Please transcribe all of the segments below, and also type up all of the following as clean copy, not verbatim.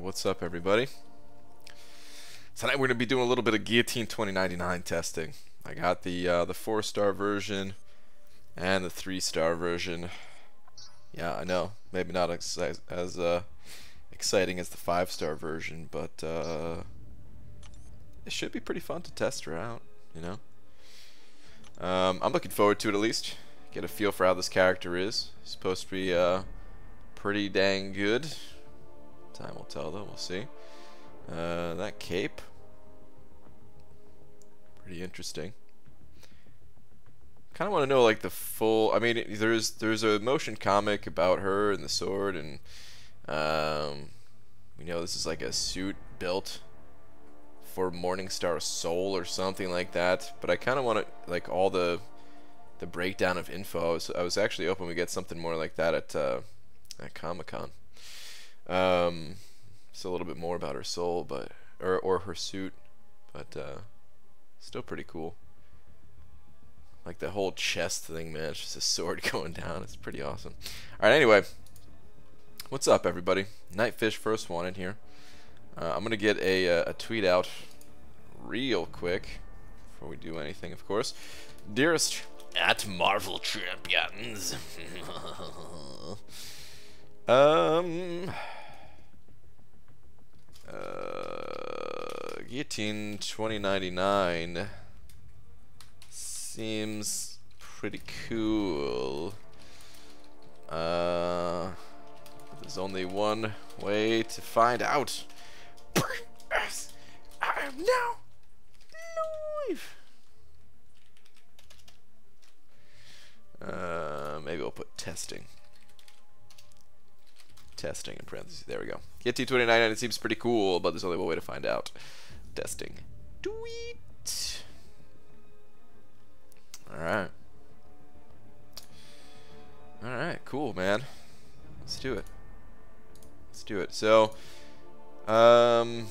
What's up, everybody? Tonight we're going to be doing a little bit of Guillotine 2099 testing. I got the 4-star version and the 3-star version. Yeah, I know, maybe not as exciting as the 5-star version, but it should be pretty fun to test her out, you know? I'm looking forward to it at least. Get a feel for how this character is. Supposed to be pretty dang good. Time will tell, though. We'll see. That cape, pretty interesting. Kind of want to know like the full. I mean, there's a motion comic about her and the sword, and we know this is like a suit built for Morningstar Soul or something like that. But I kind of want to like all the breakdown of info. So I was actually hoping we get something more like that at Comic-Con. Just a little bit more about her soul, but or her suit, but still pretty cool. Like the whole chest thing, man. It's just a sword going down. It's pretty awesome. All right, anyway, what's up, everybody? Nightfish first one in here. I'm gonna get a tweet out real quick before we do anything, of course. Dearest at Marvel Champions. Guillotine 2099 seems pretty cool. There's only one way to find out. I am now live. Maybe we'll put testing. Testing in parentheses. There we go. Guillotine 2099, it seems pretty cool, but there's only one way to find out. Testing. Tweet. Alright. Alright, cool, man. Let's do it. Let's do it. So, I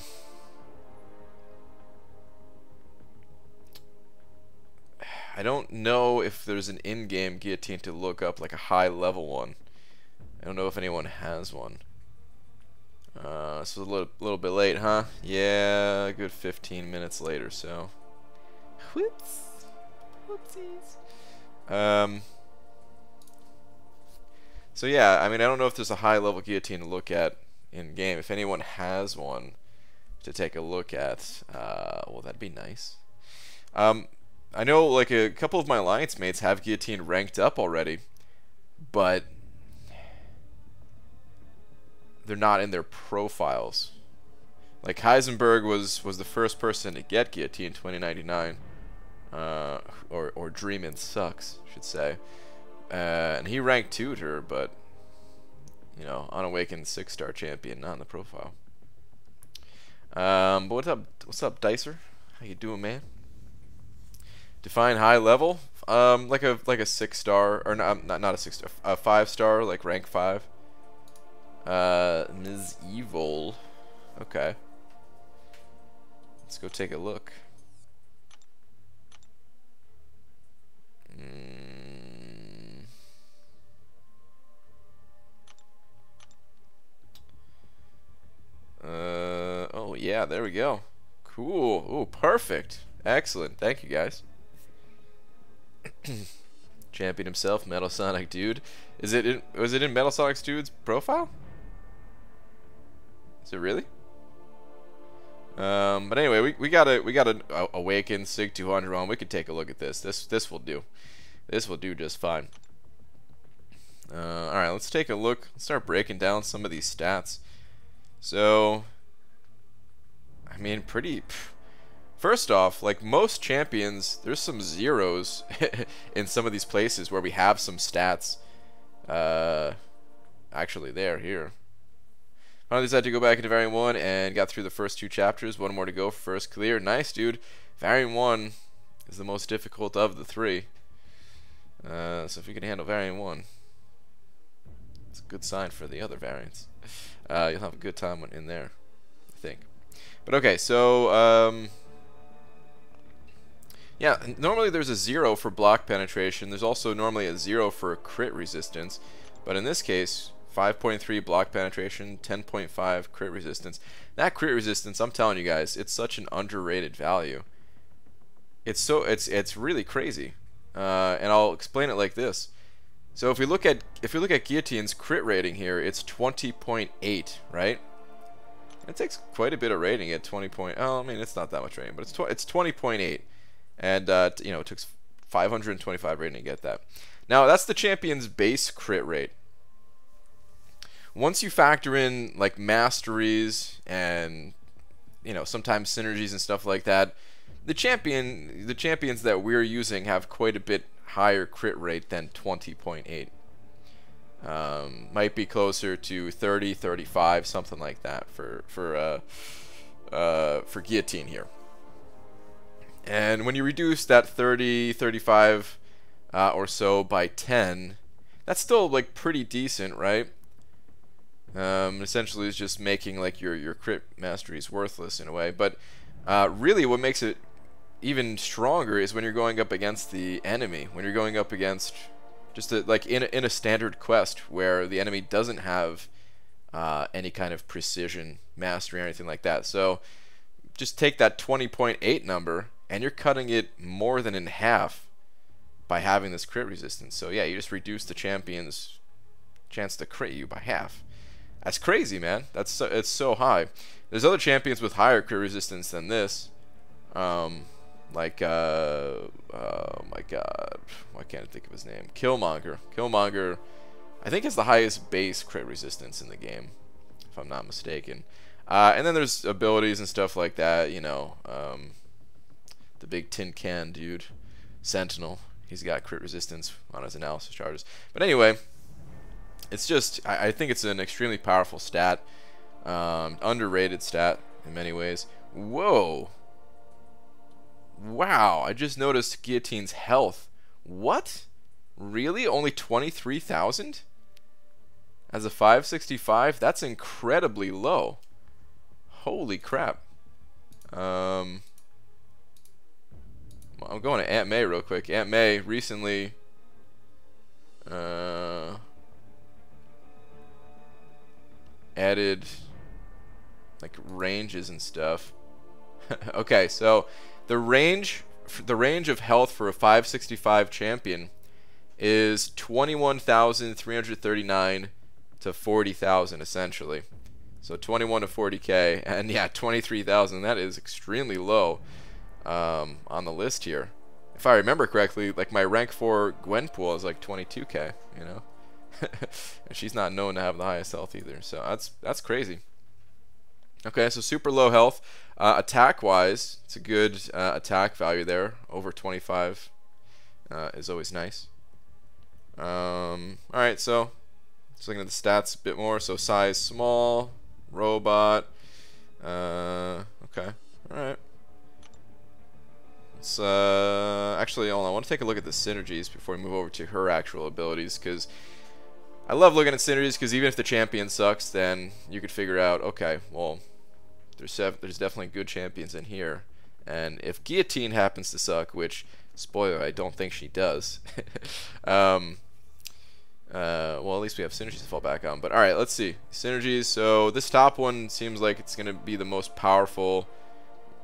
don't know if there's an in-game guillotine to look up, like a high-level one. I don't know if anyone has one. This was a little bit late, huh? Yeah, a good 15 minutes later, so. Whoops. Whoopsies. So yeah, I mean, I don't know if there's a high-level guillotine to look at in-game. If anyone has one to take a look at, well, that'd be nice. I know, like, a couple of my alliance mates have guillotine ranked up already, but they're not in their profiles. Like Heisenberg was the first person to get Guillotine 2099, or Dreamin' Sucks, I should say, and he ranked 2 to her, but you know, Unawakened 6-star champion, not in the profile. But what's up, Dicer? How you doing, man? Define high level, like a 6-star, or not a 6-star, a 5-star, like rank 5. Ms. Evil. Okay. Let's go take a look. Oh yeah, there we go. Cool. Oh, perfect. Excellent. Thank you, guys. Champion himself, Metal Sonic Dude. Was it in Metal Sonic Dude's profile? Is it really? But anyway, we got an Awakened Sig 200 on. We could take a look at this. This will do. This will do just fine. All right, let's take a look. Let's start breaking down some of these stats. So, I mean, first off, like most champions, there's some zeros in some of these places where we have some stats. Actually, here. Finally decided to go back into Variant 1 and got through the first 2 chapters. 1 more to go for first clear. Nice, dude. Variant 1 is the most difficult of the 3. So if you can handle Variant 1, it's a good sign for the other variants. You'll have a good time in there, I think. But okay, so yeah, normally there's a 0 for block penetration. There's also normally a 0 for crit resistance. But in this case, 5.3 block penetration, 10.5 crit resistance. That crit resistance, I'm telling you guys, it's such an underrated value. It's really crazy. And I'll explain it like this. So if we look at Guillotine's crit rating here, it's 20.8, right? It takes quite a bit of rating at 20 point. Oh, I mean, it's not that much rating, but it's 20.8, and you know, it took 525 rating to get that. Now that's the champion's base crit rate. Once you factor in like masteries and, you know, sometimes synergies and stuff like that, the champions that we're using have quite a bit higher crit rate than 20.8. Might be closer to 30, 35, something like that for Guillotine here. And when you reduce that 30, 35 or so by 10, that's still like pretty decent, right? Essentially, it's just making like your crit masteries worthless in a way. But really, what makes it even stronger is when you're going up against the enemy. When you're going up against like in a standard quest where the enemy doesn't have any kind of precision mastery or anything like that. So just take that 20.8 number and you're cutting it more than in half by having this crit resistance. So yeah, you just reduce the champion's chance to crit you by half. That's crazy, man. It's so high. There's other champions with higher crit resistance than this. Like, oh my god, why can't I think of his name? Killmonger. Killmonger, I think, has the highest base crit resistance in the game, if I'm not mistaken. And then there's abilities and stuff like that, you know. The big tin can dude, Sentinel, he's got crit resistance on his analysis charges. But anyway, it's just, I think it's an extremely powerful stat, underrated stat in many ways. Whoa. Wow, I just noticed Guillotine's health. What? Really? Only 23,000? As a 565? That's incredibly low. Holy crap. I'm going to Aunt May real quick. Aunt May recently added like ranges and stuff. Okay, so the range of health for a 565 champion is 21,339 to 40,000 essentially. So 21 to 40k, and yeah, 23,000. That is extremely low on the list here. If I remember correctly, like my rank 4 Gwenpool is like 22k, you know, and she's not known to have the highest health either. So that's crazy. Okay, so super low health. Attack-wise, it's a good attack value there. Over 25 is always nice. Alright, so just looking at the stats a bit more. So size small, robot. Okay, alright. Let's actually, hold on. I want to take a look at the synergies before we move over to her actual abilities, because I love looking at synergies, because even if the champion sucks, then you could figure out, okay, well, there's definitely good champions in here, and if Guillotine happens to suck, which, spoiler, I don't think she does, well, at least we have synergies to fall back on. But alright, let's see synergies. So this top one seems like it's gonna be the most powerful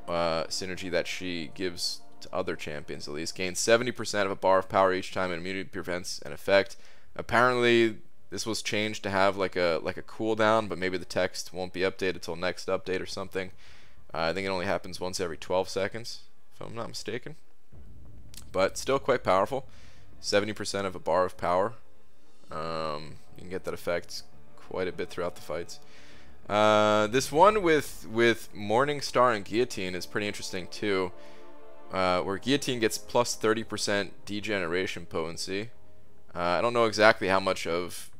synergy that she gives to other champions. At least gains 70% of a bar of power each time an immunity prevents an effect. Apparently this was changed to have like a cooldown, but maybe the text won't be updated till next update or something. I think it only happens once every 12 seconds, if I'm not mistaken. But still quite powerful. 70% of a bar of power. You can get that effect quite a bit throughout the fights. This one with Morningstar and Guillotine is pretty interesting too. Where Guillotine gets plus 30% degeneration potency. I don't know exactly how much of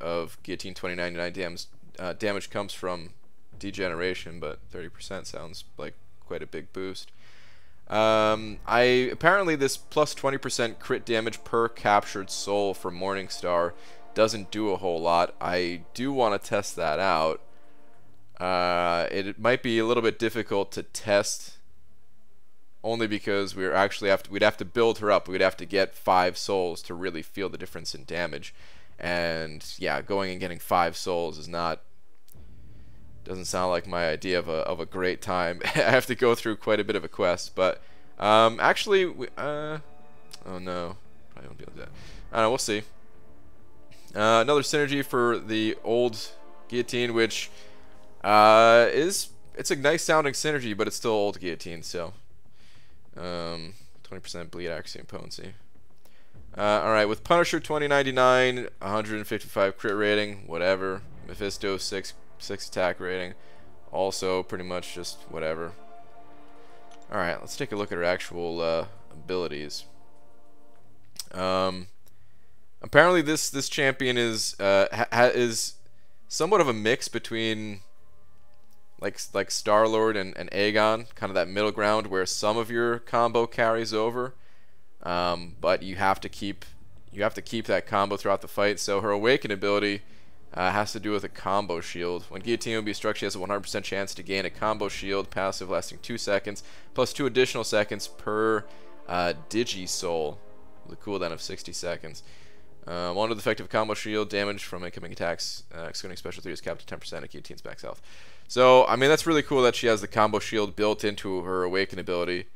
Guillotine 2099 damage comes from degeneration, but 30% sounds like quite a big boost. Apparently this plus 20% crit damage per captured soul for Morningstar doesn't do a whole lot. I do want to test that out. It might be a little bit difficult to test, only because we'd have to build her up. We'd have to get 5 souls to really feel the difference in damage, And yeah, going and getting 5 souls is not, doesn't sound like my idea of a great time. I have to go through quite a bit of a quest, but actually, oh no, probably won't be able to do that. I don't know, we'll see. Another synergy for the old Guillotine, which it's a nice sounding synergy, but it's still old Guillotine, so 20% bleed accuracy and potency. Alright, with Punisher 2099, 155 crit rating, whatever. Mephisto 6 attack rating, also pretty much just whatever. Alright, let's take a look at her actual abilities. Apparently this champion is is somewhat of a mix between like Star-Lord and Aegon, kind of that middle ground where some of your combo carries over, but you have to keep that combo throughout the fight. So her Awaken ability has to do with a combo shield. When Guillotine will be struck, she has a 100% chance to gain a combo shield passive lasting 2 seconds, plus 2 additional seconds per Digi-Soul, with a cooldown of 60 seconds. One of the effective combo shield damage from incoming attacks, excluding special 3, is capped at 10% of Guillotine's max health. So, I mean, that's really cool that she has the combo shield built into her Awaken ability.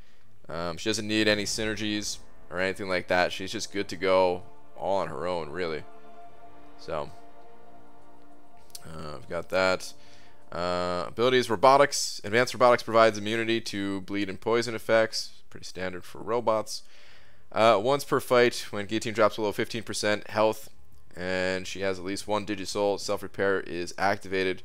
She doesn't need any synergies or anything like that. She's just good to go all on her own, really. So, I've got that. Abilities: Robotics. Advanced Robotics provides immunity to bleed and poison effects. Pretty standard for robots. Once per fight, when Guillotine drops below 15% health, and she has at least 1 Digi-Soul, Self-Repair is activated,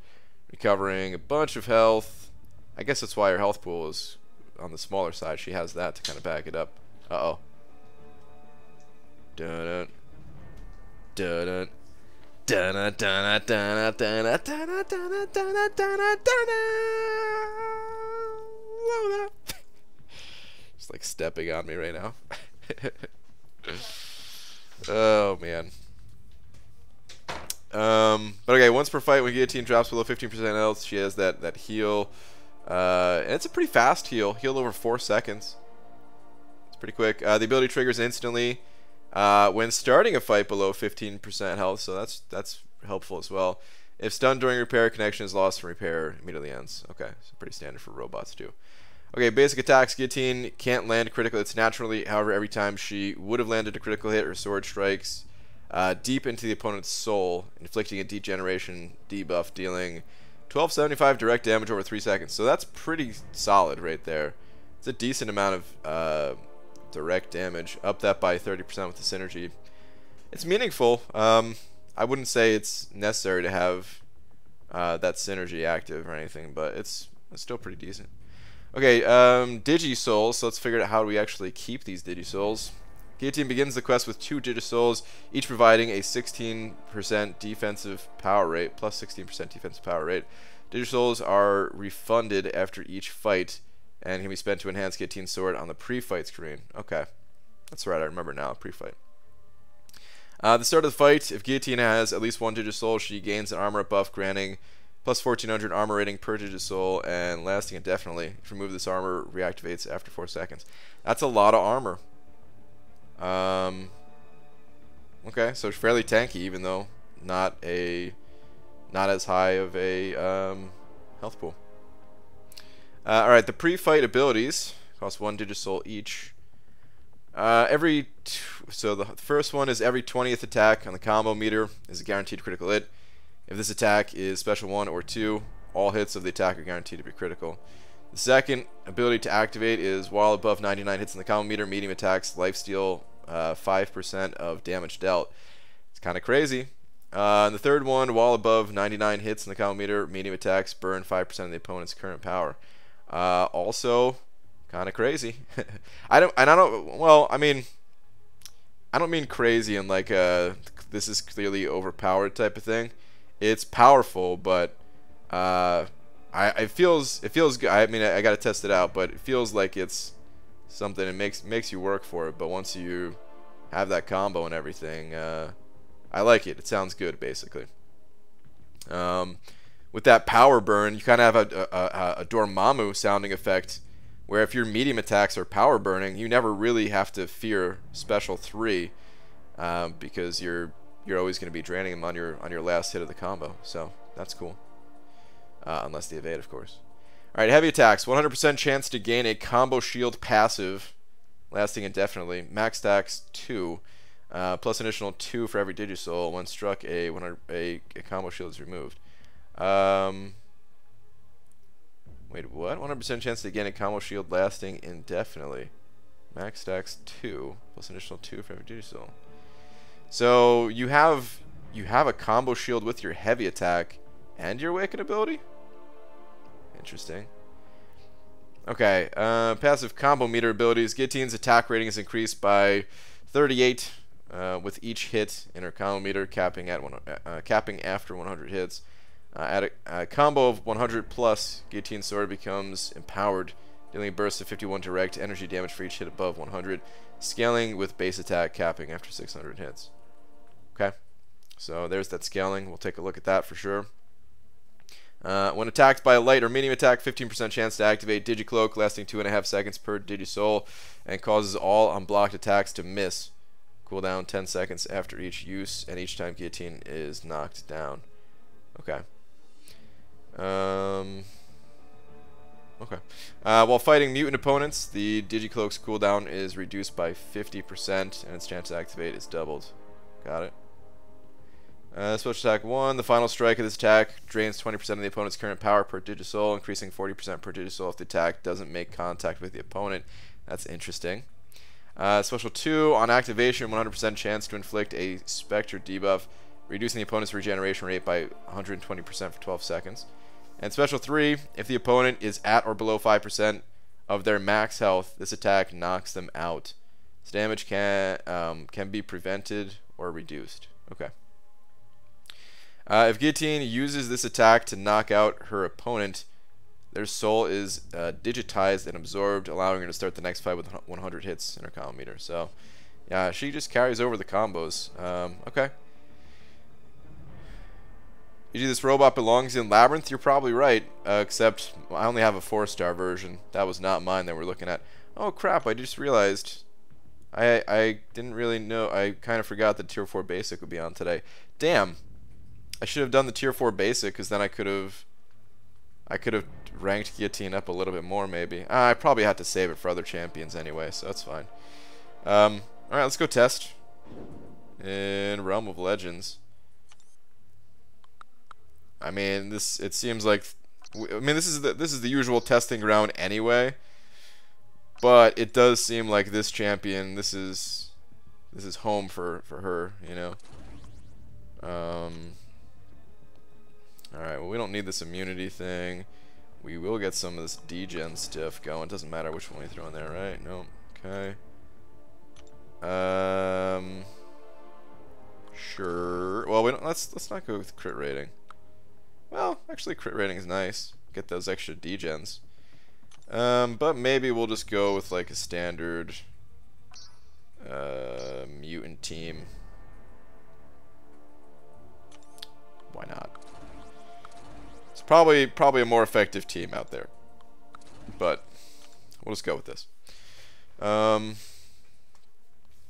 recovering a bunch of health. I guess that's why her health pool is on the smaller side. She has that to kind of back it up. Uh-oh. Dun-dun. Dun-dun. Dun-dun, dun-dun, dun-dun, dun-dun, dun-dun, dun-dun, dun-dun, dun-dun, dun-dun. Just like stepping on me right now. Oh man. But okay, once per fight, when Guillotine drops below 15% health, she has that heal, and it's a pretty fast heal over 4 seconds. It's pretty quick. The ability triggers instantly when starting a fight below 15% health, so that's helpful as well. If stunned during repair, connection is lost from repair, immediately ends. Okay, so pretty standard for robots too. Okay, basic attacks. Guillotine can't land critical hits naturally. However, every time she would have landed a critical hit, her sword strikes deep into the opponent's soul, inflicting a degeneration debuff, dealing 1275 direct damage over 3 seconds. So that's pretty solid right there. It's a decent amount of direct damage. Up that by 30% with the synergy. It's meaningful. I wouldn't say it's necessary to have that synergy active or anything, but it's still pretty decent. Okay, Digi-Souls, so let's figure out how do we actually keep these Digi-Souls. Guillotine begins the quest with 2 Digi-Souls, each providing a 16% defensive power rate, plus 16% defensive power rate. Digi-Souls are refunded after each fight, and can be spent to enhance Guillotine's sword on the pre-fight screen. Okay, that's right, I remember now, pre-fight. The start of the fight, if Guillotine has at least 1 Digi-Soul, she gains an armor buff, granting plus 1400 armor rating per Digi-Soul and lasting indefinitely. If you remove this armor, reactivates after 4 seconds. That's a lot of armor. Okay, so it's fairly tanky, even though not as high of a health pool. Alright, the pre-fight abilities cost 1 Digi-Soul each. So the first one is every 20th attack on the combo meter is a guaranteed critical hit. If this attack is special 1 or 2, all hits of the attack are guaranteed to be critical. The second ability to activate is while above 99 hits in the combo meter, medium attacks lifesteal 5% of damage dealt. It's kind of crazy. And the third one, while above 99 hits in the combo meter, medium attacks burn 5% of the opponent's current power. Also, kind of crazy. I don't mean crazy in like this is clearly overpowered type of thing. It's powerful, but it feels good. I mean, I gotta test it out, but it feels like it's something that makes you work for it. But once you have that combo and everything, I like it. It sounds good, basically. With that power burn, you kind of have a Dormammu sounding effect, where if your medium attacks are power burning, you never really have to fear special 3, because you're you're always going to be draining them on your last hit of the combo. So that's cool. Unless the evade, of course. All right, heavy attacks. 100% chance to gain a combo shield passive, lasting indefinitely. Max stacks 2, plus additional 2 for every Digisoul. When struck, a combo shield is removed. Wait, what? 100% chance to gain a combo shield lasting indefinitely. Max stacks 2, plus additional 2 for every Digisoul. So you have a combo shield with your heavy attack and your Awaken ability? Interesting. Okay, passive combo meter abilities. Guillotine's attack rating is increased by 38 with each hit in her combo meter, capping after 100 hits. At a combo of 100 plus, Guillotine Sword becomes empowered, dealing a burst of 51 direct energy damage for each hit above 100, scaling with base attack, capping after 600 hits. Okay, so there's that scaling. We'll take a look at that for sure. When attacked by a light or medium attack, 15% chance to activate Digicloak, lasting 2.5 seconds per Digisoul, and causes all unblocked attacks to miss. Cooldown 10 seconds after each use, and each time Guillotine is knocked down. Okay. Okay. While fighting mutant opponents, the Digicloak's cooldown is reduced by 50%, and its chance to activate is doubled. Got it. Special attack 1. The final strike of this attack drains 20% of the opponent's current power per Digisoul, increasing 40% per Digisoul if the attack doesn't make contact with the opponent. That's interesting. Special 2. On activation, 100% chance to inflict a Spectre debuff, reducing the opponent's regeneration rate by 120% for 12 seconds. And Special 3. If the opponent is at or below 5% of their max health, this attack knocks them out. This damage can be prevented or reduced. Okay. If Guillotine uses this attack to knock out her opponent, their soul is digitized and absorbed, allowing her to start the next fight with 100 hits in her combo meter. So, yeah, she just carries over the combos. Okay. This robot belongs in Labyrinth. You're probably right, except I only have a 4-star version. That was not mine that we're looking at. Oh, crap, I just realized. I didn't really know. I kind of forgot that Tier 4 Basic would be on today. Damn. I should have done the Tier 4 Basic, because then I could have ranked Guillotine up a little bit more, maybe. I probably had to save it for other champions anyway, so that's fine. Alright, let's go test in Realm of Legends. I mean, it seems like, this is the usual testing ground anyway, but it does seem like this champion, this is home for her, you know. Alright, well, we don't need this immunity thing. We will get some of this degen stuff going. It doesn't matter which one we throw in there, right? No. Okay. Sure. Well, let's not go with crit rating. Well, actually, crit rating is nice. Get those extra degens. But maybe we'll just go with like a standard mutant team. Why not? It's probably a more effective team out there, but we'll just go with this.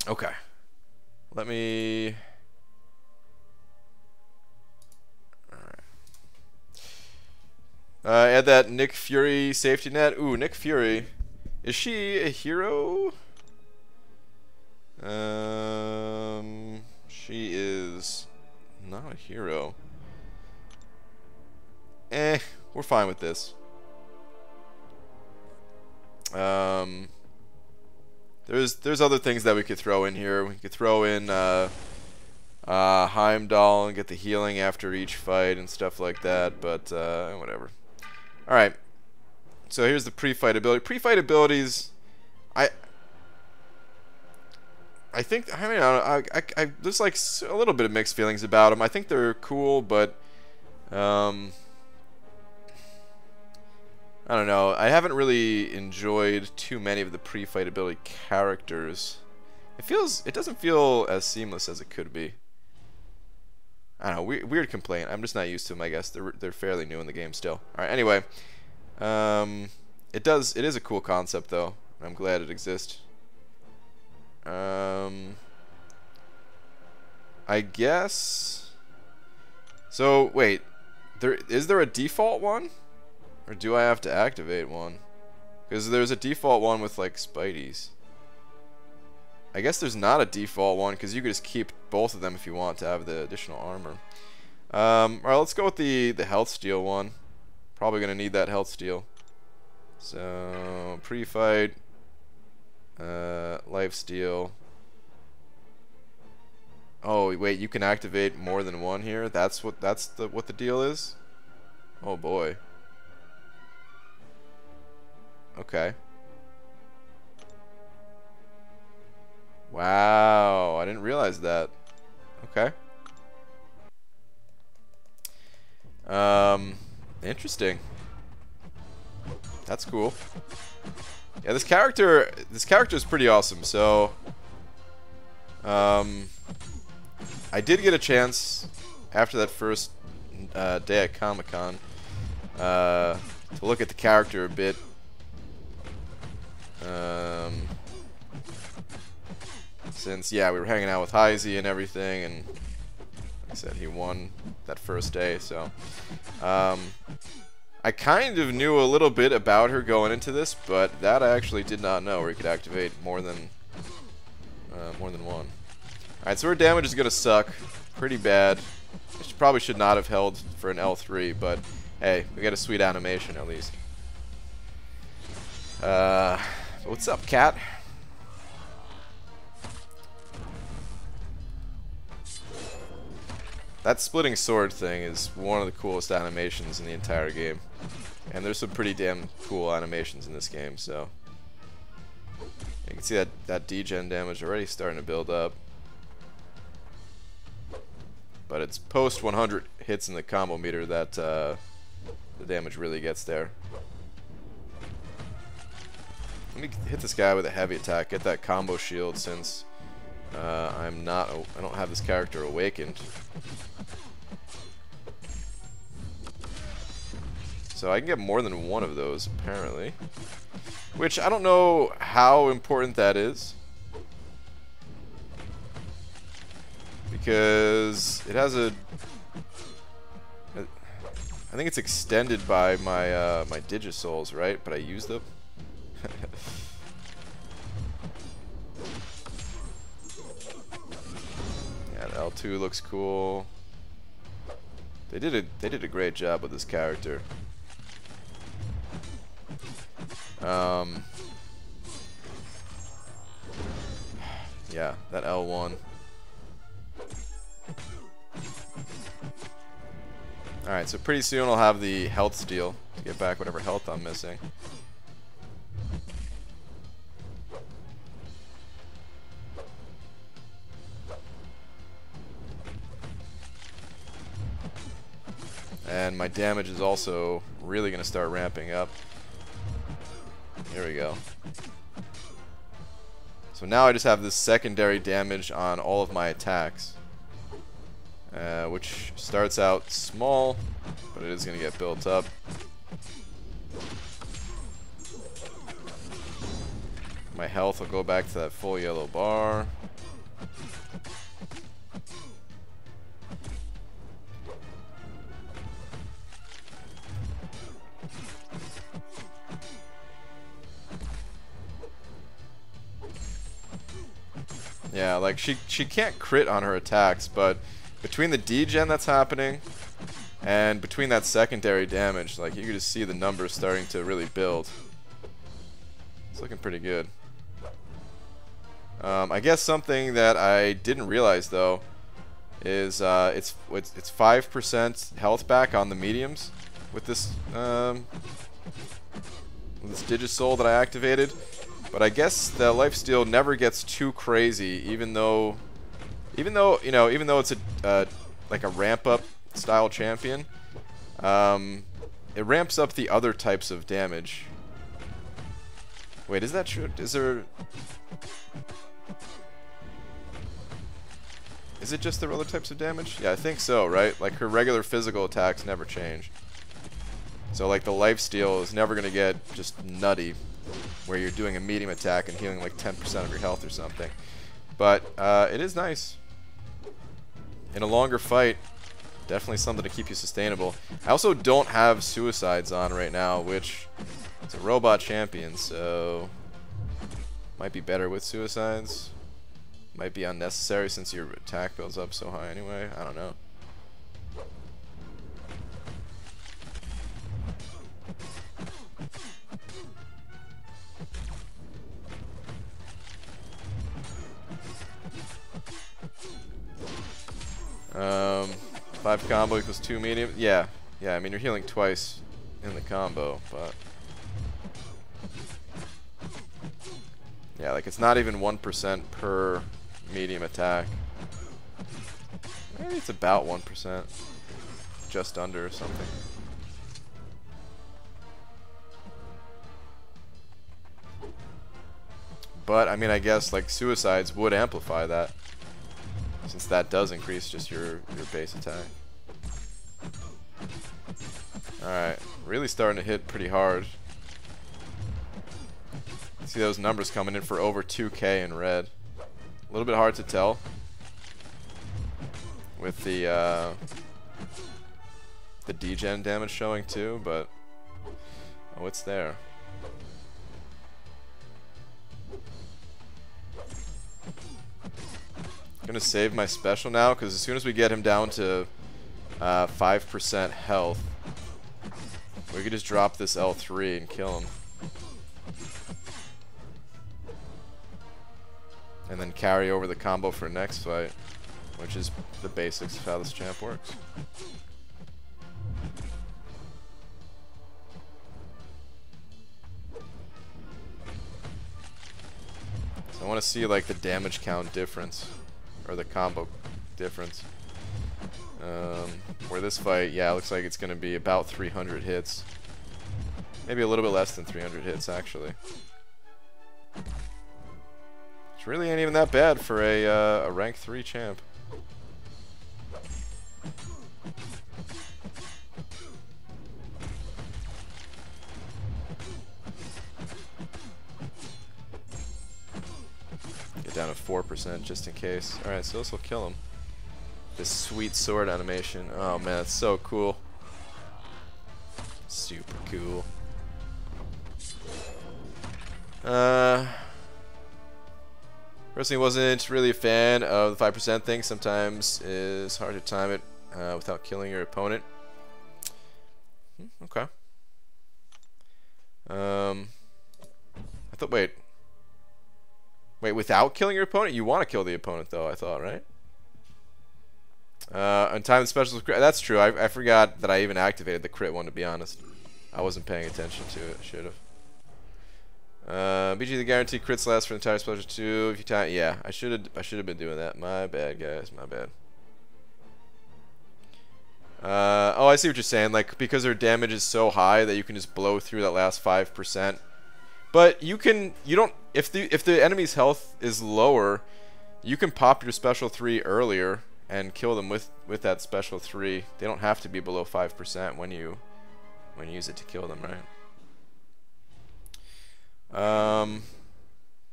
Okay, let me. All right. Add that Nick Fury safety net. Ooh, Nick Fury. Is she a hero? She is not a hero. We're fine with this. There's other things that we could throw in here. We could throw in Heimdall and get the healing after each fight and stuff like that, but whatever. Alright. So here's the pre-fight ability. Pre-fight abilities, I think, there's like a little bit of mixed feelings about them. I think they're cool, but I don't know. I haven't really enjoyed too many of the pre-fight ability characters. It doesn't feel as seamless as it could be. I don't know. Weird complaint. I'm just not used to them, I guess. They're fairly new in the game still. All right. Anyway, it is a cool concept though. I'm glad it exists. I I guess. So wait, is there a default one, or do I have to activate one? Because there's a default one with like Spideys. I guess there's not a default one because you could just keep both of them if you want to have the additional armor. Alright, let's go with the health steal one. Probably gonna need that health steal. So pre-fight, life steal. Oh wait, you can activate more than one here. That's what the deal is. Oh boy. Okay. Wow, I didn't realize that. Okay. Interesting. That's cool. Yeah, this character is pretty awesome. So, I did get a chance after that first day at Comic-Con to look at the character a bit. Since, yeah, we were hanging out with Heisey and everything, and like I said, he won that first day, so I kind of knew a little bit about her going into this, but that I actually did not know, where you could activate more than one. Alright, so her damage is gonna suck pretty bad. She probably should not have held for an L3, but hey, we got a sweet animation at least. What's up, cat? That splitting sword thing is one of the coolest animations in the entire game. And there's some pretty damn cool animations in this game, so you can see that degen damage already starting to build up. But it's post 100 hits in the combo meter that the damage really gets there. Let me hit this guy with a heavy attack, get that combo shield since I don't have this character awakened. So I can get more than one of those, apparently. Which, I don't know how important that is. Because it has a... I think it's extended by my my Digisouls, right? But I use them. Yeah, the L2 looks cool. They did a great job with this character. Yeah, that L1. Alright, so pretty soon I'll have the health steal to get back whatever health I'm missing. And my damage is also really going to start ramping up. Here we go. So now I just have this secondary damage on all of my attacks. Which starts out small, but it is going to get built up. My health will go back to that full yellow bar. Yeah, like she can't crit on her attacks, but between the degen that's happening and between that secondary damage, like you can just see the numbers starting to really build. It's looking pretty good. I guess something that I didn't realize though is it's 5% health back on the mediums with this Digisoul that I activated. But I guess the lifesteal never gets too crazy, even though it's a like a ramp up style champion. It ramps up the other types of damage. Wait, is that true? Is it just the other types of damage? Yeah, I think so, right? Like her regular physical attacks never change. So like the lifesteal is never gonna get just nutty, where you're doing a medium attack and healing like 10% of your health or something. But it is nice. in a longer fight, definitely something to keep you sustainable. I also don't have suicides on right now, which it's a robot champion, so might be better with suicides. Might be unnecessary since your attack builds up so high anyway. I don't know. Um, 5 combo equals 2 medium. Yeah, I mean you're healing twice in the combo, but yeah, like it's not even 1% per medium attack. Maybe it's about 1%, just under or something. But I mean, I guess like suicides would amplify that, since that does increase just your base attack. Alright, really starting to hit pretty hard. See those numbers coming in for over 2k in red. A little bit hard to tell with the degen damage showing too, but oh, it's there. Gonna save my special now, because as soon as we get him down to 5% health, we could just drop this L3 and kill him. And then carry over the combo for next fight, which is the basics of how this champ works. So I want to see like the damage count difference, or the combo difference. Where this fight, yeah, it looks like it's going to be about 300 hits. Maybe a little bit less than 300 hits, actually. Which really ain't even that bad for a rank 3 champ. Get down to 4% just in case. Alright, so this will kill him. This sweet sword animation. Oh man, it's so cool. Super cool. Personally wasn't really a fan of the 5% thing. Sometimes it's hard to time it without killing your opponent. Okay. I thought, wait, without killing your opponent? You want to kill the opponent though, I thought, right? On time the special, that's true. I forgot that I even activated the crit one, to be honest. I wasn't paying attention to it. Should have. BG the guaranteed crits last for the entire special 2. If you time, yeah, I should have been doing that. My bad, guys. My bad. Oh, I see what you're saying. Like, because their damage is so high that you can just blow through that last 5%. But you don't. If the enemy's health is lower, you can pop your special 3 earlier and kill them with that special 3. They don't have to be below 5% when you use it to kill them, right?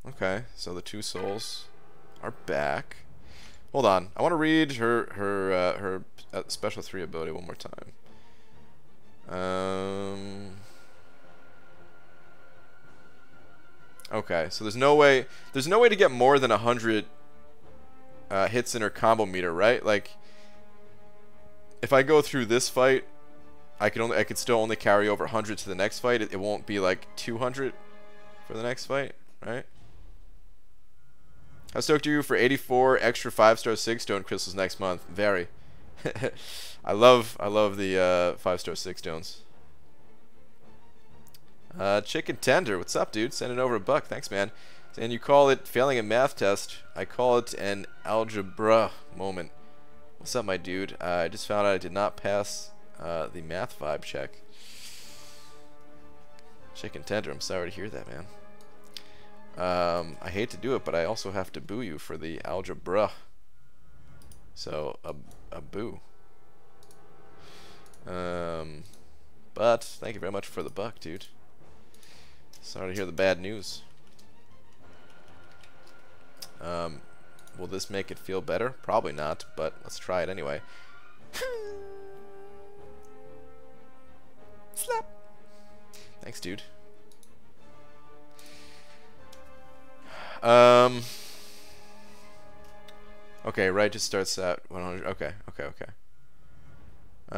Okay, so the 2 souls are back. Hold on, I want to read her special 3 ability one more time. Okay, so there's no way to get more than 100 hits in her combo meter, right? Like, if I go through this fight, I could still only carry over 100 to the next fight. It won't be like 200 for the next fight, right? How stoked are you for 84 extra 5-star 6-stone crystals next month? Very. I love the 5-star 6-stones. Chicken Tender, what's up, dude? Sending over $1. Thanks, man. And you call it failing a math test. I call it an algebra moment. What's up, my dude? I just found out I did not pass the math vibe check. Chicken Tender, I'm sorry to hear that, man. I hate to do it, but I also have to boo you for the algebra. So, a boo. But, thank you very much for the $1, dude. Sorry to hear the bad news. Will this make it feel better? Probably not, but let's try it anyway. Slap. Thanks, dude. Okay, right just starts at 100. Okay.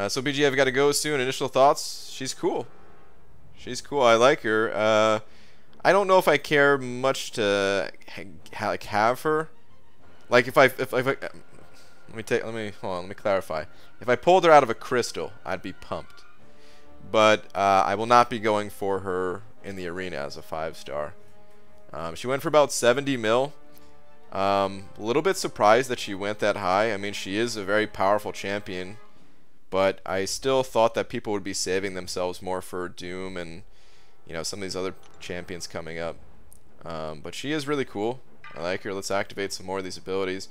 So BG, I've got to go soon. Initial thoughts? She's cool. She's cool. I like her. I don't know if I care much to have her. Like if I let me clarify. If I pulled her out of a crystal, I'd be pumped. But I will not be going for her in the arena as a 5-star. She went for about 70 mil. A little bit surprised that she went that high. I mean, she is a very powerful champion, but I still thought that people would be saving themselves more for Doom and, you know, some of these other champions coming up. But she is really cool. I like her. Let's activate some more of these abilities.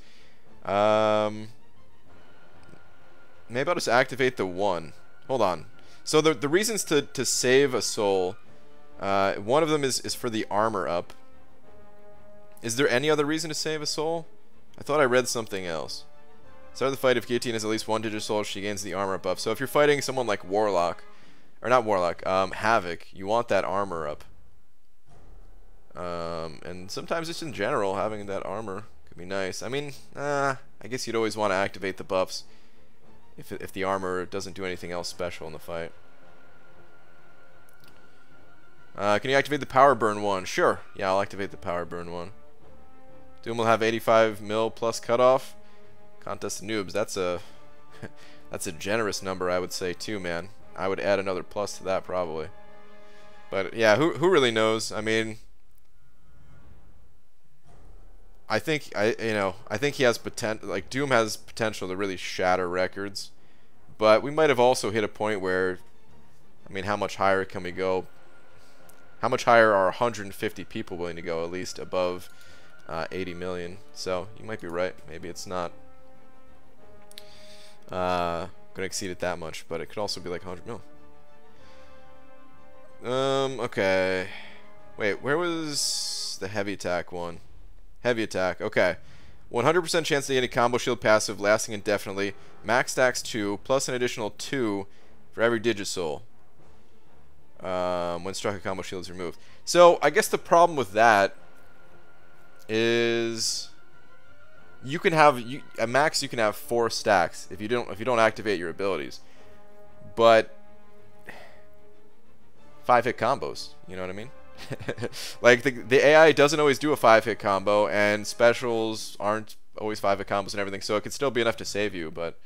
Maybe I'll just activate the 1. Hold on. So the reasons to save a soul, one of them is for the armor up. Is there any other reason to save a soul? I thought I read something else. Start the fight. If Guillotine has at least 1 Digisoul, she gains the armor buff. So if you're fighting someone like Warlock, or not Warlock, Havoc, you want that armor up. And sometimes just in general, having that armor could be nice. I mean, I guess you'd always want to activate the buffs if the armor doesn't do anything else special in the fight. Can you activate the power burn 1? Sure. Yeah, I'll activate the power burn 1. Doom will have 85 mil plus cutoff. Contest noobs. That's a that's a generous number, I would say too, man. I would add another plus to that probably. But yeah, who really knows? I mean, I think he has potential. Like Doom has potential to really shatter records. But we might have also hit a point where, I mean, how much higher can we go? How much higher are 150 people willing to go? At least above 80 million. So you might be right. Maybe it's not gonna exceed it that much, but it could also be like 100 mil. Okay. Wait, where was the heavy attack one? Heavy attack. Okay. 100% chance to get a combo shield passive lasting indefinitely. Max stacks 2 plus an additional 2 for every Digisoul. When struck, a combo shield is removed. So I guess the problem with that is you can have at max you can have 4 stacks if you don't activate your abilities, but 5-hit combos. You know what I mean? Like the AI doesn't always do a 5-hit combo, and specials aren't always 5-hit combos and everything. So it could still be enough to save you, but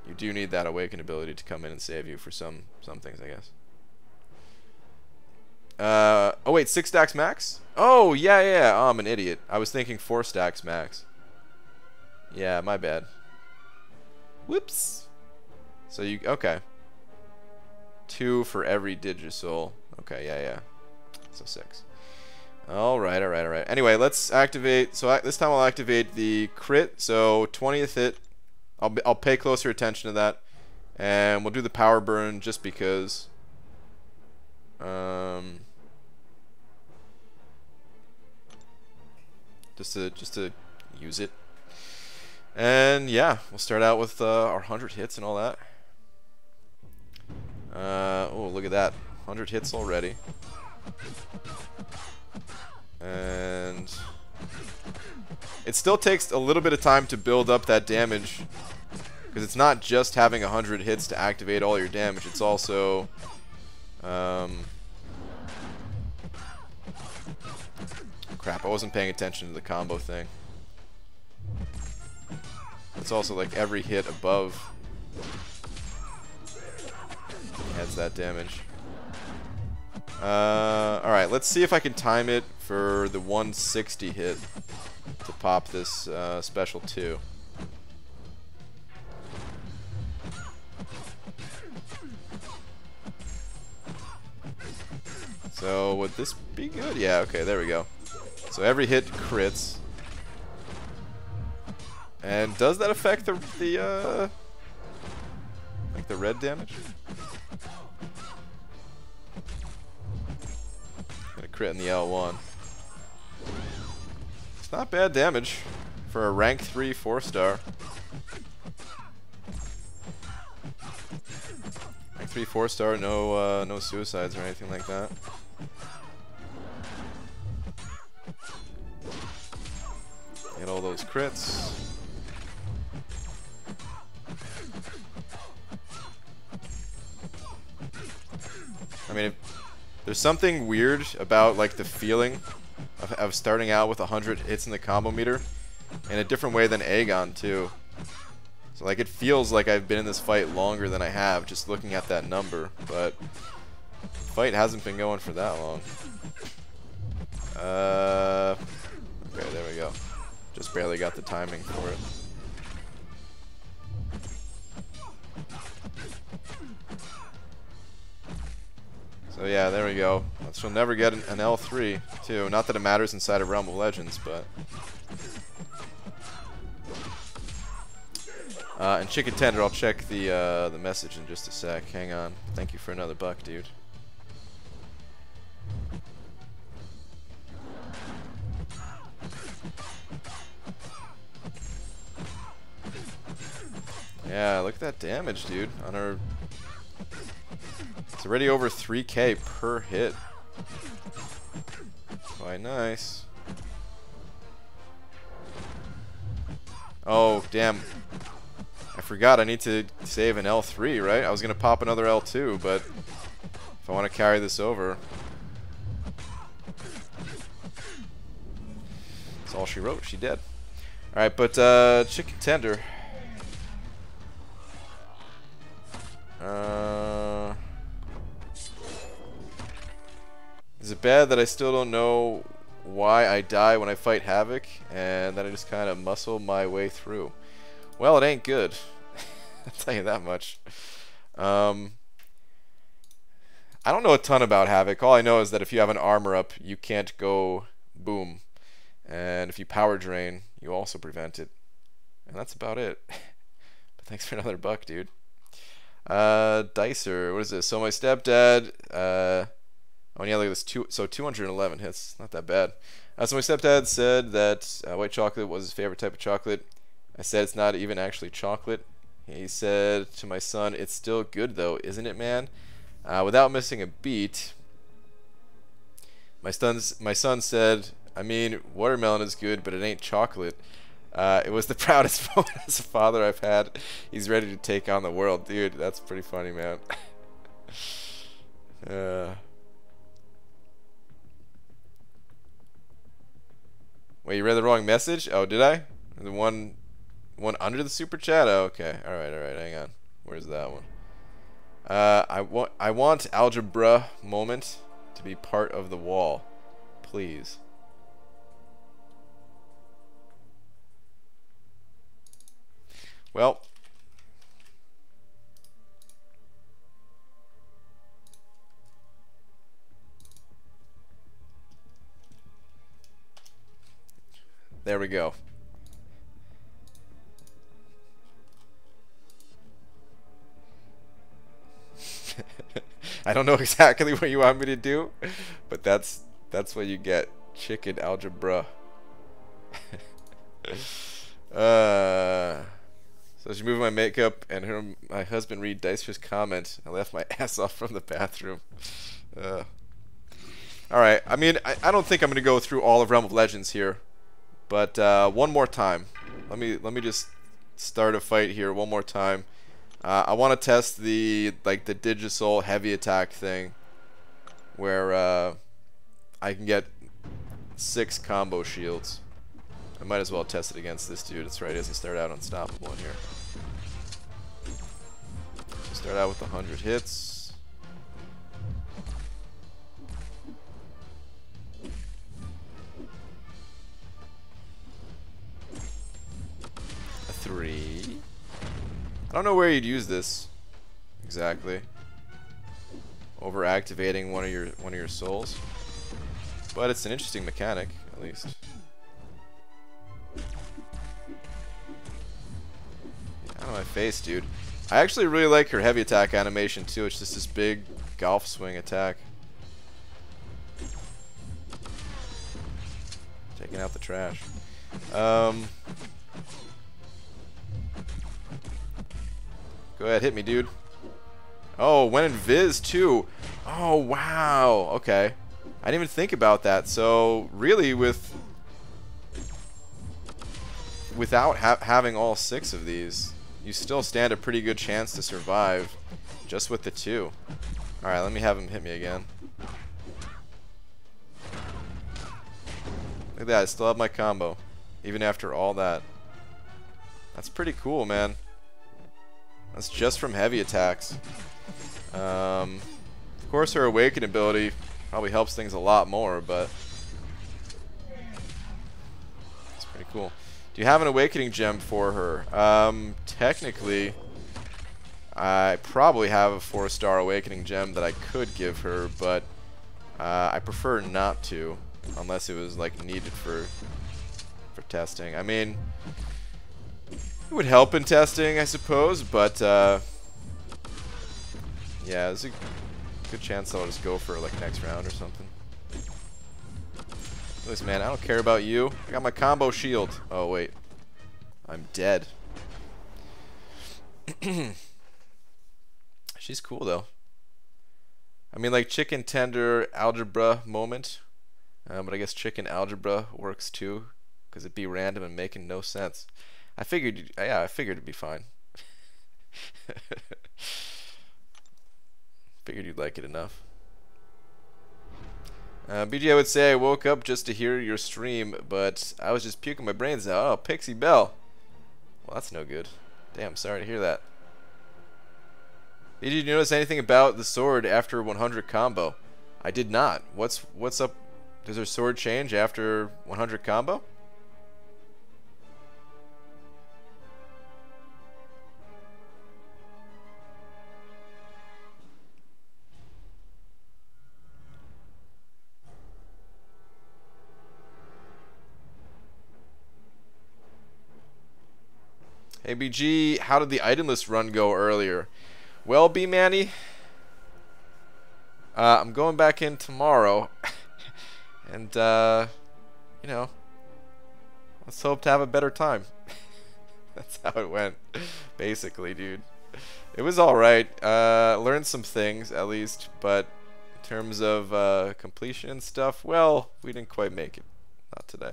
you do need that awaken ability to come in and save you for some things, I guess. Oh wait, 6 stacks max? Oh yeah. Oh, I'm an idiot. I was thinking 4 stacks max. Yeah, my bad. Whoops. So you okay? 2 for every Digisoul. Okay, yeah. So 6. All right. Anyway, let's activate. So this time I'll activate the crit. So 20th hit. I'll pay closer attention to that, and we'll do the power burn just because. Just to use it, and yeah, we'll start out with our 100 hits and all that. Oh, look at that, 100 hits already, and it still takes a little bit of time to build up that damage, because it's not just having 100 hits to activate all your damage. It's also crap, I wasn't paying attention to the combo thing. It's also like every hit above adds that damage. Alright, let's see if I can time it for the 160 hit to pop this special 2. So would this be good? Yeah, okay, there we go. So every hit crits. And does that affect the like the red damage? Gonna crit in the L1. It's not bad damage for a rank 3 4-star. Rank 3 4-star, no suicides or anything like that. Get all those crits. I mean, there's something weird about like the feeling of starting out with 100 hits in the combo meter in a different way than Aegon too. So like it feels like I've been in this fight longer than I have just looking at that number, but the fight hasn't been going for that long. Okay, there we go. Just barely got the timing for it. So yeah, there we go. She'll never get an L3 too. Not that it matters inside of Realm of Legends, but and Chicken Tender, I'll check the message in just a sec. Hang on. Thank you for another buck, dude. Yeah, look at that damage, dude. On her, it's already over 3K per hit. Quite nice. Oh, damn. I forgot I need to save an L3, right? I was going to pop another L2, but if I want to carry this over. That's all she wrote. She did. Alright, but Chicken Tender. Is it bad that I still don't know why I die when I fight Havoc and then I just kind of muscle my way through? Well, it ain't good. I'll tell you that much. I don't know a ton about Havoc. All I know is that if you have an armor up, you can't go boom. And if you power drain, you also prevent it. And that's about it. But thanks for another buck, dude. Dicer, what is this? So my stepdad, oh yeah, look at this, 211 hits, not that bad. So my stepdad said that white chocolate was his favorite type of chocolate. I said it's not even actually chocolate. He said to my son, it's still good though, isn't it, man? Without missing a beat, my son said, I mean, watermelon is good, but it ain't chocolate. It was the proudest moment as a father I've had. He's ready to take on the world. Dude, that's pretty funny, man. Wait, you read the wrong message? Oh, did I? The one under the super chat? Oh, okay. Alright, hang on. Where's that one? I want algebra moment to be part of the wall. Please. Well, there we go. I don't know exactly what you want me to do, but that's what you get. Chicken algebra. So she moved my makeup and my husband read Dicer's comment. I left my ass off from the bathroom. Alright, I mean, I don't think I'm going to go through all of Realm of Legends here. But one more time. Let me just start a fight here one more time. I want to test the Digisoul heavy attack thing. Where I can get 6 combo shields. I might as well test it against this dude. That's right, he doesn't start out unstoppable in here. So start out with 100 hits. A 3. I don't know where you'd use this exactly. Over activating one of your souls. But it's an interesting mechanic, at least. Out of my face, dude. I actually really like her heavy attack animation too. It's just this big golf swing attack. Taking out the trash. Go ahead, hit me, dude. Oh, went in Viz too. Oh, wow. Okay. I didn't even think about that. So, really, without having all 6 of these, you still stand a pretty good chance to survive just with the 2. Alright, let me have him hit me again. Look at that, I still have my combo, even after all that. That's pretty cool, man. That's just from heavy attacks. Of course, her Awaken ability probably helps things a lot more, but it's pretty cool. Do you have an Awakening Gem for her? Technically, I probably have a 4-star Awakening Gem that I could give her, but I prefer not to, unless it was like needed for testing. I mean, it would help in testing, I suppose, but yeah, there's a good chance I'll just go for like next round or something. Listen, man, I don't care about you. I got my combo shield. Oh, wait. I'm dead. She's cool, though. I mean, like, chicken tender algebra moment. But I guess chicken algebra works, too. Because it'd be random and making no sense. I figured, yeah, I figured it'd be fine. Figured you'd like it enough. BJ would say, I woke up just to hear your stream, but I was just puking my brains out. Oh, Pixie Bell. Well, that's no good. Damn, sorry to hear that. Did you notice anything about the sword after 100 combo? I did not. What's up? Does her sword change after 100 combo? Hey BG, how did the itemless run go earlier? Well, B Manny, I'm going back in tomorrow, and you know, let's hope to have a better time. That's how it went, basically, dude. It was all right. Learned some things at least, but in terms of completion and stuff, well, we didn't quite make it. Not today.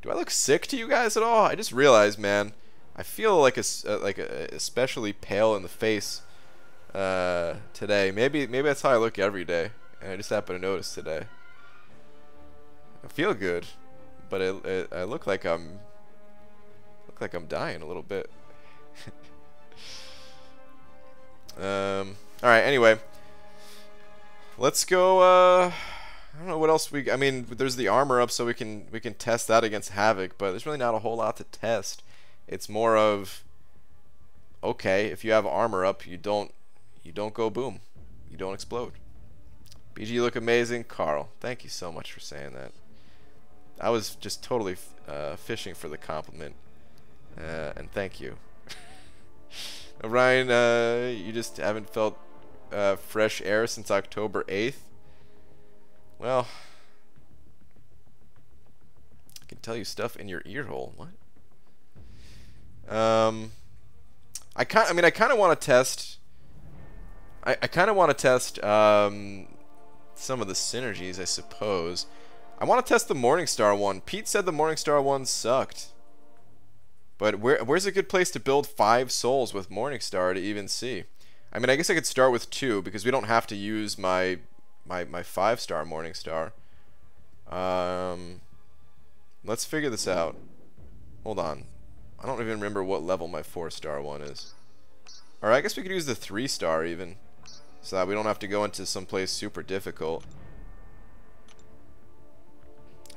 Do I look sick to you guys at all? I just realized, man, I feel like especially pale in the face today. Maybe that's how I look every day, and I just happen to notice today. I feel good, but I look like I'm dying a little bit. All right. Anyway, let's go. I don't know what else I mean, there's the armor up, so we can test that against Havoc, but there's really not a whole lot to test. It's more of, okay, if you have armor up, you don't go boom, you don't explode. BG, you look amazing, Carl. Thank you so much for saying that. I was just totally fishing for the compliment, and thank you. Ryan, you just haven't felt fresh air since October 8th. Well, I can tell you stuff in your ear hole. What? I kind of want to test. I kind of want to test some of the synergies, I suppose. I want to test the Morningstar one. Pete said the Morningstar one sucked. But where's a good place to build 5 souls with Morningstar to even see? I mean, I guess I could start with 2 because we don't have to use my 5-star Morningstar. Let's figure this out. Hold on. I don't even remember what level my 4-star one is. Or I guess we could use the 3-star even, so that we don't have to go into someplace super difficult.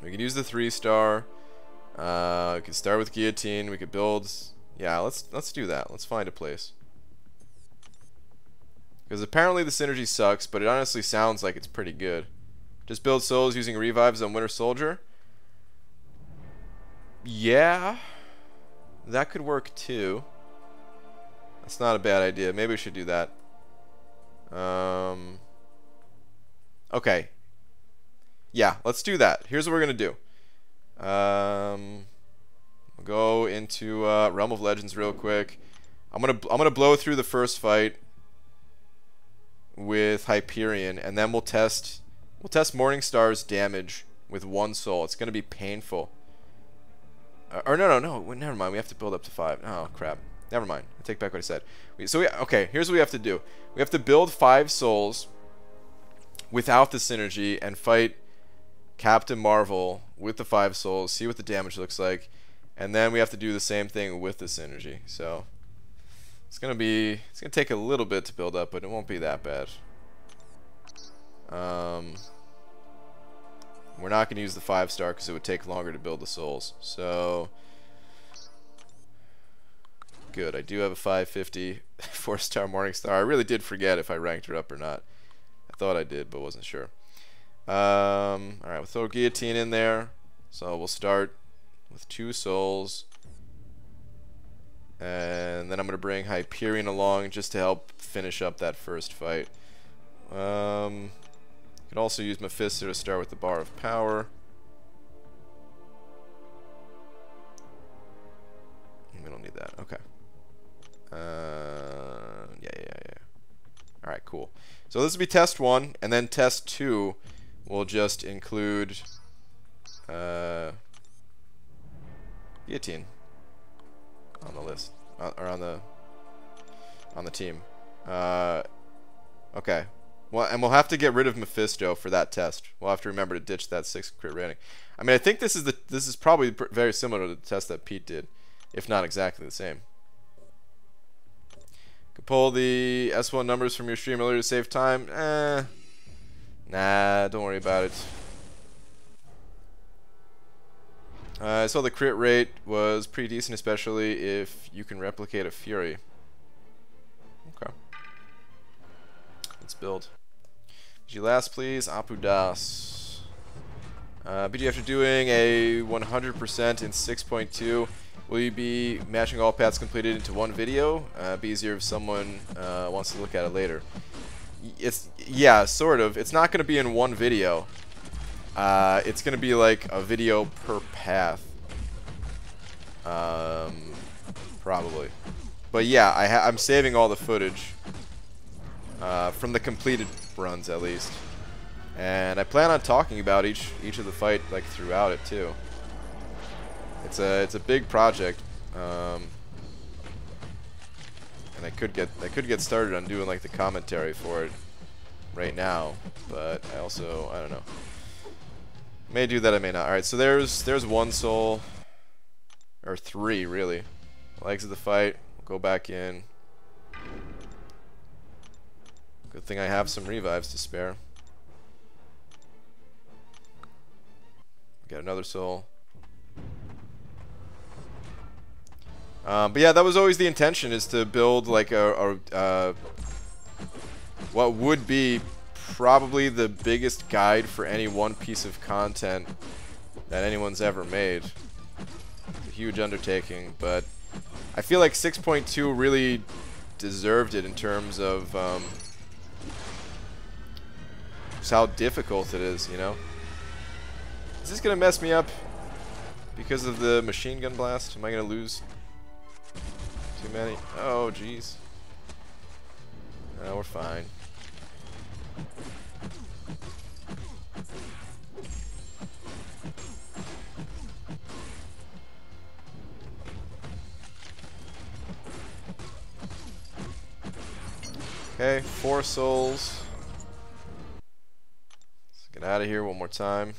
We could use the 3-star. We could start with Guillotine. We could build. Yeah, let's do that. Let's find a place. Because apparently the synergy sucks, but it honestly sounds like it's pretty good. Just build souls using revives on Winter Soldier. Yeah, that could work too. That's not a bad idea. Maybe we should do that. Okay. Yeah, let's do that. Here's what we're gonna do. We'll go into Realm of Legends real quick. I'm gonna blow through the first fight with Hyperion, and then we'll test Morningstar's damage with 1 soul. It's gonna be painful. Or no, never mind. We have to build up to 5. Oh crap. Never mind. I take back what I said. Okay, here's what we have to do. We have to build 5 souls without the synergy and fight Captain Marvel with the 5 souls, see what the damage looks like, and then we have to do the same thing with the synergy. So it's gonna take a little bit to build up, but it won't be that bad. We're not gonna use the 5-star because it would take longer to build the souls. So good. I do have a 550 4-star Morningstar. I really did forget if I ranked her up or not. I thought I did, but wasn't sure. Alright, we'll throw Guillotine in there. So we'll start with 2 souls. And then I'm going to bring Hyperion along just to help finish up that first fight. Could also use Mephisto to start with the Bar of Power. We don't need that. Okay. Yeah. Alright, cool. So this will be test 1, and then test 2 will just include Guillotine on the list, or on the team. Okay. Well, and we'll have to get rid of Mephisto for that test. We'll have to remember to ditch that 6 crit rating. I mean, I think this is probably very similar to the test that Pete did, if not exactly the same. Could pull the S1 numbers from your stream earlier to save time. Nah, don't worry about it. I saw the crit rate was pretty decent, especially if you can replicate a Fury. Okay. Let's build. G last, please. Apu Das. BG, after doing a 100% in 6.2, will you be matching all paths completed into one video? Be easier if someone wants to look at it later. Yeah, sort of. It's not going to be in one video. It's going to be like a video per path. Probably. But yeah, I'm saving all the footage from the completed runs at least. And I plan on talking about each of the fight like throughout it too. It's a big project. And I could get started on doing like the commentary for it right now, but I don't know. May do that, I may not. Alright, so there's 1 soul, or 3 really. Legs of the fight, we'll go back in. Good thing I have some revives to spare. Got another soul. But yeah, that was always the intention, is to build like what would be probably the biggest guide for any one piece of content that anyone's ever made. It's a huge undertaking, but I feel like 6.2 really deserved it in terms of just how difficult it is, you know? Is this gonna mess me up because of the machine gun blast? Am I gonna lose too many? Oh, jeez. No, we're fine. Okay, 4 souls. Let's get out of here one more time.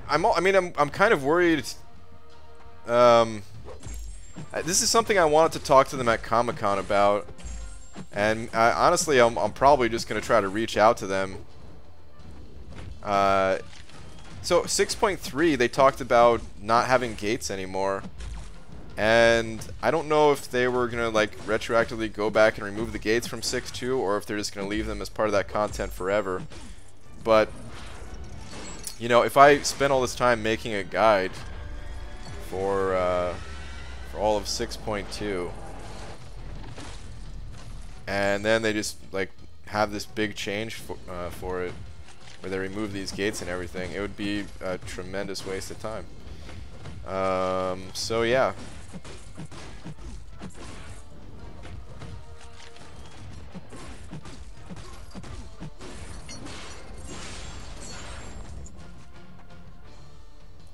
I'm kind of worried. This is something I wanted to talk to them at Comic-Con about, and honestly, I'm probably just gonna try to reach out to them. So 6.3, they talked about not having gates anymore, and I don't know if they were gonna like retroactively go back and remove the gates from 6.2, or if they're just gonna leave them as part of that content forever. But You know, if I spent all this time making a guide for all of 6.2, and then they just like have this big change for it, where they remove these gates and everything, it would be a tremendous waste of time. So yeah.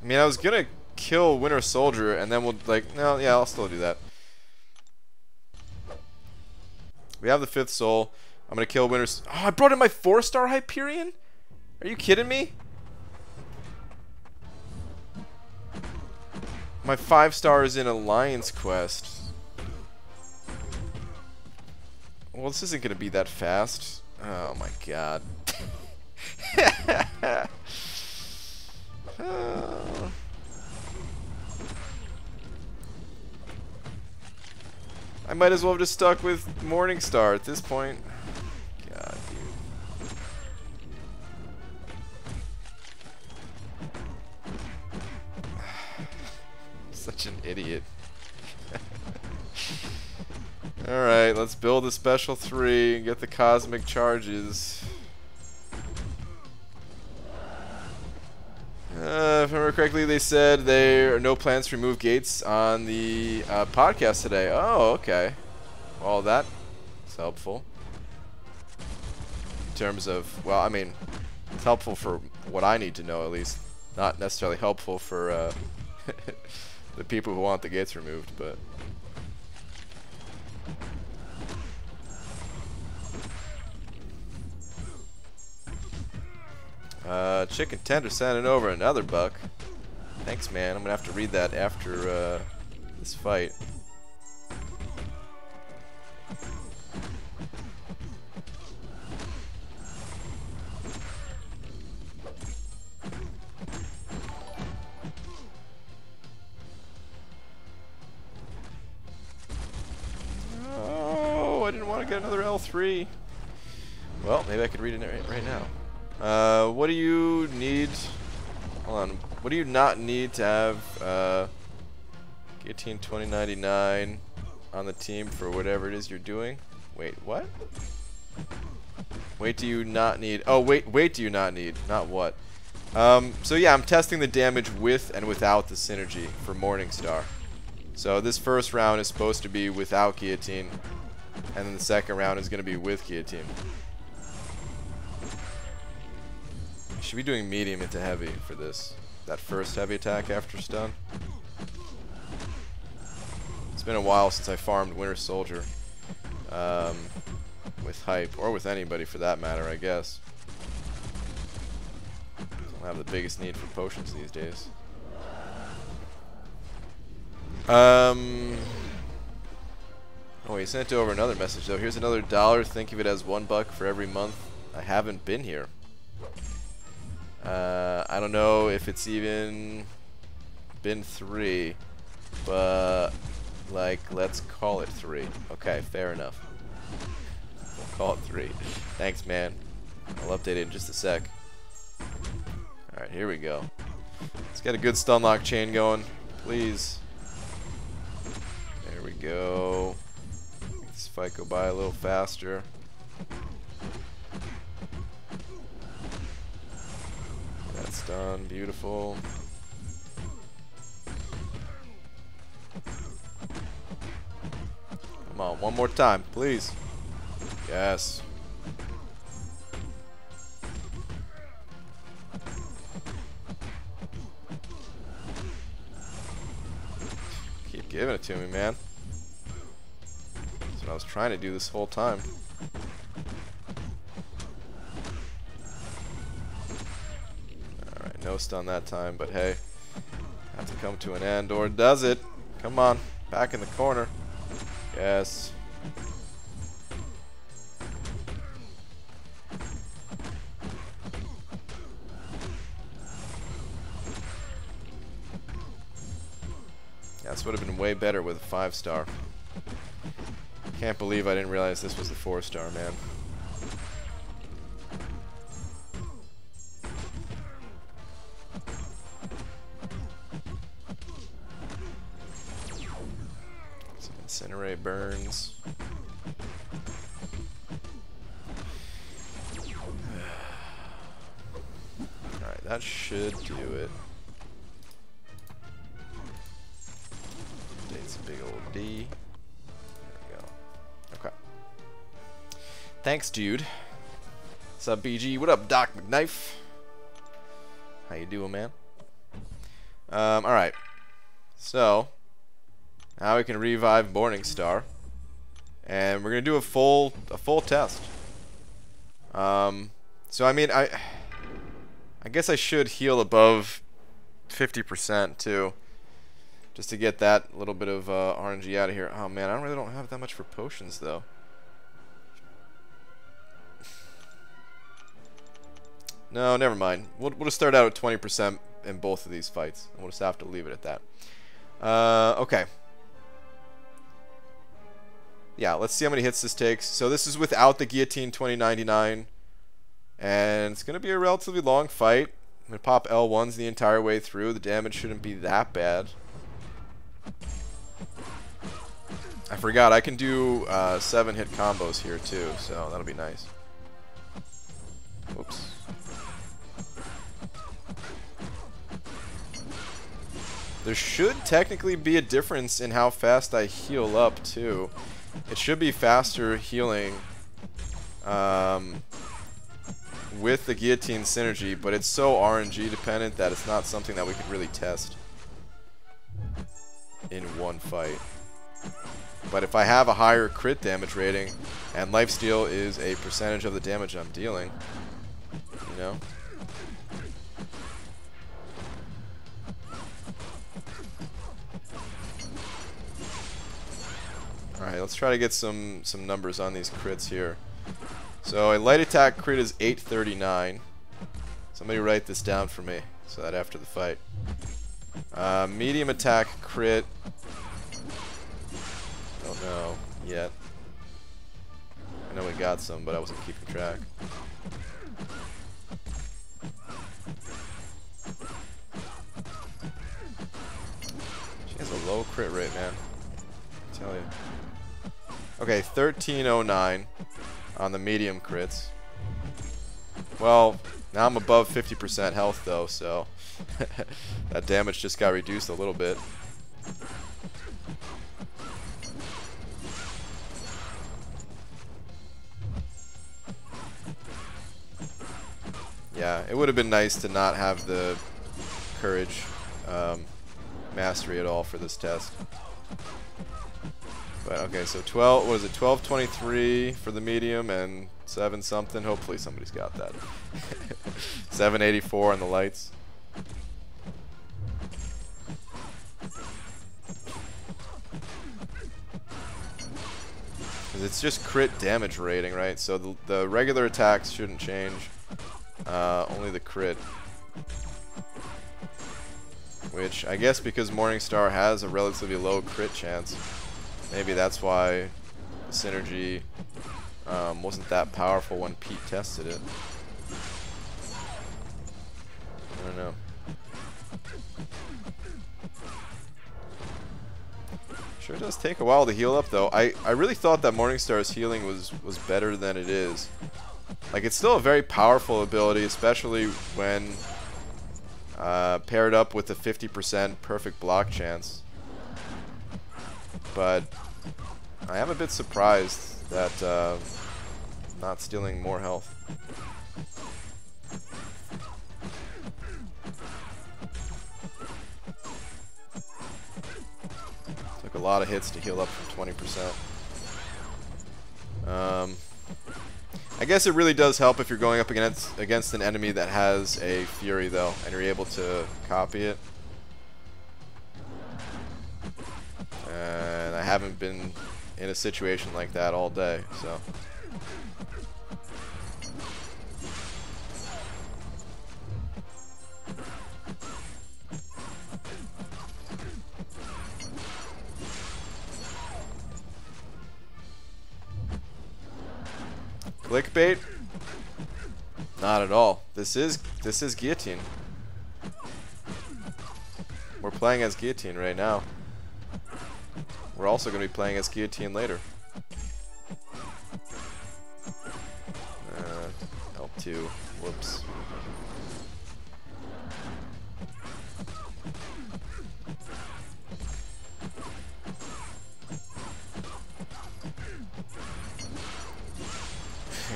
I mean, I was gonna kill Winter Soldier, and then we'll, like, no, yeah, I'll still do that. We have the 5th soul. I'm gonna kill Winter... Oh, I brought in my 4-star Hyperion? Are you kidding me? My 5-star is in Alliance Quest. Well, this isn't gonna be that fast. Oh my god. I might as well have just stuck with Morningstar at this point. God, dude. Such an idiot. Alright, let's build a special 3 and get the cosmic charges. If I remember correctly, they said there are no plans to remove gates on the podcast today. Oh, okay. Well, that's helpful. In terms of, well, I mean, it's helpful for what I need to know, at least. Not necessarily helpful for the people who want the gates removed, but... Chicken Tender sending over another buck. Thanks, man. I'm gonna have to read that after this fight. Oh, I didn't want to get another L3. Well, maybe I could read it right now. What do you need? Hold on. What do you not need to have Guillotine 2099 on the team for whatever it is you're doing? Wait, what? Wait, do you not need? Oh, wait, do you not need? Not what? So yeah, I'm testing the damage with and without the synergy for Morningstar. So this first round is supposed to be without Guillotine, and then the second round is going to be with Guillotine. Should be doing medium into heavy for this. That first heavy attack after stun. It's been a while since I farmed Winter Soldier with hype, or with anybody for that matter, I guess. I don't have the biggest need for potions these days. Oh, he sent over another message though. Here's another $1. Think of it as $1 for every month I haven't been here. I don't know if it's even been 3, but like, let's call it 3. Okay, fair enough. We'll call it 3. Thanks, man. I'll update it in just a sec. Alright, here we go. Let's get a good stun lock chain going, please. There we go. Make this fight go by a little faster. That's done. Beautiful. Come on, one more time, please. Yes. Keep giving it to me, man. That's what I was trying to do this whole time. No stun that time, but hey, have to come to an end, or does it? Come on, back in the corner. Yes. Yeah, this would have been way better with a 5-star. Can't believe I didn't realize this was the 4-star, man. Incinerate burns. Alright, that should do it. It's a big old D. There we go. Okay. Thanks, dude. What's up, BG? What up, Doc McKnife? How you doing, man? Alright. So, now we can revive Morningstar. And we're gonna do a full test. So I mean, I guess I should heal above 50% too, just to get that little bit of RNG out of here. Oh man, I really don't have that much for potions though. No, never mind. We'll just start out at 20% in both of these fights, and we'll just have to leave it at that. Okay. Yeah, let's see how many hits this takes. So this is without the Guillotine 2099. And it's going to be a relatively long fight. I'm going to pop L1s the entire way through. The damage shouldn't be that bad. I forgot, I can do 7-hit combos here too, so that'll be nice. Oops. There should technically be a difference in how fast I heal up too. It should be faster healing with the Guillotine synergy, but it's so RNG dependent that it's not something that we could really test in one fight. But if I have a higher crit damage rating, and lifesteal is a percentage of the damage I'm dealing, you know? Alright, let's try to get some numbers on these crits here. So a light attack crit is 839. Somebody write this down for me so that after the fight. Medium attack crit, don't know yet. I know we got some, but I wasn't keeping track. She has a low crit rate, man. I tell you. Okay, 1309 on the medium crits. Well, now I'm above 50% health though, so that damage just got reduced a little bit. Yeah, it would have been nice to not have the courage mastery at all for this test. But okay, so 12, what is it, 1223 for the medium and 7 something. Hopefully somebody's got that. 784 on the lights. Because it's just crit damage rating, right? So the regular attacks shouldn't change. Only the crit. Which, I guess because Morningstar has a relatively low crit chance, maybe that's why the synergy wasn't that powerful when Pete tested it. I don't know. Sure does take a while to heal up though. I really thought that Morningstar's healing was better than it is. Like, it's still a very powerful ability, especially when paired up with a 50% perfect block chance. But I am a bit surprised that not stealing more health. Took a lot of hits to heal up from 20%. I guess it really does help if you're going up against an enemy that has a Fury though, and you're able to copy it. And I haven't been in a situation like that all day, so. Clickbait? Not at all. This is Guillotine. We're playing as Guillotine right now. we're also going to be playing as Guillotine later. L2. Whoops.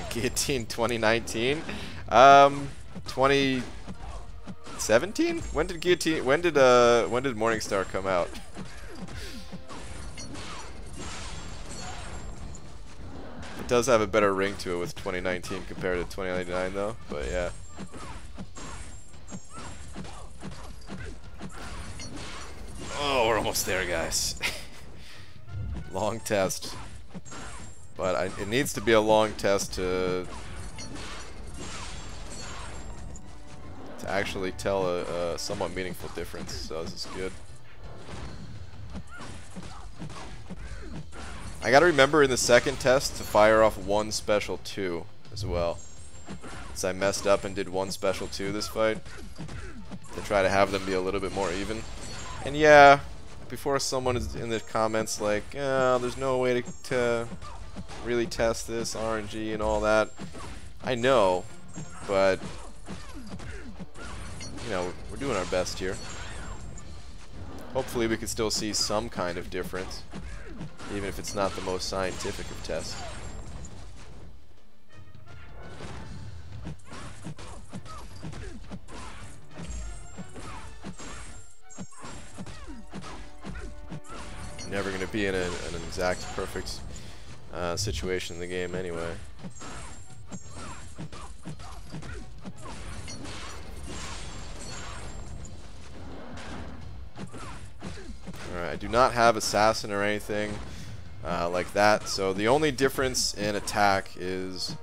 Guillotine 2019? 2017? When did Guillotine, when did Morningstar come out? It does have a better ring to it with 2019 compared to 2099 though, but yeah. Oh, we're almost there, guys. Long test. But it needs to be a long test to actually tell a somewhat meaningful difference, so this is good. I gotta remember in the second test to fire off one special 2 as well. Since I messed up and did one special 2 this fight, to try to have them be a little bit more even. And yeah, before someone is in the comments like, oh, there's no way to really test this RNG and all that. I know, but you know, we're doing our best here. Hopefully we can still see some kind of difference, even if it's not the most scientific of tests. Never going to be in an exact perfect situation in the game anyway. Alright, I do not have Assassin or anything like that, so the only difference in attack is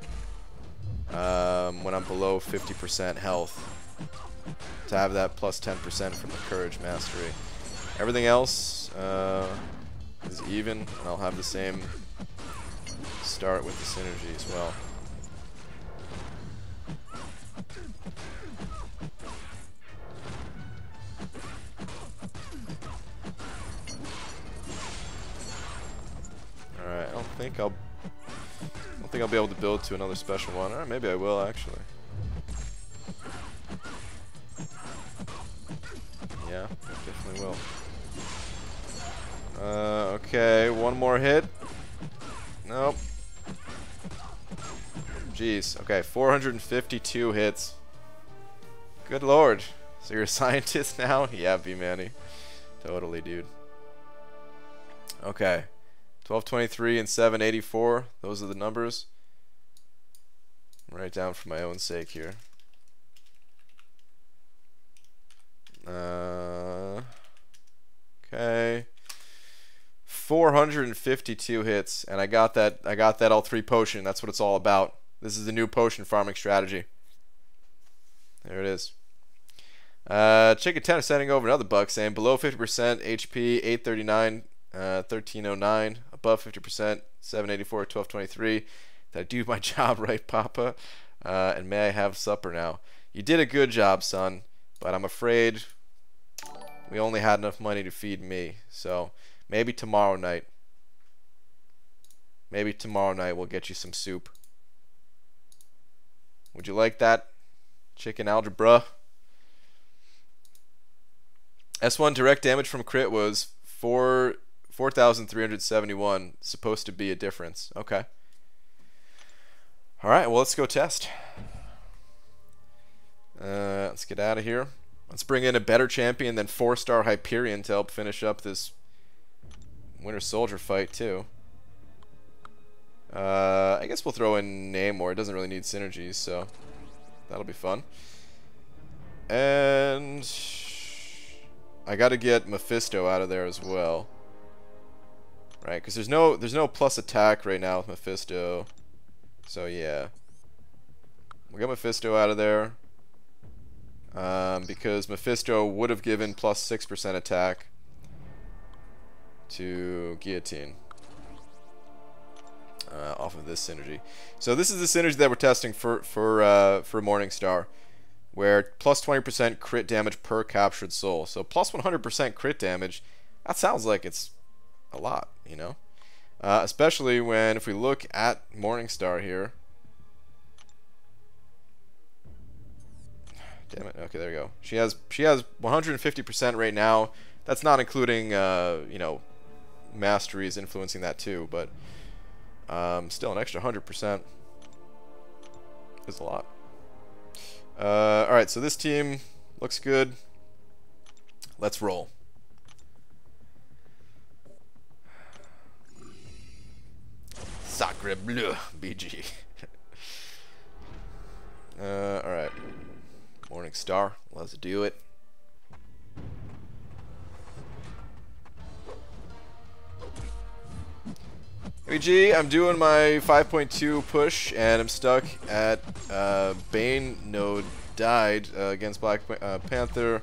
when I'm below 50% health, to have that plus 10% from the Courage Mastery. Everything else is even, and I'll have the same start with the Synergy as well. Alright, I don't think I'll be able to build to another special one. Or maybe I will actually. Yeah, definitely will. Okay, one more hit. Nope. Jeez. Okay, 452 hits. Good lord. So you're a scientist now? Yeah, B-Manny. Totally, dude. Okay. 1223 and 784. Those are the numbers. Write down for my own sake here. Okay. 452 hits, and I got that L3 potion. That's what it's all about. This is the new potion farming strategy. There it is. Chicken 10 is sending over another buck saying below 50% HP 839 1309, above 50% 784 1223. Did I do my job right, Papa? And may I have supper now? You did a good job, son, but I'm afraid we only had enough money to feed me. So maybe tomorrow night. Maybe tomorrow night we'll get you some soup. Would you like that? Chicken algebra. S1 direct damage from crit was 4,371. Supposed to be a difference. Okay. Alright, well, let's go test. Let's get out of here. Let's bring in a better champion than 4-star Hyperion to help finish up this Winter Soldier fight, too. I guess we'll throw in Namor. It doesn't really need synergies, so that'll be fun. And I got to get Mephisto out of there as well, right? Because there's no plus attack right now with Mephisto. So yeah, we'll get Mephisto out of there because Mephisto would have given plus 6% attack to Guillotine. Off of this synergy. So this is the synergy that we're testing for Morningstar, where plus 20% crit damage per captured soul. So plus 100% crit damage. That sounds like it's a lot, you know? Especially when, if we look at Morningstar here. Damn it. Okay, there we go. She has 150% right now. That's not including, you know, masteries influencing that too, but still an extra 100% is a lot. Alright, so this team looks good. Let's roll. Sacre bleu, BG. Alright. Morningstar, let's do it. BG, I'm doing my 5.2 push, and I'm stuck at Bane node died against Black Panther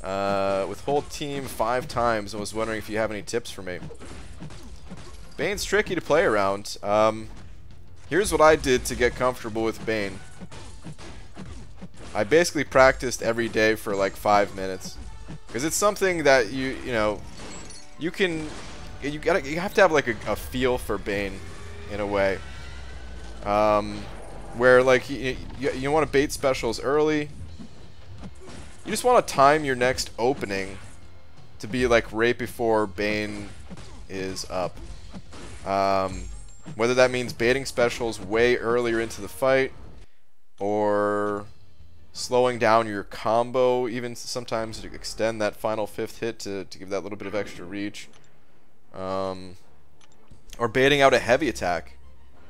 with whole team 5 times, and was wondering if you have any tips for me. Bane's tricky to play around. Here's what I did to get comfortable with Bane. I basically practiced every day for like 5 minutes, because it's something that you know you have to have like a feel for Bane in a way, where like you want to bait specials early. You just want to time your next opening to be like right before Bane is up. Whether that means baiting specials way earlier into the fight, or slowing down your combo, even sometimes to extend that final 5th hit to give that little bit of extra reach. Or baiting out a heavy attack,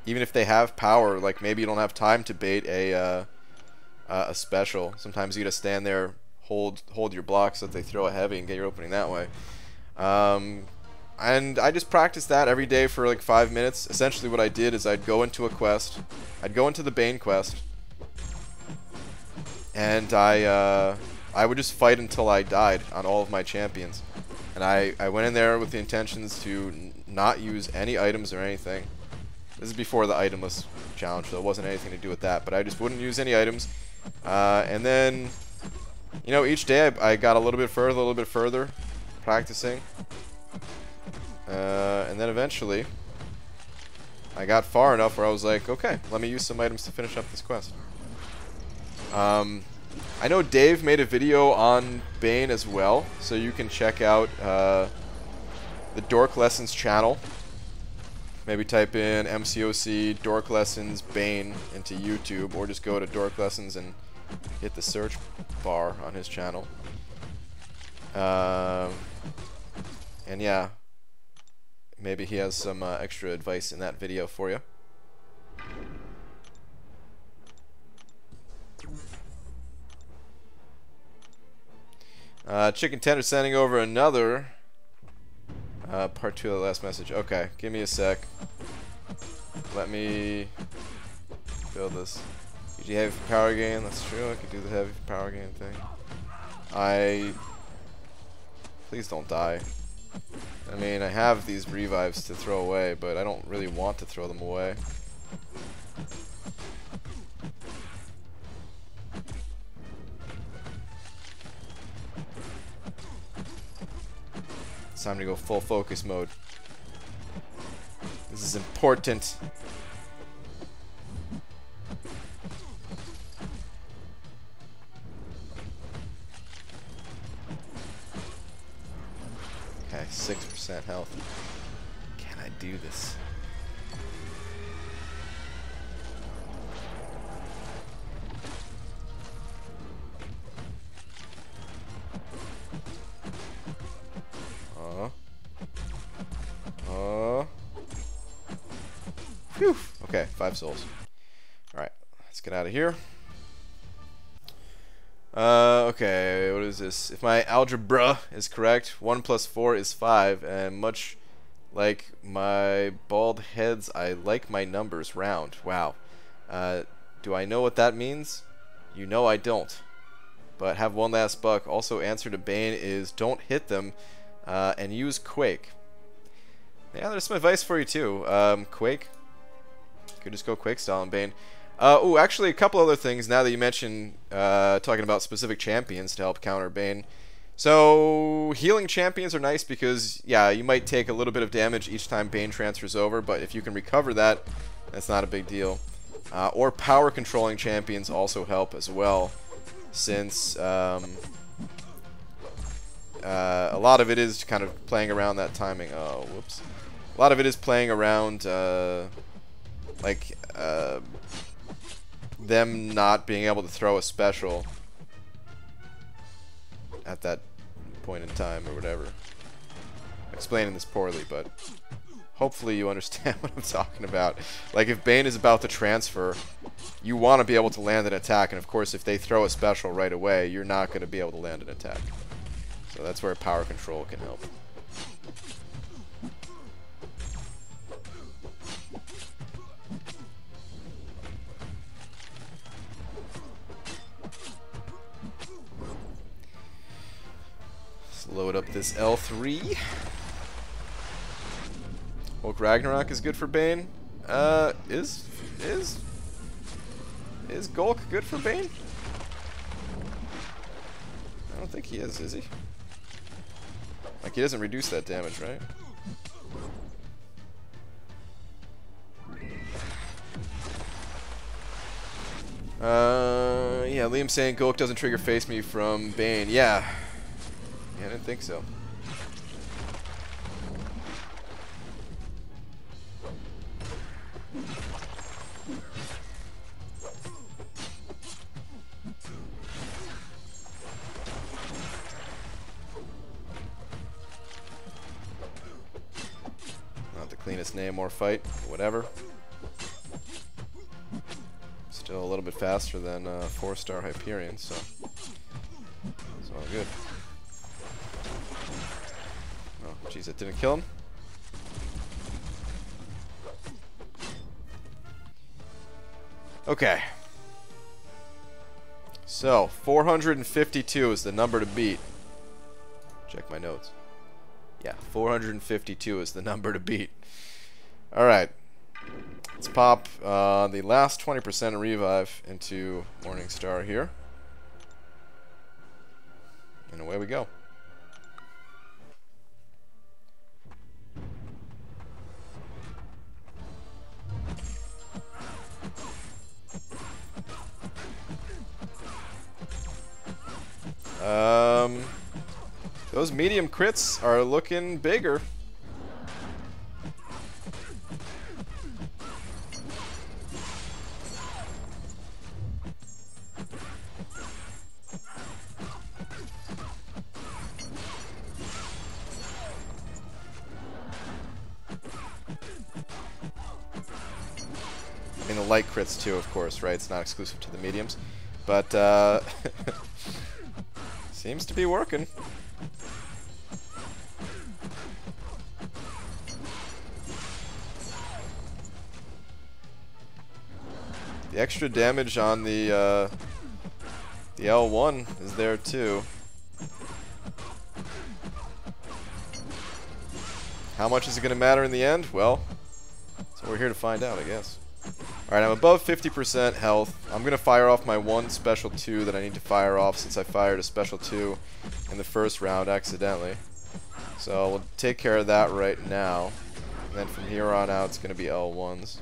even if they have power. Like maybe you don't have time to bait a special. Sometimes you gotta stand there, hold your block so that they throw a heavy and get your opening that way. And I just practiced that every day for like 5 minutes. Essentially what I did is I'd go into a quest. I'd go into the Bane quest, and I would just fight until I died on all of my champions. And I went in there with the intentions to not use any items or anything. This is before the itemless challenge, so it wasn't anything to do with that. But I just wouldn't use any items. And then, you know, each day I got a little bit further, practicing. And then eventually, I got far enough where I was like, okay, let me use some items to finish up this quest. I know Dave made a video on Bane as well, so you can check out the Dork Lessons channel. Maybe type in MCOC Dork Lessons Bane into YouTube, or just go to Dork Lessons and hit the search bar on his channel. And yeah, maybe he has some extra advice in that video for you. Chicken Tender sending over another part 2 of the last message. Okay, give me a sec. Let me build this. Did you heavy power gain? That's true. I could do the heavy power gain thing. Please don't die. I mean, I have these revives to throw away, but I don't really want to throw them away. It's time to go full focus mode. This is important. Okay, 6% health. Can I do this? Phew. Okay, 5 souls. Alright, let's get out of here. Okay, what is this? If my algebra is correct, 1 plus 4 is 5, and much like my bald heads, I like my numbers round. Wow. Do I know what that means? You know I don't. But have one last buck. Also, answer to Bane is don't hit them, and use Quake. Yeah, there's some advice for you too. Quake. Could just go Quake style on Bane. Oh, actually, a couple other things now that you mentioned talking about specific champions to help counter Bane. So, healing champions are nice because, yeah, you might take a little bit of damage each time Bane transfers over, but if you can recover that, that's not a big deal. Or power controlling champions also help as well, since a lot of it is kind of playing around that timing. Oh, whoops. A lot of it is playing around, like, them not being able to throw a special at that point in time or whatever. I'm explaining this poorly, but hopefully you understand what I'm talking about. Like, if Bane is about to transfer, you want to be able to land an attack, and of course if they throw a special right away, you're not going to be able to land an attack. So that's where power control can help. Load up this L3. Hulk Ragnarok is good for Bane. Is Gulk good for Bane? I don't think he is he? Like, he doesn't reduce that damage, right? Yeah, Liam's saying Gulk doesn't trigger face me from Bane. Yeah. I didn't think so. Not the cleanest name or fight, but whatever. Still a little bit faster than 4-star Hyperion, so it's all good. Oh, jeez, that didn't kill him. Okay. So, 452 is the number to beat. Check my notes. Yeah, 452 is the number to beat. Alright. Let's pop the last 20% of revive into Morningstar here. And away we go. Those medium crits are looking bigger. I mean, the light crits too, of course, right? It's not exclusive to the mediums. But, seems to be working. The extra damage on the L1 is there too. How much is it going to matter in the end? Well, that's what we're here to find out, I guess. Alright, I'm above 50% health. I'm going to fire off my one special 2 that I need to fire off since I fired a special 2 in the first round accidentally. So we'll take care of that right now. And then from here on out, it's going to be L1s.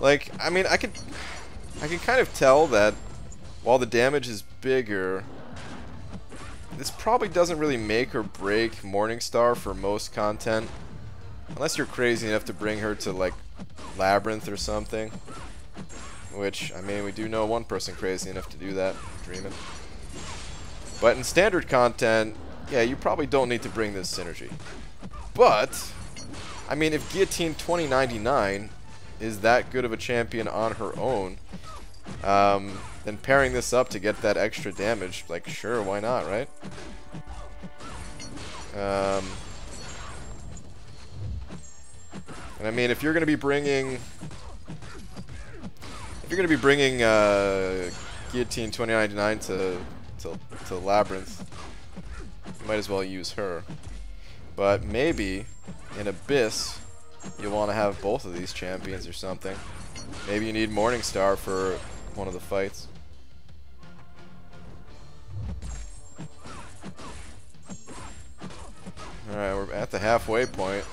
Like, I mean, I can kind of tell that while the damage is bigger, this probably doesn't really make or break Morningstar for most content. Unless you're crazy enough to bring her to, like, Labyrinth or something. Which, I mean, we do know one person crazy enough to do that. Dreamin'. But in standard content, yeah, you probably don't need to bring this synergy. But, I mean, if Guillotine 2099 is that good of a champion on her own, then pairing this up to get that extra damage, like, sure, why not, right? And I mean, if you're going to be bringing Guillotine 2099 to to Labyrinth, you might as well use her. But maybe in Abyss, you'll want to have both of these champions or something. Maybe you need Morningstar for one of the fights. Alright, we're at the halfway point.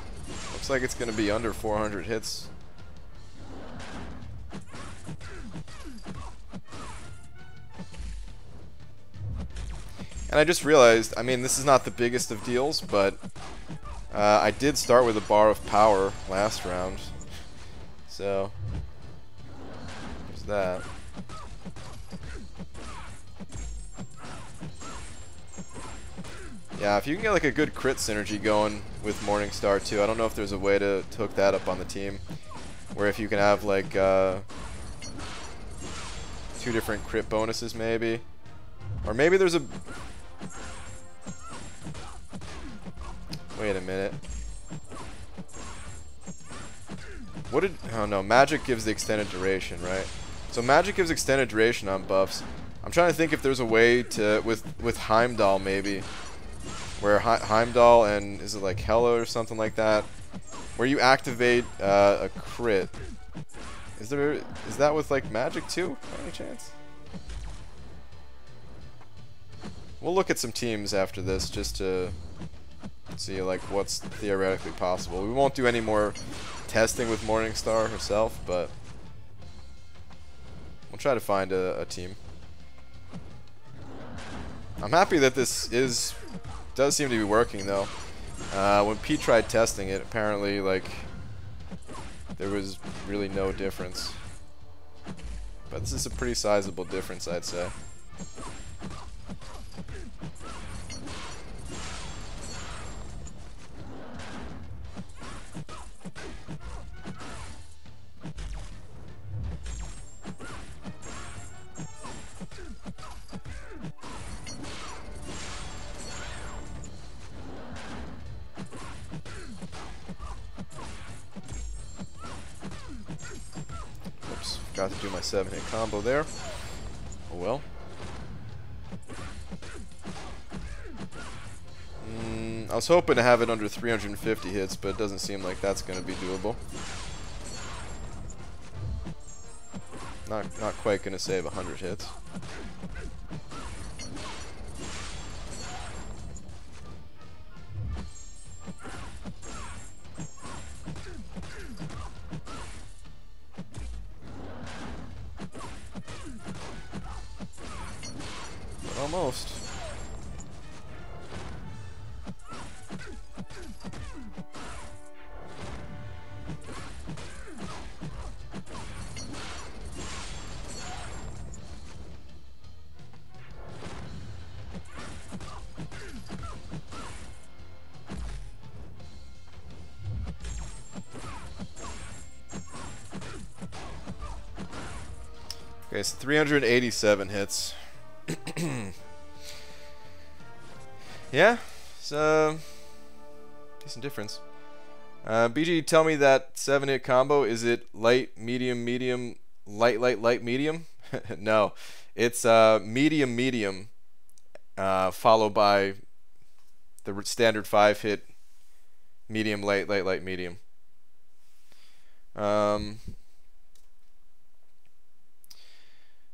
Looks like it's going to be under 400 hits. And I just realized, I mean, this is not the biggest of deals, but I did start with a bar of power last round. So, there's that. Yeah, if you can get like a good crit synergy going with Morningstar too, I don't know if there's a way to hook that up on the team, where if you can have like 2 different crit bonuses maybe, or maybe there's a... Wait a minute. What did... Oh no, magic gives the extended duration, right? So magic gives extended duration on buffs. I'm trying to think if there's a way to, with Heimdall maybe, where Heimdall and, is it like Hela or something like that, where you activate a crit. Is that with like magic too, by any chance? We'll look at some teams after this just to see like what's theoretically possible. We won't do any more testing with Morningstar herself, but we'll try to find a team. I'm happy that this does seem to be working though. When Pete tried testing it, apparently like there was really no difference. But this is a pretty sizable difference, I'd say. Forgot to do my 7-hit combo there. Oh well. I was hoping to have it under 350 hits, but it doesn't seem like that's going to be doable. Not quite going to save 100 hits. Almost. Okay, so 387 hits. Yeah, it's a decent difference. BG, tell me that 7-hit combo, is it light, medium, medium, light, light, light, medium? No, it's medium, medium, followed by the standard 5-hit medium, light, light, light, medium.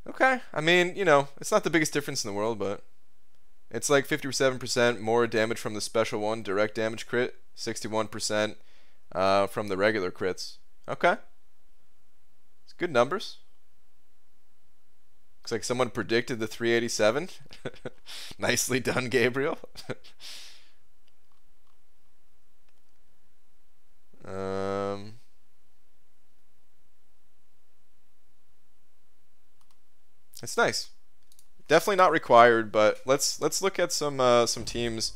Okay, I mean, you know, it's not the biggest difference in the world, but it's like 57% more damage from the special one, direct damage crit, 61% from the regular crits. Okay. It's good numbers. Looks like someone predicted the 387. Nicely done, Gabriel. It's nice. Definitely not required, but let's look at some teams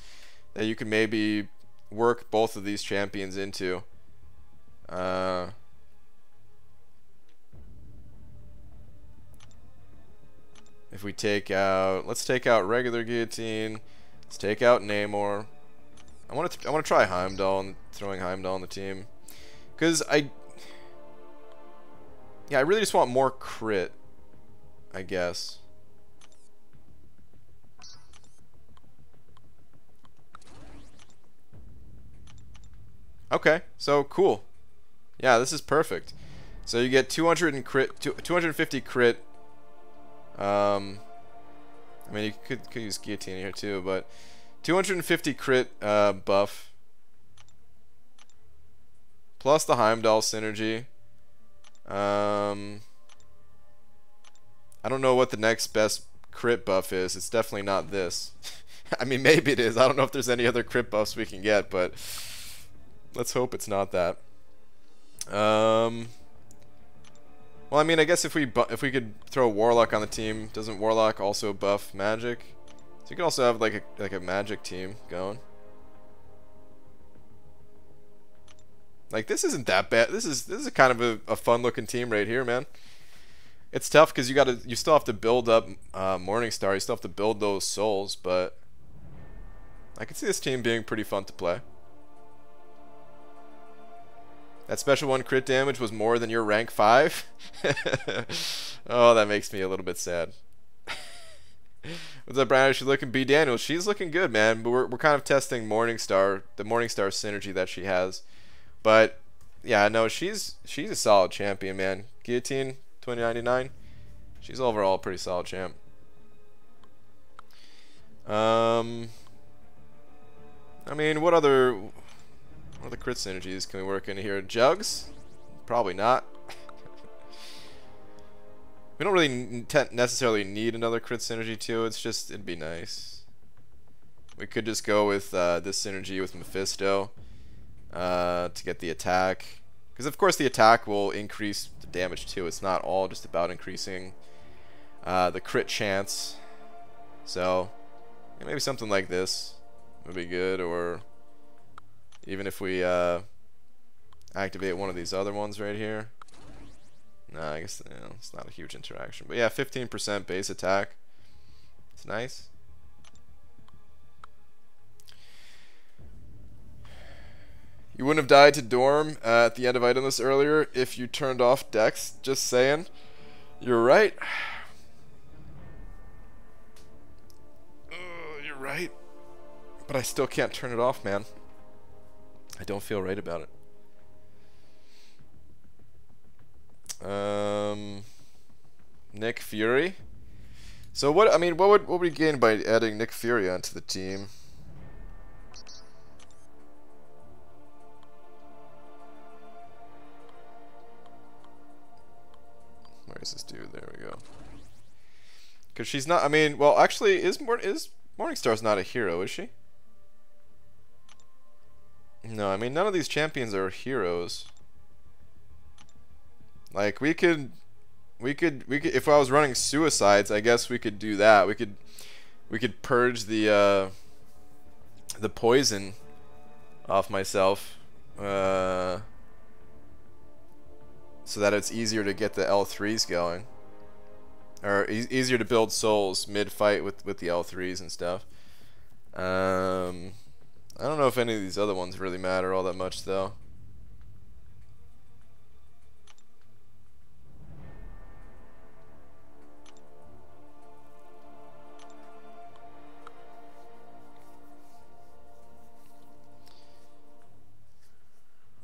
that you can maybe work both of these champions into. If we take out, let's take out regular Guillotine. Let's take out Namor. I want to try Heimdall and throwing Heimdall on the team, because I really just want more crit, I guess. Okay, so cool. Yeah, this is perfect. So you get 200 and crit, 250 crit. I mean, you could use Guillotine here too, but 250 crit buff. Plus the Heimdall synergy. I don't know what the next best crit buff is. It's definitely not this. I mean, maybe it is. I don't know if there's any other crit buffs we can get, but let's hope it's not that. Well, I mean, I guess if we could throw Warlock on the team, doesn't Warlock also buff magic? So you could also have like a magic team going. Like, this isn't that bad. This is a kind of a fun looking team right here, man. It's tough because you still have to build up Morningstar. You still have to build those souls, but I can see this team being pretty fun to play. That special 1 crit damage was more than your rank 5. Oh, that makes me a little bit sad. What's up, Brian? She's looking B Daniel. She's looking good, man. But we're kind of testing Morningstar, the Morningstar synergy that she has. But yeah, no, she's a solid champion, man. Guillotine 2099. She's overall a pretty solid champ. I mean, what other crit synergies can we work in here? Jugs? Probably not. We don't really necessarily need another crit synergy too. It's just, it'd be nice. We could just go with this synergy with Mephisto to get the attack. Because of course the attack will increase the damage too. It's not all just about increasing the crit chance. So yeah, maybe something like this would be good, or even if we activate one of these other ones right here. No, I guess it's not a huge interaction. But yeah, 15% base attack. It's nice. You wouldn't have died to Dorm at the end of item list earlier if you turned off Dex. Just saying. You're right. You're right. But I still can't turn it off, man. I don't feel right about it. Nick Fury. So what? I mean, what would we gain by adding Nick Fury onto the team? Where is this dude? There we go. Because she's not. I mean, well, actually, is Morningstar's not a hero, is she? No, I mean, none of these champions are heroes. Like, we could if I was running suicides, I guess we could do that. We could purge the poison off myself, so that it's easier to get the L3s going, or easier to build souls mid-fight with the L3s and stuff. I don't know if any of these other ones really matter all that much, though.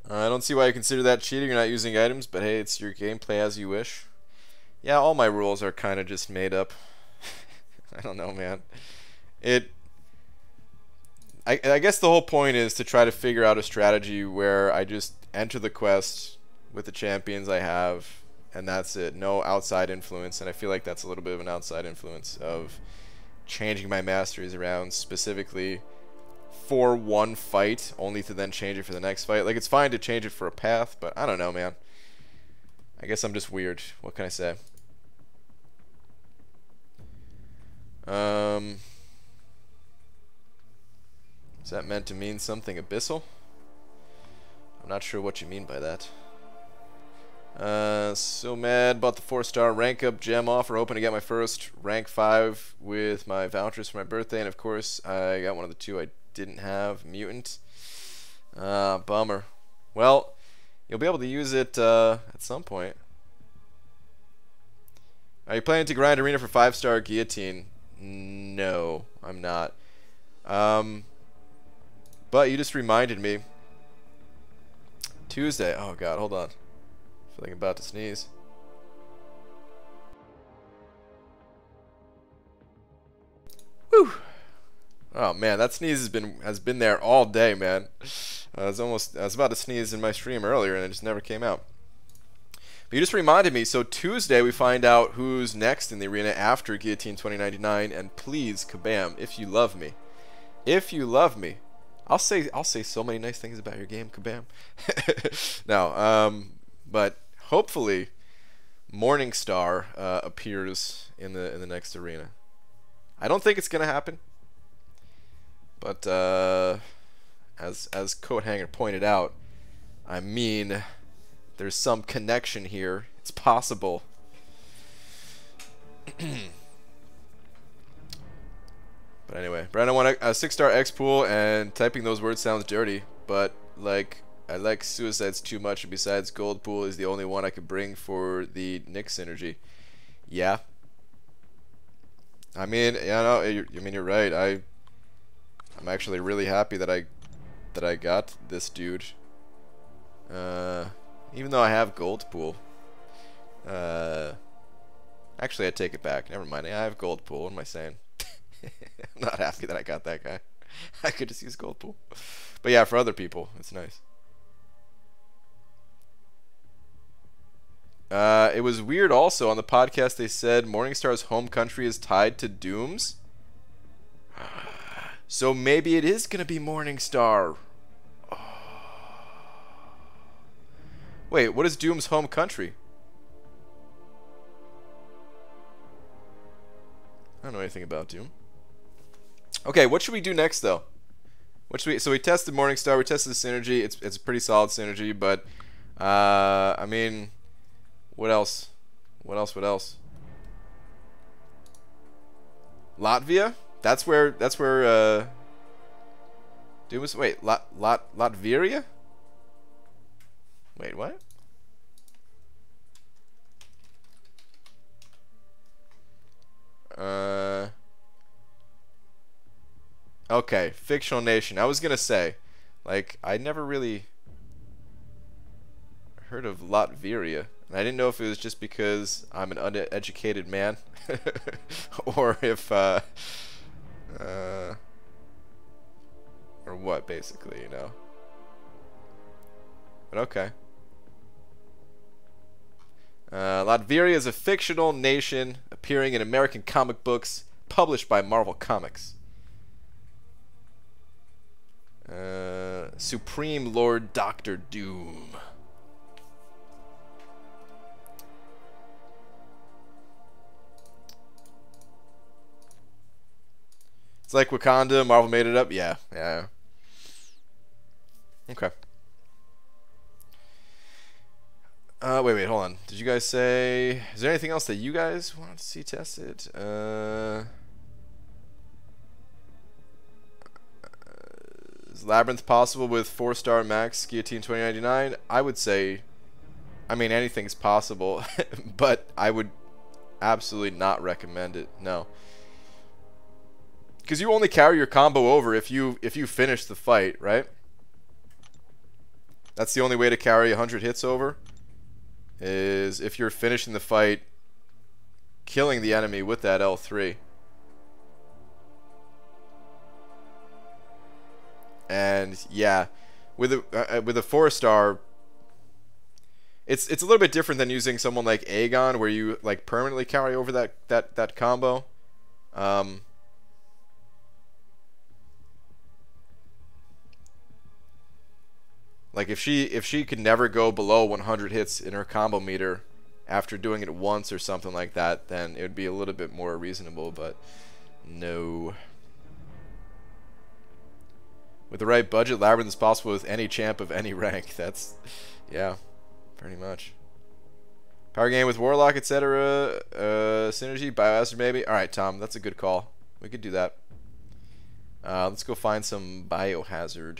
I don't see why you consider that cheating. You're not using items, but hey, it's your gameplay as you wish. Yeah, all my rules are kind of just made up. I don't know, man. I guess the whole point is to try to figure out a strategy where I just enter the quest with the champions I have, and that's it. No outside influence, and I feel like that's a little bit of an outside influence of changing my masteries around specifically for one fight, only to then change it for the next fight. Like, it's fine to change it for a path, but I don't know, man. I guess I'm just weird. What can I say? Is that meant to mean something abyssal? I'm not sure what you mean by that. So mad about the 4-star rank up gem offer. Hoping to get my first rank 5 with my vouchers for my birthday, and of course I got one of the 2 I didn't have, mutant. Bummer. Well, you'll be able to use it at some point. Are you planning to grind arena for 5-star guillotine? No, I'm not. But you just reminded me. Tuesday. Oh god, hold on. I feel like I'm about to sneeze. Whew. Oh man, that sneeze has been there all day, man. I was about to sneeze in my stream earlier and it just never came out. But you just reminded me, so Tuesday we find out who's next in the arena after Guillotine 2099, and please, Kabam, if you love me. If you love me. I'll say so many nice things about your game, Kabam. No, but hopefully Morningstar appears in the next arena. I don't think it's gonna happen. But as Coat Hanger pointed out, I mean, there's some connection here. It's possible. But anyway, Brandon won a 6-star X pool, and typing those words sounds dirty. But like, I like suicides too much, and besides, gold pool is the only one I could bring for the Nick synergy. Yeah. I mean, you're right. I'm actually really happy that I got this dude. Even though I have gold pool. Actually, I take it back. Never mind. I have gold pool. What am I saying? I'm not happy that I got that guy. I could just use gold pool. But yeah, for other people, it's nice. It was weird also on the podcast they said Morningstar's home country is tied to Doom's. So maybe it is gonna be Morningstar. Oh. Wait, what is Doom's home country? I don't know anything about Doom. Okay, what should we do next though? So we tested Morningstar, we tested the synergy. It's a pretty solid synergy, but I mean, what else? What else? Latvia? That's where Doom was. Wait, Latveria? Wait, what? Okay, fictional nation. I was gonna say, like, I never really heard of Latveria, and I didn't know if it was just because I'm an uneducated man, or if or what, basically, you know. But okay. Latveria is a fictional nation appearing in American comic books published by Marvel Comics. Supreme Lord Dr. Doom. It's like Wakanda, Marvel made it up. Yeah. Okay. Wait, hold on. Did you guys say... Is there anything else that you guys want to see tested? Is Labyrinth possible with 4-star max Guillotine 2099? I would say... I mean, anything's possible. But I would absolutely not recommend it. No. Because you only carry your combo over if you finish the fight, right? That's the only way to carry 100 hits over. Is if you're finishing the fight, killing the enemy with that L3. And yeah, with a 4-star, it's a little bit different than using someone like Aegon, where you like permanently carry over that combo. Like if she could never go below 100 hits in her combo meter after doing it once or something like that, then it would be a little bit more reasonable, but no. With the right budget, Labyrinth is possible with any champ of any rank. That's, yeah, pretty much. Power game with Warlock, etc. Synergy, Biohazard maybe. Alright, Tom, that's a good call. We could do that. Let's go find some Biohazard.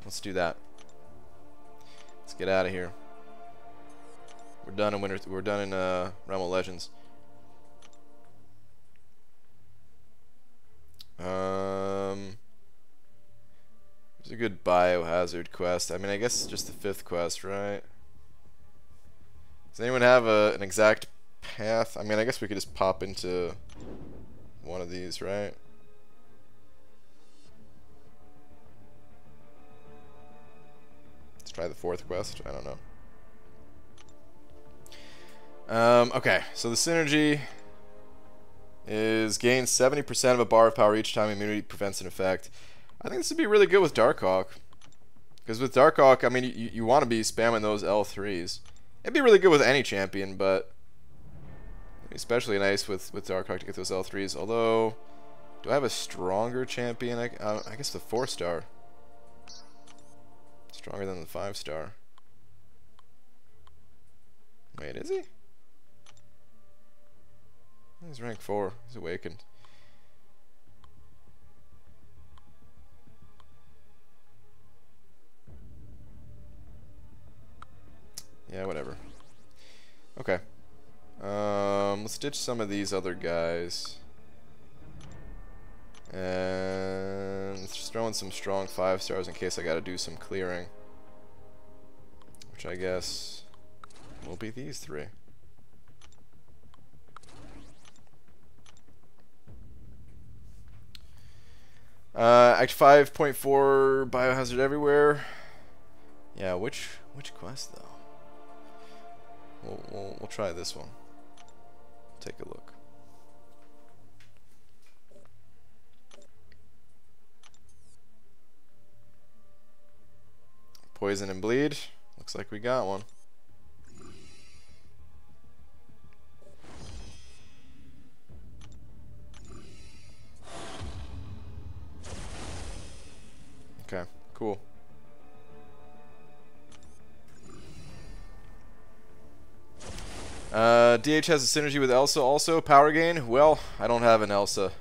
Let's do that. Let's get out of here. We're done in Realm of Legends. It's a good biohazard quest. I mean, I guess it's just the 5th quest, right? Does anyone have an exact path? I mean, I guess we could just pop into one of these, right? Let's try the 4th quest. I don't know. Okay, so the synergy is gains 70% of a bar of power each time immunity prevents an effect. I think this would be really good with Darkhawk. Because with Darkhawk, I mean, you want to be spamming those L3s. It'd be really good with any champion, but especially nice with Darkhawk to get those L3s. Although, do I have a stronger champion? I guess the 4-star. Stronger than the 5-star. Wait, is he? He's rank 4. He's awakened. Yeah, whatever. Okay. Let's ditch some of these other guys. And let's just throw in some strong 5-stars in case I gotta do some clearing. Which I guess will be these 3. Act 5.4 biohazard everywhere. Yeah, which quest though? We'll try this one. Take a look. Poison and bleed. Looks like we got one. Okay, cool. DH has a synergy with Elsa also. Power gain? Well, I don't have an Elsa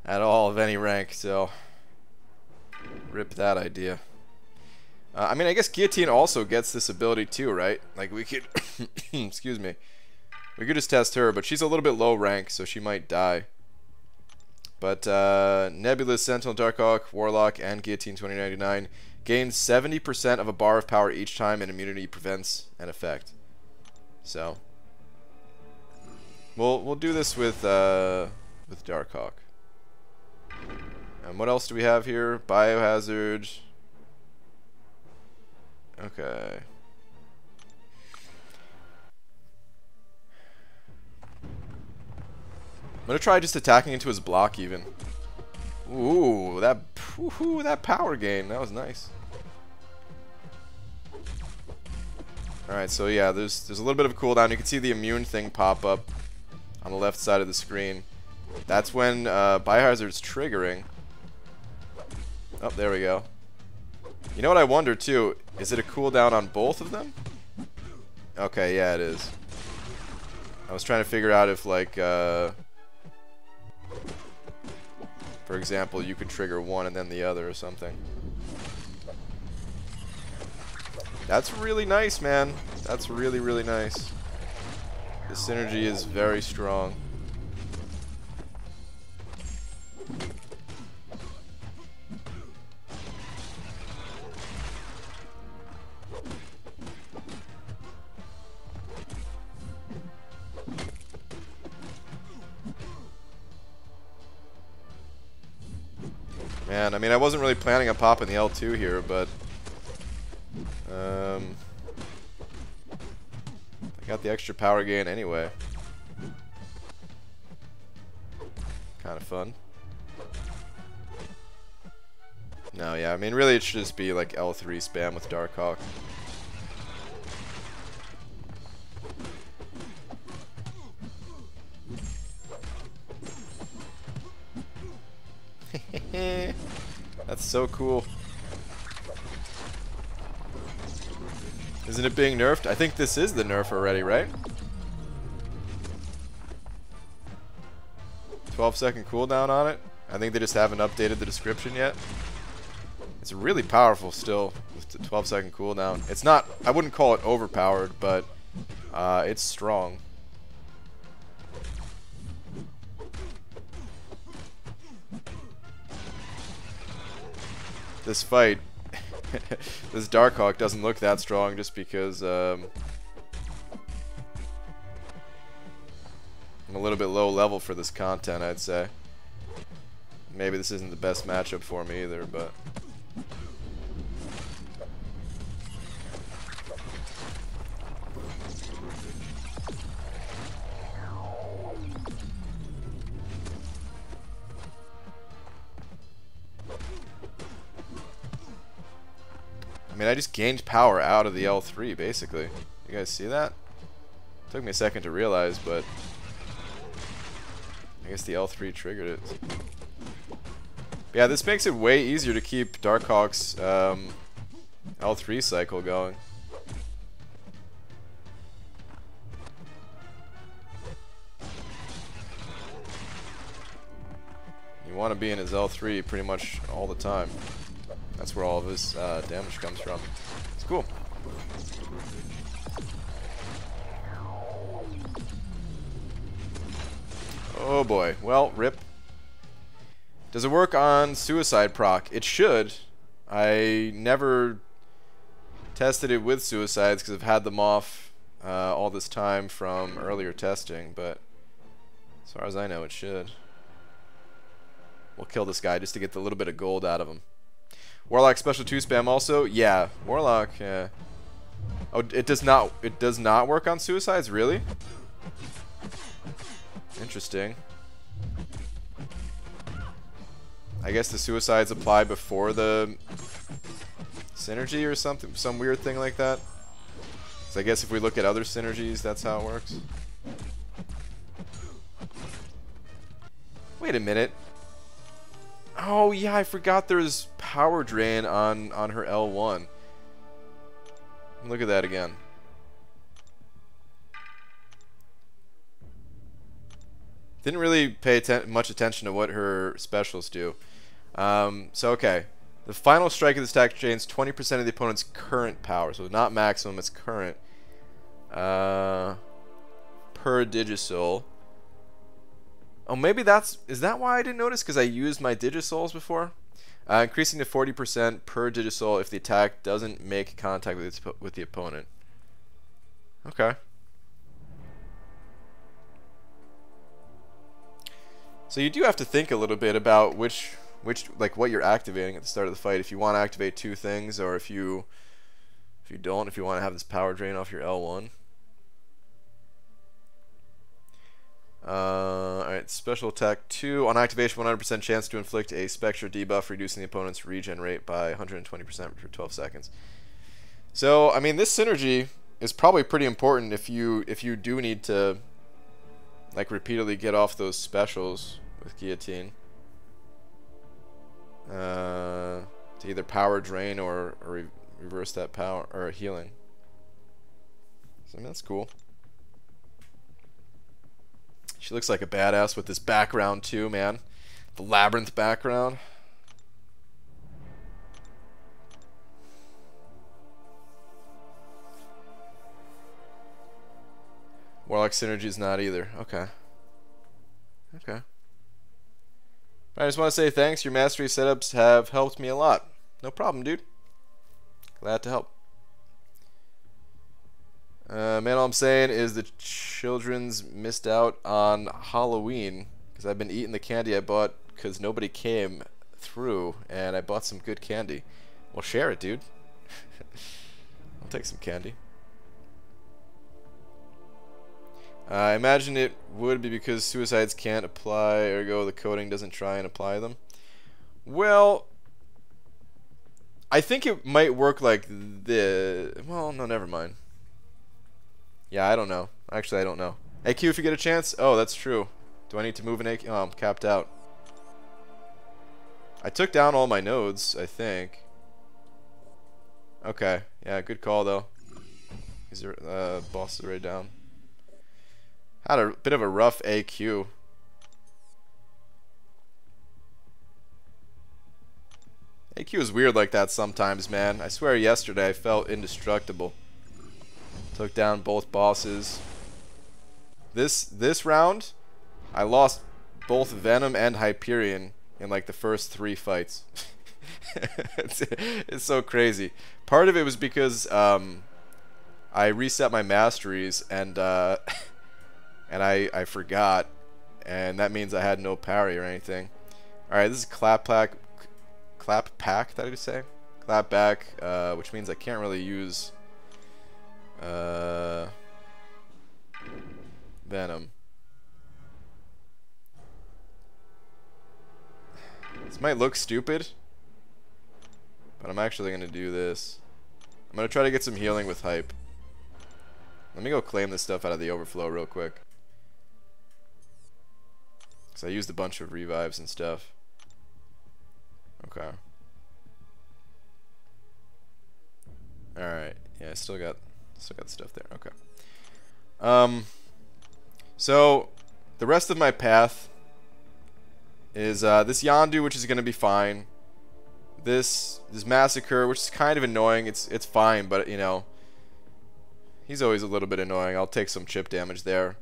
at all of any rank, so rip that idea. I mean, I guess Guillotine also gets this ability too, right? Like, we could... excuse me. We could just test her, but she's a little bit low rank, so she might die. But Nebula, Sentinel, Darkhawk, Warlock, and Guillotine 2099 gains 70% of a bar of power each time and immunity prevents an effect. So we'll do this with Darkhawk. And what else do we have here? Biohazard. Okay. I'm gonna try just attacking into his block even. Ooh, that power gain, that was nice. Alright, so yeah, there's a little bit of a cooldown. You can see the immune thing pop up on the left side of the screen. That's when Biohazard's triggering. Oh, there we go. You know what I wonder too? Is it a cooldown on both of them? Okay, yeah, it is. I was trying to figure out if, like, for example, you could trigger one and then the other or something. That's really nice, man. That's really, really nice. The synergy is very strong. Man, I mean, I wasn't really planning on popping the L2 here, but I got the extra power gain anyway. Kind of fun. No, yeah, I mean, really it should just be like L3 spam with Darkhawk. That's so cool. Isn't it being nerfed? I think this is the nerf already, right? 12-second cooldown on it. I think they just haven't updated the description yet. It's really powerful still with the 12-second cooldown. It's not, I wouldn't call it overpowered, but it's strong. This fight This Darkhawk doesn't look that strong just because I'm a little bit low level for this content, I'd say. Maybe this isn't the best matchup for me either, but... I mean, I just gained power out of the L3, basically. You guys see that? Took me a second to realize, but... I guess the L3 triggered it. But yeah, this makes it way easier to keep Darkhawk's L3 cycle going. You want to be in his L3 pretty much all the time. That's where all of his damage comes from. It's cool. Oh boy. Well, rip. Does it work on Suicide proc? It should. I never tested it with Suicides because I've had them off all this time from earlier testing, but as far as I know, it should. We'll kill this guy just to get a little bit of gold out of him. Warlock special 2 spam also? Yeah, Warlock, yeah. Oh, it does not work on Suicides, really? Interesting. I guess the Suicides apply before the Synergy or something, some weird thing like that. So I guess if we look at other Synergies, that's how it works. Wait a minute. Oh yeah, I forgot there's power drain on her L1. Look at that again. Didn't really pay much attention to what her specials do. So okay, the final strike of the stack drains 20% of the opponent's current power, so not maximum, it's current. Per Digisoul. Oh, maybe is that why I didn't notice? Because I used my Digisouls before? Increasing to 40% per Digisoul if the attack doesn't make contact with the opponent. Okay. So you do have to think a little bit about which like what you're activating at the start of the fight. If you want to activate two things, or if you don't, if you want to have this power drain off your L1. Alright, special attack 2. On activation, 100% chance to inflict a Spectre debuff, reducing the opponent's regen rate by 120% for 12 seconds. So, I mean, this synergy is probably pretty important if you do need to like repeatedly get off those specials with Guillotine. To either power drain or reverse that power or healing. So, I mean, that's cool. She looks like a badass with this background too, man. The labyrinth background. Warlock Synergy's not either. Okay. Okay. I just want to say thanks. Your mastery setups have helped me a lot. No problem, dude. Glad to help. Man, all I'm saying is the children's missed out on Halloween because I've been eating the candy I bought because nobody came through, and I bought some good candy. Well, share it, dude. I'll take some candy. I imagine it would be because suicides can't apply, ergo the coding doesn't try and apply them. Well, I think it might work like the... Well, no, never mind. Yeah, I don't know. Actually, I don't know. AQ if you get a chance? Oh, that's true. Do I need to move an AQ? Oh, I'm capped out. I took down all my nodes, I think. Okay. Yeah, good call, though. These are, boss is already down. Had a bit of a rough AQ. AQ is weird like that sometimes, man. I swear yesterday I felt indestructible. Took down both bosses. This round, I lost both Venom and Hyperion in like the first 3 fights. It's so crazy. Part of it was because I reset my masteries and and I forgot, and that means I had no parry or anything. All right, this is clap pack. Did I just say? Clap back, which means I can't really use Venom. This might look stupid, but I'm actually going to do this. I'm going to try to get some healing with hype. Let me go claim this stuff out of the overflow real quick. Because I used a bunch of revives and stuff. Okay. Alright. Yeah, I still got stuff there. Okay. So, the rest of my path is this Yondu, which is going to be fine. This Massacre, which is kind of annoying. It's fine, but you know, he's always a little bit annoying. I'll take some chip damage there.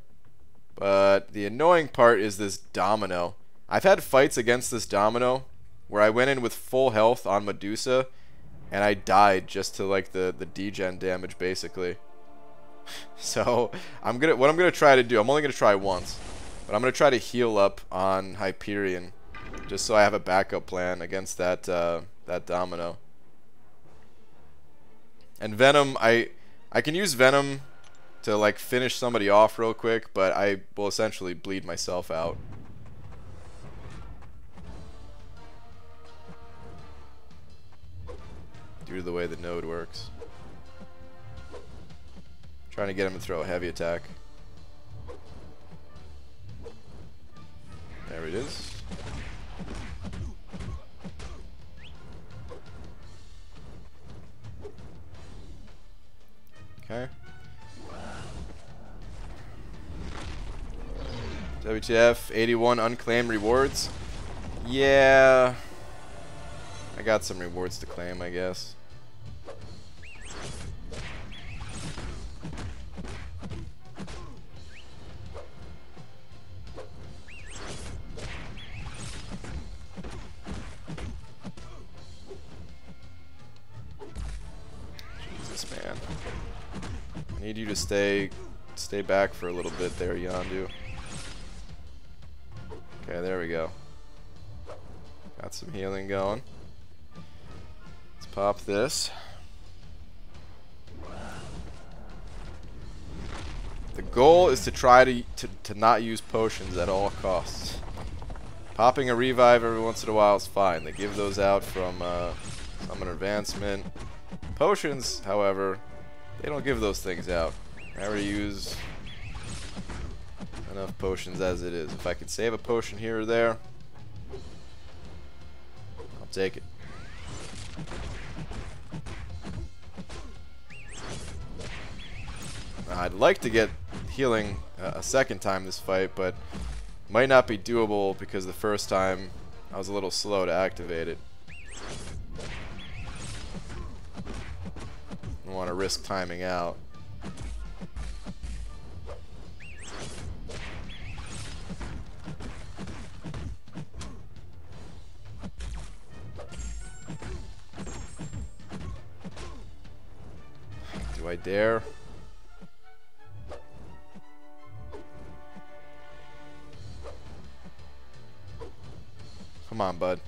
But the annoying part is this Domino. I've had fights against this Domino where I went in with full health on Medusa and I died just to like the degen damage basically. So what I'm gonna try to do, I'm only gonna try once, but I'm gonna try to heal up on Hyperion just so I have a backup plan against that that Domino. And Venom, I can use Venom to like finish somebody off real quick, but I will essentially bleed myself out. Due to the way the node works. Trying to get him to throw a heavy attack. There it is. Okay. WTF, 81 unclaimed rewards. Yeah. I got some rewards to claim, I guess. Jesus, man. I need you to stay back for a little bit there, Yondu. Okay, there we go. Got some healing going. Let's pop this. The goal is to try to not use potions at all costs. Popping a revive every once in a while is fine. They give those out from Summon Advancement. Potions, however, they don't give those things out. I already use enough potions as it is. If I could save a potion here or there, I'll take it. I'd like to get healing a second time this fight, but might not be doable because the first time I was a little slow to activate it. I don't want to risk timing out. Do I dare? Come on, bud.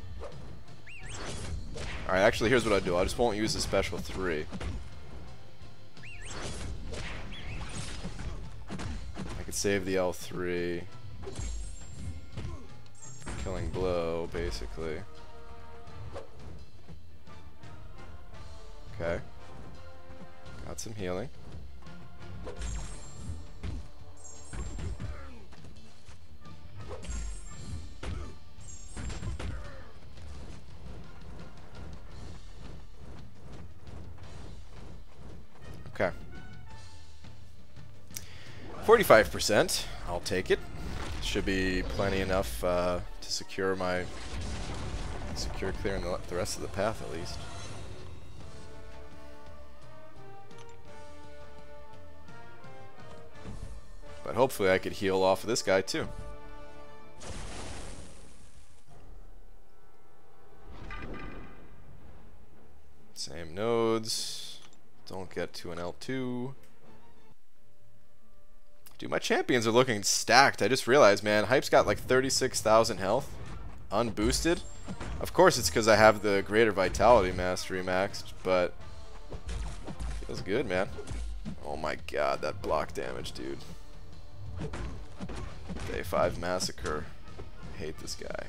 Alright, actually, here's what I'll do. I just won't use the special 3. I could save the L3. Killing blow, basically. Okay. Got some healing. Okay. 45%. I'll take it. Should be plenty enough to secure clearing the rest of the path at least. But hopefully I could heal off of this guy too. get to an L2. Dude, my champions are looking stacked. I just realized, man, Hype's got like 36,000 health, unboosted. Of course, it's because I have the Greater Vitality Mastery maxed, but feels good, man. Oh my god, that block damage, dude. Day 5 Massacre. I hate this guy.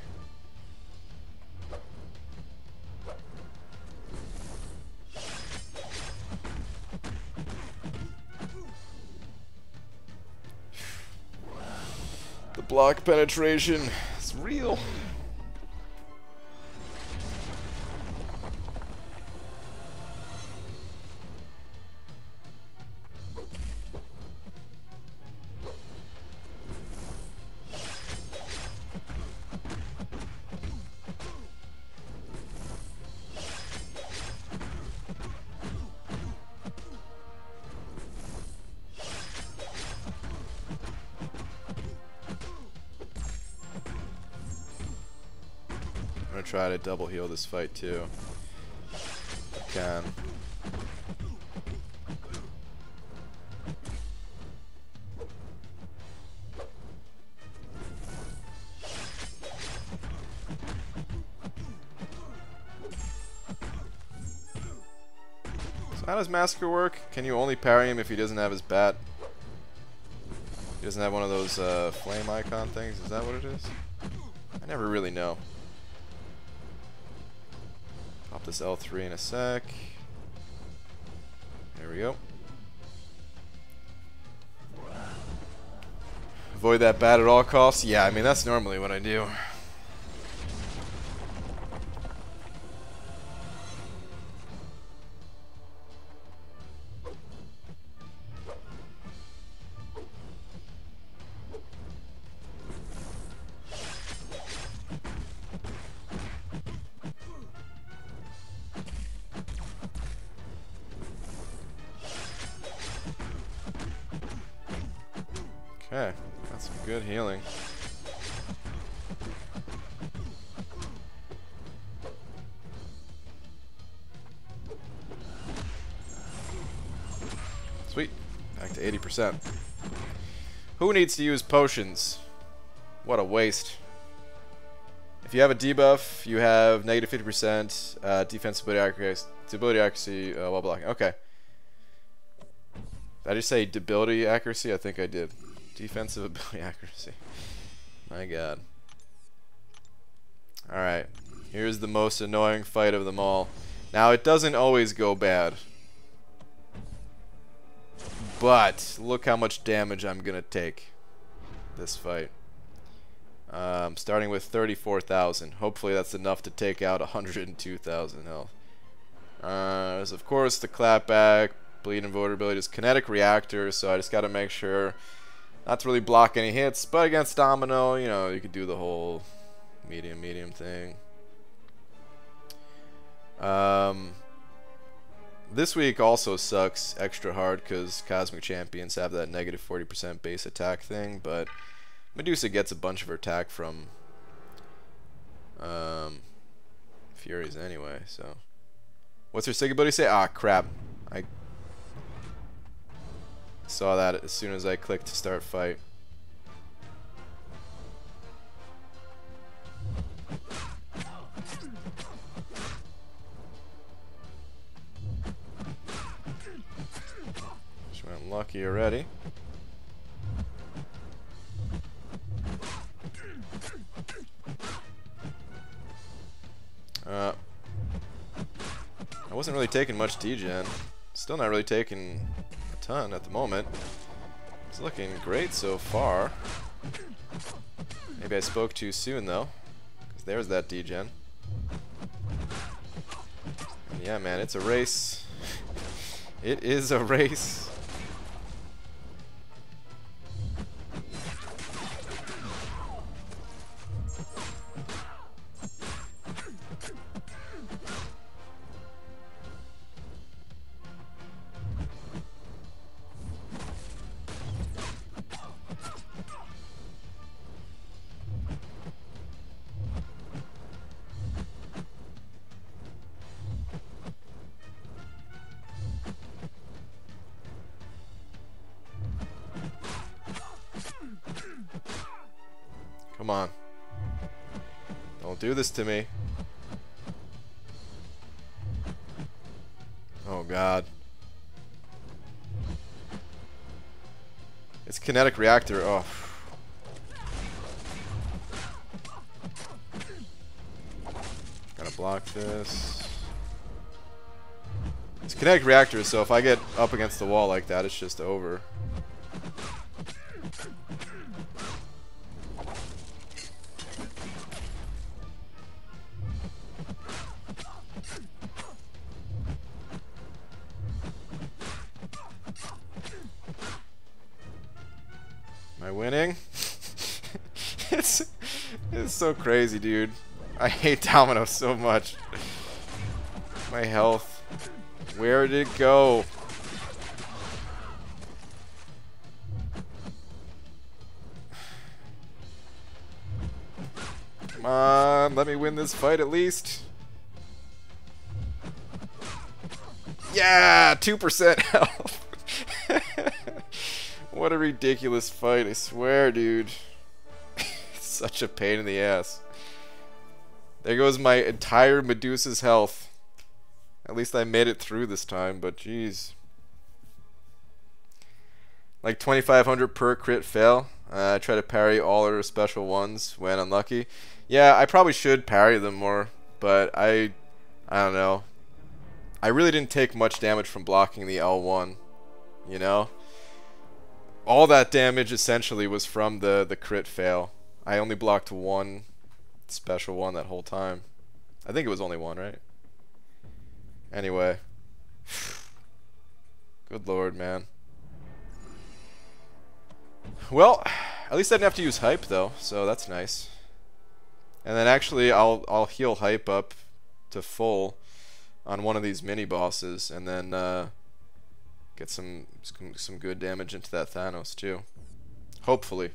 The block penetration is real. I'm gonna try to double heal this fight too. If I can. So how does Massacre work? Can you only parry him if he doesn't have his bat? He doesn't have one of those flame icon things? Is that what it is? I never really know. Pop this L3 in a sec. There we go. Avoid that bat at all costs? Yeah, I mean, that's normally what I do. Okay, that's some good healing. Sweet, back to 80%. Who needs to use potions? What a waste. If you have a debuff, you have negative 50% defense ability accuracy while blocking. Okay. Did I just say ability accuracy? I think I did. Defensive ability accuracy. My god. Alright. Here's the most annoying fight of them all. Now, it doesn't always go bad. But, look how much damage I'm gonna take this fight. Starting with 34,000. Hopefully that's enough to take out 102,000 health. There's, of course, the clapback. Bleed and vulnerability is kinetic reactor, so I just gotta make sure not to really block any hits, but against Domino, you know, you could do the whole medium thing. This week also sucks extra hard because Cosmic Champions have that negative 40% base attack thing, but Medusa gets a bunch of her attack from Furies anyway, so. What's her Sig ability say? Ah, crap. I saw that as soon as I clicked to start fight. She went lucky already. I wasn't really taking much degen. Still not really taking a ton at the moment. It's looking great so far. Maybe I spoke too soon though, because there's that degen. And yeah, man, it's a race. It is a race. Come on. Don't do this to me. Oh god. It's kinetic reactor. Oh. Gotta block this. It's kinetic reactor, so if I get up against the wall like that, it's just over. Am I winning? It's so crazy, dude. I hate Domino so much. My health. Where did it go? Come on, let me win this fight at least. Yeah, 2% health. What a ridiculous fight, I swear, dude. It's such a pain in the ass. There goes my entire Medusa's health. At least I made it through this time, but jeez. Like 2,500 per crit fail. I try to parry all her special ones when unlucky. Yeah, I probably should parry them more, but I don't know. I really didn't take much damage from blocking the L1, you know? All that damage essentially was from the crit fail. I only blocked one special one that whole time. I think it was only one, right? Anyway. Good lord, man. Well, at least I didn't have to use hype though, so that's nice. And then actually I'll heal hype up to full on one of these mini bosses and then get some good damage into that Thanos too. Hopefully.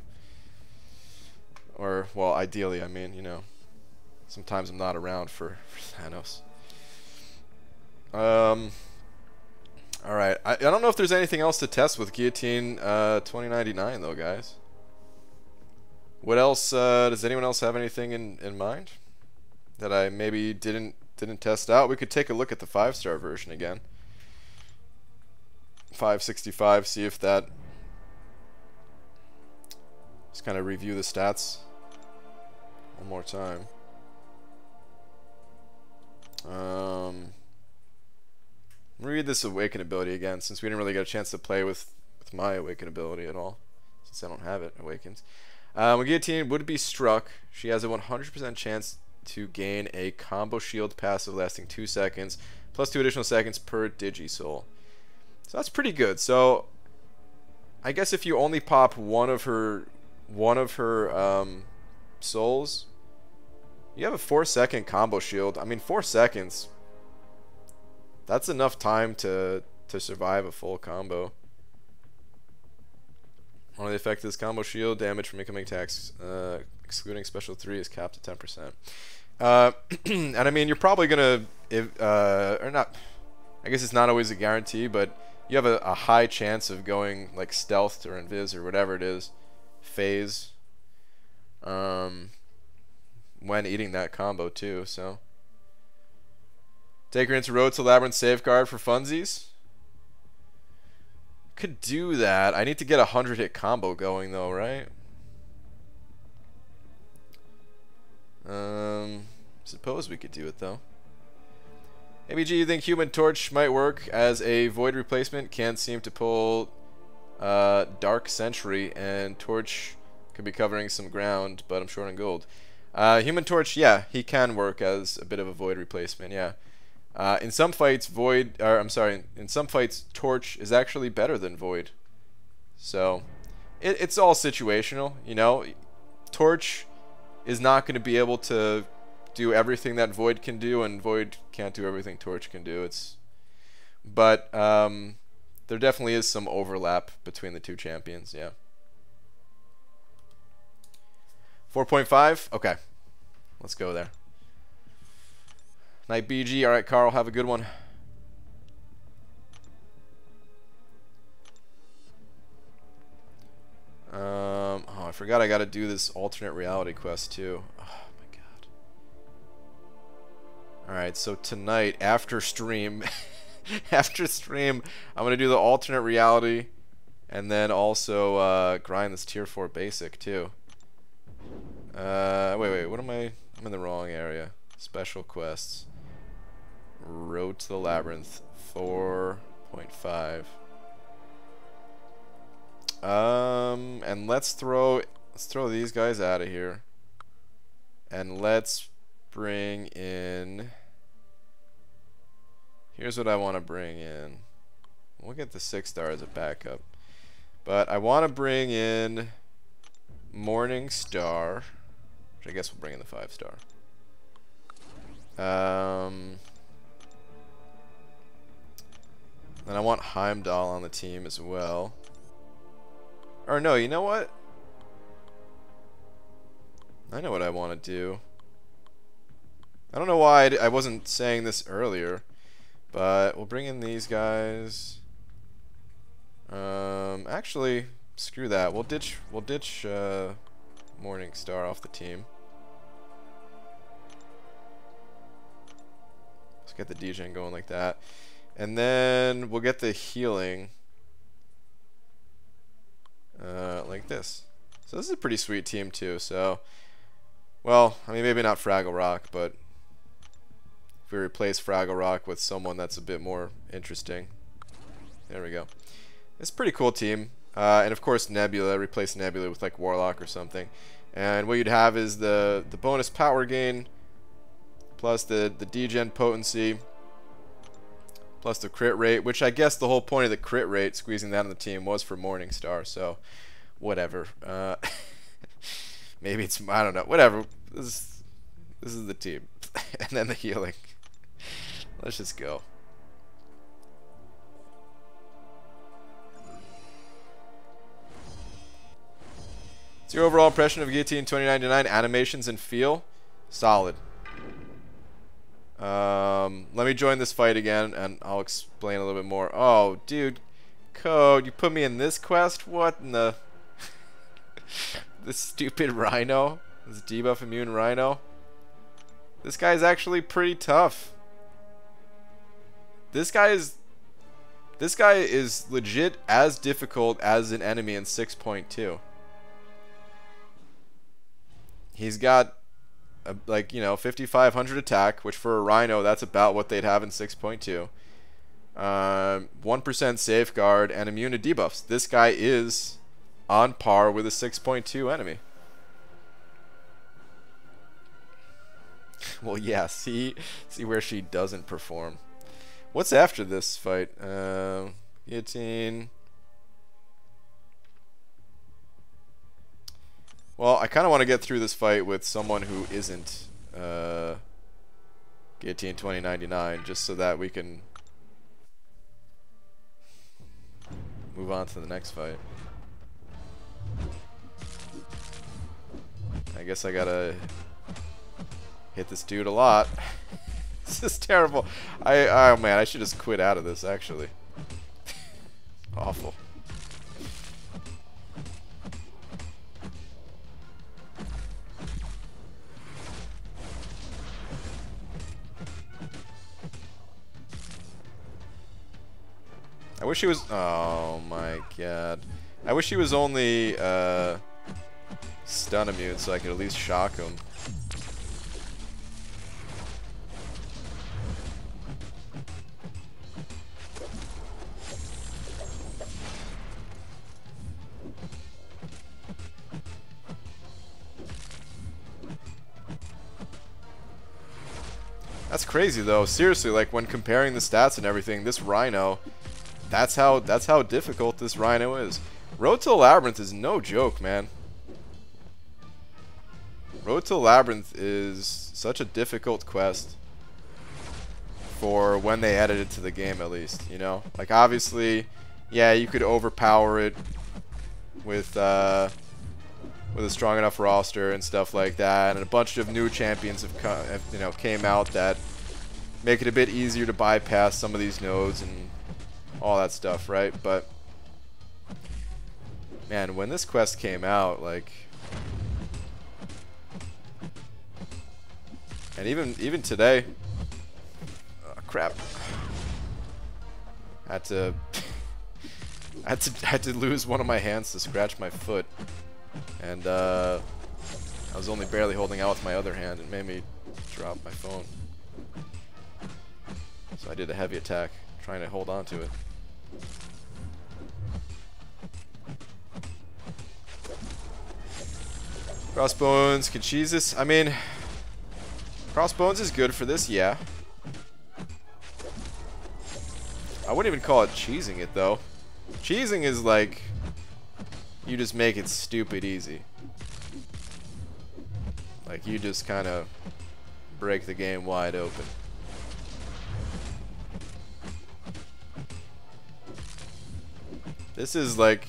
Or well, ideally, I mean, you know. Sometimes I'm not around for Thanos. Alright, I don't know if there's anything else to test with Guillotine 2099 though, guys. What else, does anyone else have anything in mind that I maybe didn't test out? We could take a look at the 5-star version again. 565, see if that... Just kind of review the stats one more time. Read this Awaken ability again, since we didn't really get a chance to play with my Awaken ability at all, since I don't have it Awakens. When Guillotine would be struck, she has a 100% chance to gain a combo shield passive lasting 2 seconds, plus 2 additional seconds per Digisoul. So that's pretty good. So I guess if you only pop one of her souls, you have a 4-second combo shield. I mean, 4 seconds. That's enough time to survive a full combo. One of the effects of this combo shield, damage from incoming attacks, excluding special 3, is capped at 10%. And I mean, you're probably gonna, or not. I guess it's not always a guarantee, but you have a high chance of going like stealth or invis or whatever it is, phase. When eating that combo too, so. Take her into Road to Labyrinth Safeguard for funsies. Could do that. I need to get a 100-hit combo going though, right? Suppose we could do it though. ABG, you think Human Torch might work as a Void replacement? Can't seem to pull Dark Sentry, and Torch could be covering some ground, but I'm short on gold. Human Torch, yeah, he can work as a bit of a Void replacement, yeah. In some fights, in some fights, Torch is actually better than Void. So, it's all situational, you know. Torch is not going to be able to do everything that Void can do, and Void can't do everything Torch can do. But there definitely is some overlap between the two champions, yeah. 4.5? Okay. Let's go there. Night BG. Alright, Carl, have a good one. Oh, I forgot I gotta do this alternate reality quest too. Oh my god. Alright, so tonight, after stream, after stream, I'm gonna do the alternate reality, and then also grind this tier 4 basic too. Wait, what am I? I'm in the wrong area. Special quests. Road to the Labyrinth, 4.5. And let's throw these guys out of here. And let's bring in. Here's what I want to bring in. We'll get the 6-star as a backup. But I want to bring in Morning Star, which I guess we'll bring in the 5-star. And I want Heimdall on the team as well. Or no, you know what? I know what I want to do. I don't know why I wasn't saying this earlier, but we'll bring in these guys. Actually, screw that. We'll ditch Morning Star off the team. Let's get the degen going like that. And then we'll get the healing like this. So this is a pretty sweet team too. So, well, I mean, maybe not Fraggle Rock, but if we replace Fraggle Rock with someone that's a bit more interesting. There we go. It's a pretty cool team. And of course Nebula, replace Nebula with like Warlock or something. And what you'd have is the bonus power gain, plus the degen potency, plus the crit rate, which I guess the whole point of the crit rate, squeezing that on the team, was for Morning Star, so whatever. Maybe it's, I don't know, whatever. This is the team. And then the healing. Let's just go. What's your overall impression of Guillotine 2099? Animations and feel? Solid. Let me join this fight again, and I'll explain a little bit more. Oh, dude, Code, you put me in this quest? What in the... This stupid Rhino? This debuff immune Rhino? This guy's actually pretty tough. This guy is legit as difficult as an enemy in 6.2. He's got like, you know, 5,500 attack, which for a Rhino, that's about what they'd have in 6.2. 1% safeguard and immune to debuffs. This guy is on par with a 6.2 enemy. Well, yeah, see where she doesn't perform. What's after this fight? Guillotine. Well, I kind of want to get through this fight with someone who isn't Guillotine 2099, just so that we can move on to the next fight. I guess I gotta hit this dude a lot. This is terrible. Oh man, I should just quit out of this, actually. Awful. I wish he was... Oh my god. I wish he was only stun immune so I could at least shock him. That's crazy though. Seriously, like when comparing the stats and everything, this Rhino... That's how difficult this Rhino is. Road to the Labyrinth is no joke, man. Road to the Labyrinth is such a difficult quest for when they added it to the game, at least, you know? Like, obviously, yeah, you could overpower it with a strong enough roster and stuff like that, and a bunch of new champions have came out that make it a bit easier to bypass some of these nodes and all that stuff, right? But Man, when this quest came out, like, and even today, oh, crap, I had to lose one of my hands to scratch my foot, and I was only barely holding out with my other hand. It made me drop my phone, so I did a heavy attack, trying to hold on to it. Crossbones, can cheese this? I mean, crossbones is good for this, yeah. I wouldn't even call it cheesing it, though. Cheesing is like, you just make it stupid easy. Like, you just kind of break the game wide open. This is like,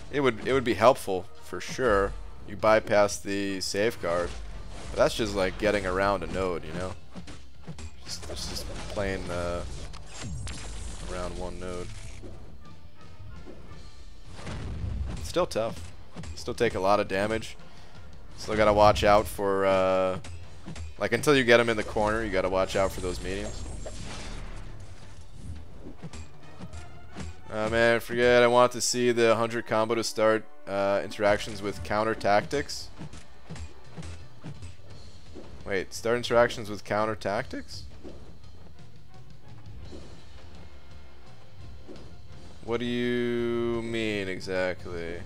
it would be helpful for sure. You bypass the safeguard, but that's just like getting around a node, you know. It's just playing around one node. Still tough. Still take a lot of damage. Still gotta watch out for like until you get them in the corner, you gotta watch out for those mediums. Man, I forget. I want to see the 100 combo to start interactions with counter tactics. Wait, start interactions with counter tactics? What do you mean exactly?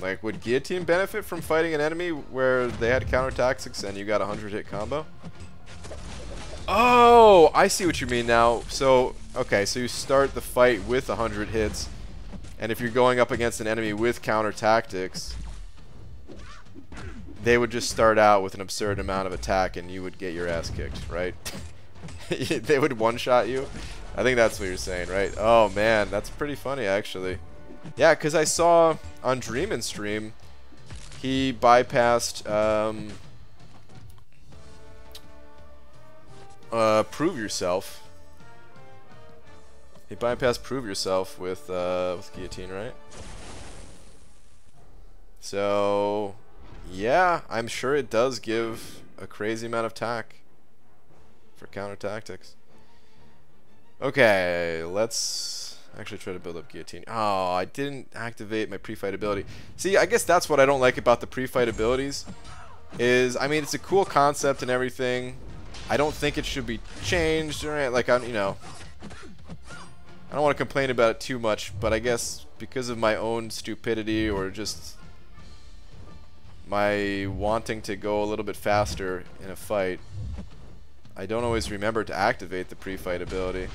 Like, would Guillotine benefit from fighting an enemy where they had counter tactics and you got a 100-hit combo? Oh, I see what you mean now. So, okay, so you start the fight with 100 hits, and if you're going up against an enemy with counter tactics, they would just start out with an absurd amount of attack and you would get your ass kicked, right? They would one-shot you? I think that's what you're saying, right? Oh, man, that's pretty funny, actually. Yeah, because I saw on Dreamin's stream, he bypassed Prove Yourself. He bypassed Prove Yourself with Guillotine, right? So, yeah, I'm sure it does give a crazy amount of tack for counter tactics. Okay, let's actually try to build up Guillotine. Oh, I didn't activate my pre-fight ability. See, I guess that's what I don't like about the pre-fight abilities. Is, I mean, it's a cool concept and everything. I don't think it should be changed or like, you know, I don't want to complain about it too much, but I guess because of my own stupidity or just my wanting to go a little bit faster in a fight, I don't always remember to activate the pre-fight ability.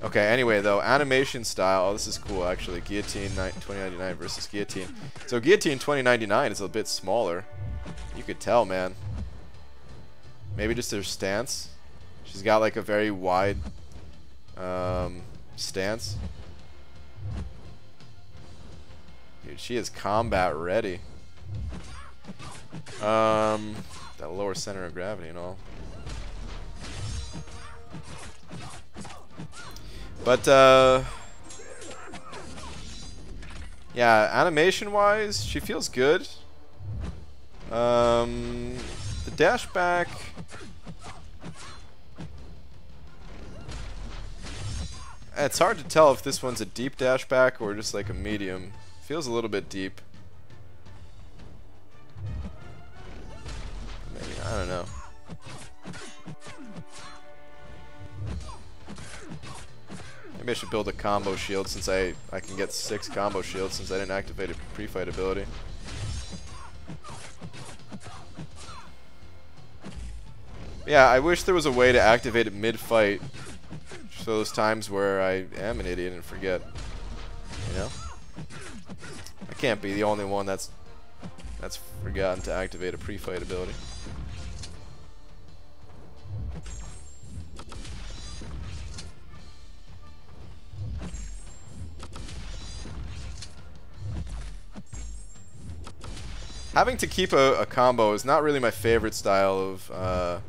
Okay, anyway, though, animation style. Oh, this is cool, actually. Guillotine 2099 versus Guillotine. So Guillotine 2099 is a bit smaller. You could tell, man. Maybe just her stance. She's got, like, a very wide stance. Dude, she is combat ready. That lower center of gravity and all. But, yeah, animation-wise, she feels good. The dash back... It's hard to tell if this one's a deep dash back or just like a medium. Feels a little bit deep. Maybe, I don't know. Maybe I should build a combo shield since I can get 6 combo shields since I didn't activate a pre-fight ability. Yeah, I wish there was a way to activate it mid-fight. So those times where I am an idiot and forget. You know? I can't be the only one that's forgotten to activate a pre-fight ability. Having to keep a combo is not really my favorite style of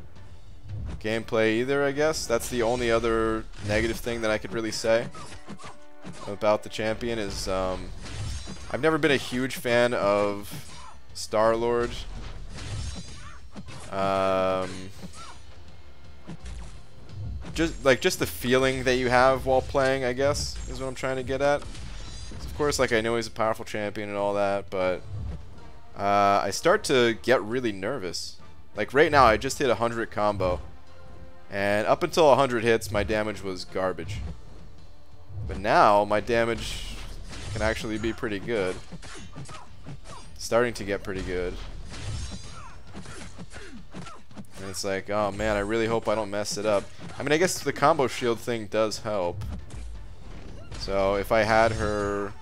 gameplay either, I guess. That's the only other negative thing that I could really say about the champion is I've never been a huge fan of Star-Lord. Just the feeling that you have while playing, I guess, is what I'm trying to get at. Of course, like, I know he's a powerful champion and all that, but I start to get really nervous. Like, right now, I just hit 100 combo, and up until 100 hits, my damage was garbage. But now, my damage can actually be pretty good. Starting to get pretty good. And it's like, oh man, I really hope I don't mess it up. I mean, I guess the combo shield thing does help. So, if I had her...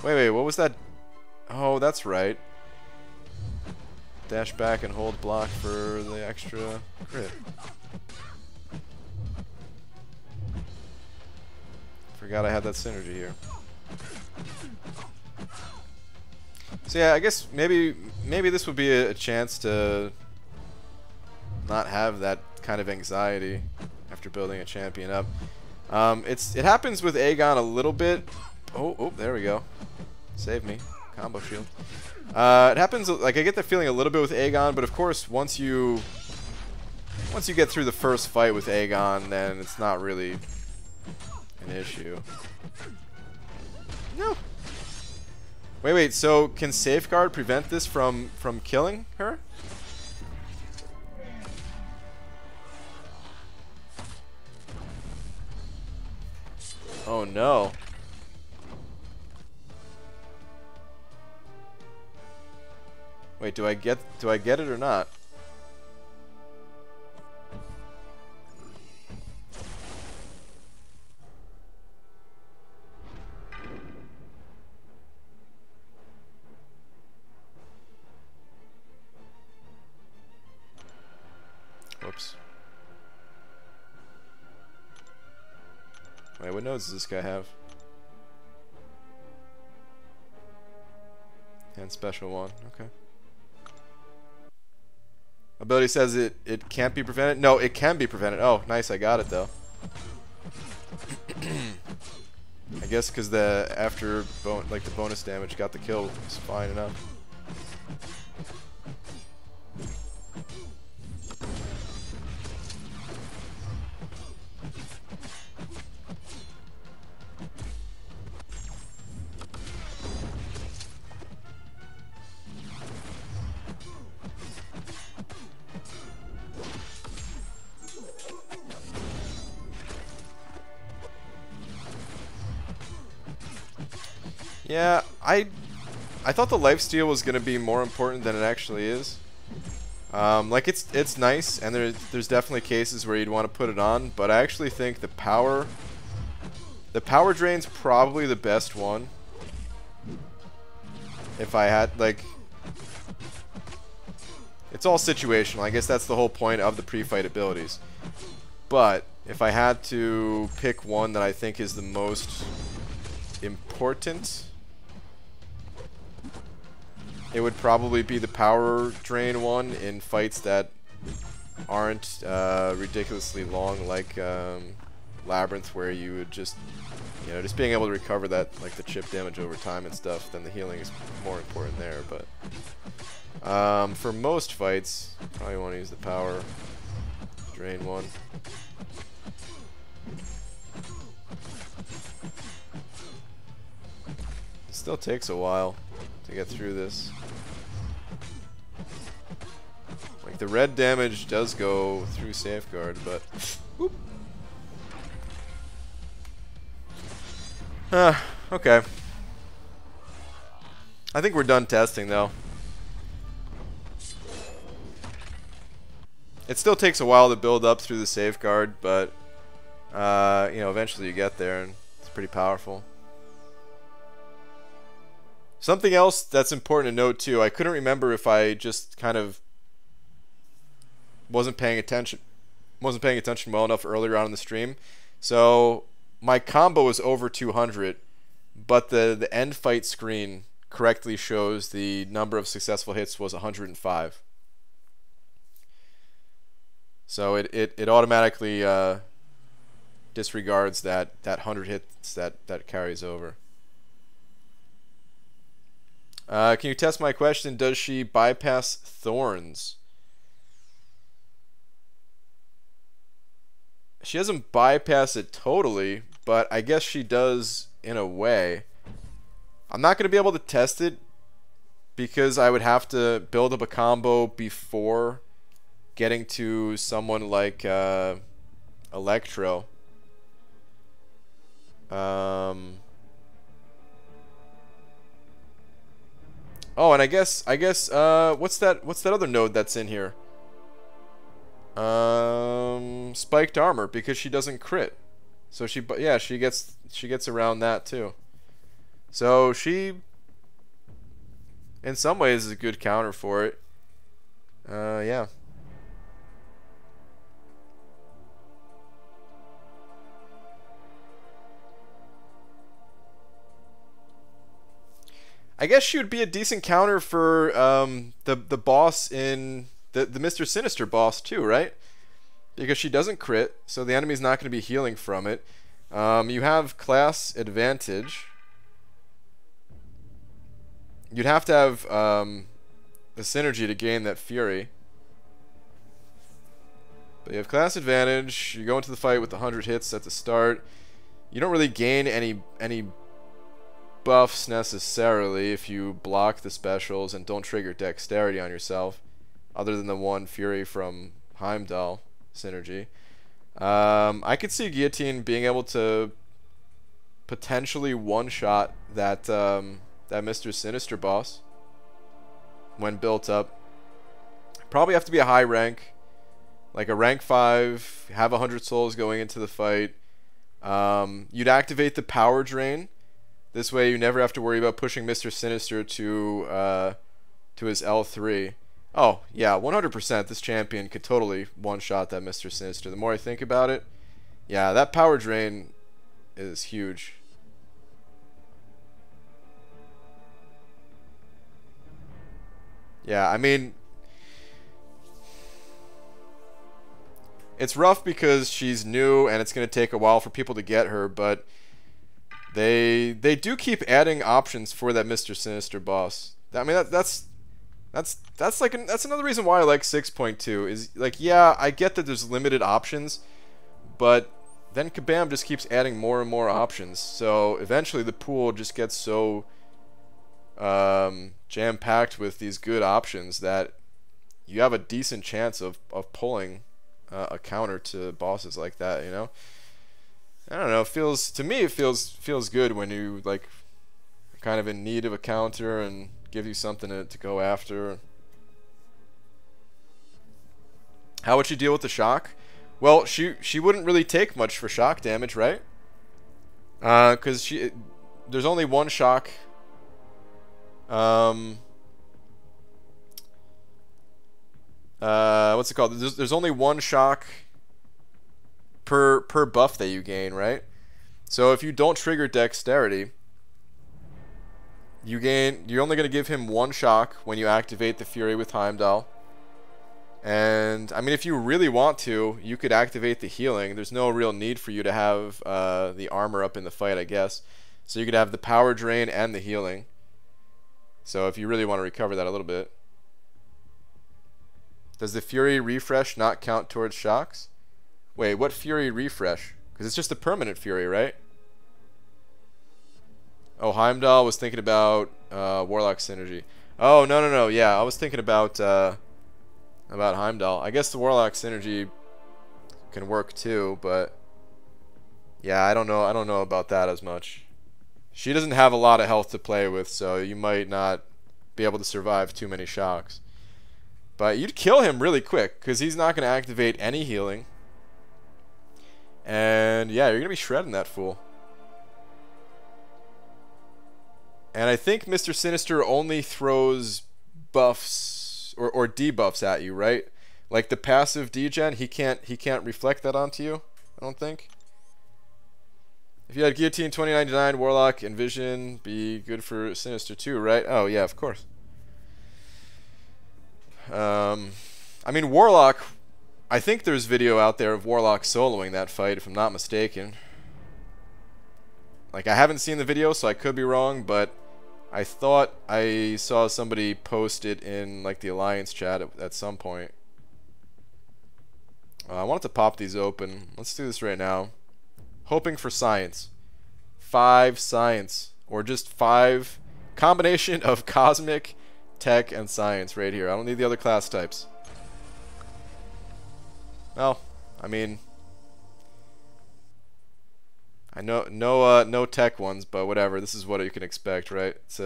Wait, what was that? Oh, that's right. Dash back and hold block for the extra crit. Forgot I had that synergy here. So yeah, I guess maybe this would be a chance to not have that kind of anxiety after building a champion up. It happens with Aegon a little bit. Oh, there we go. Save me. Combo shield. It happens, like, I get the feeling a little bit with Aegon, but of course, once you get through the first fight with Aegon, then it's not really an issue. No. Wait, so can Safeguard prevent this from killing her? Oh no. Wait, do I get it or not? Whoops. Wait, what nodes does this guy have? And special one, okay. Ability says it can't be prevented. No, it can be prevented. Oh, nice, I got it though. I guess because the the bonus damage got the kill was fine enough. Yeah, I thought the lifesteal was gonna be more important than it actually is. Like it's nice, and there's definitely cases where you'd want to put it on, but I actually think the power drain's probably the best one. If I had, like, it's all situational. I guess that's the whole point of the pre-fight abilities. But if I had to pick one that I think is the most important, it would probably be the power drain one in fights that aren't ridiculously long, like Labyrinth, where you would just, you know, just being able to recover that, like the chip damage over time and stuff. Then the healing is more important there. But for most fights, probably want to use the power drain one. It still takes a while to get through this. Like, the red damage does go through Safeguard, but whoop. Okay. I think we're done testing though. It still takes a while to build up through the Safeguard, but you know, eventually you get there and it's pretty powerful. Something else that's important to note too, I couldn't remember if I just kind of wasn't paying attention well enough earlier on in the stream. So my combo is over 200, but the end fight screen correctly shows the number of successful hits was 105. So it automatically disregards that 100 hits that carries over. Can you test my question? Does she bypass Thorns? She doesn't bypass it totally, but I guess she does in a way. I'm not going to be able to test it because I would have to build up a combo before getting to someone like Electro. Oh, and I guess what's that other node that's in here? Spiked armor, because she doesn't crit. So she gets around that too. So she in some ways is a good counter for it. Yeah. I guess she would be a decent counter for the boss in the Mr. Sinister boss too, right? Because she doesn't crit, so the enemy's not going to be healing from it. You have class advantage. You'd have to have the synergy to gain that fury. But you have class advantage. You go into the fight with 100 hits at the start. You don't really gain any buffs necessarily if you block the specials and don't trigger dexterity on yourself, other than the one fury from Heimdall synergy. I could see Guillotine being able to potentially one-shot that that Mr. Sinister boss when built up. Probably have to be a high rank, like a rank 5, have 100 souls going into the fight. You'd activate the power drain. This way you never have to worry about pushing Mr. Sinister to his L3. Oh, yeah, 100% this champion could totally one-shot that Mr. Sinister. The more I think about it, yeah, that power drain is huge. Yeah, I mean, it's rough because she's new and it's going to take a while for people to get her, but they do keep adding options for that Mr. Sinister boss. I mean, that's another reason why I like 6.2 is, like, yeah, I get that there's limited options, but then Kabam just keeps adding more and more options. So eventually the pool just gets so jam-packed with these good options that you have a decent chance of pulling a counter to bosses like that, you know? I don't know, to me it feels good when you, like, are kind of in need of a counter and give you something to go after. How would she deal with the shock? Well, she wouldn't really take much for shock damage, right? Because there's only one shock. What's it called? There's only one shock per buff that you gain, right? So if you don't trigger dexterity, you're only going to give him one shock when you activate the Fury with Heimdall. And I mean, if you really want to, you could activate the healing. There's no real need for you to have the armor up in the fight, I guess. So you could have the power drain and the healing. So if you really want to recover that a little bit. Does the Fury refresh not count towards shocks? Wait, what Fury refresh? Because it's just a permanent Fury, right? Oh, Heimdall was thinking about Warlock Synergy. Oh, no. Yeah, I was thinking about Heimdall. I guess the Warlock Synergy can work too, but yeah, I don't know about that as much. She doesn't have a lot of health to play with, so you might not be able to survive too many shocks. But you'd kill him really quick, because he's not going to activate any healing. And yeah, you're going to be shredding that fool. And I think Mr. Sinister only throws buffs or debuffs at you, right? Like the passive degen, he can't reflect that onto you, I don't think. If you had Guillotine 2099, Warlock, and Vision, be good for Sinister too, right? Oh yeah, of course. I mean, Warlock, I think there's video out there of Warlock soloing that fight, if I'm not mistaken. Like, I haven't seen the video, so I could be wrong, but I thought I saw somebody post it in, like, the Alliance chat at some point. I wanted to pop these open. Let's do this right now. Hoping for science. 5 science. Or just 5. Combination of cosmic, tech, and science right here. I don't need the other class types. Well, I mean, I know no tech ones, but whatever. This is what you can expect, right? It's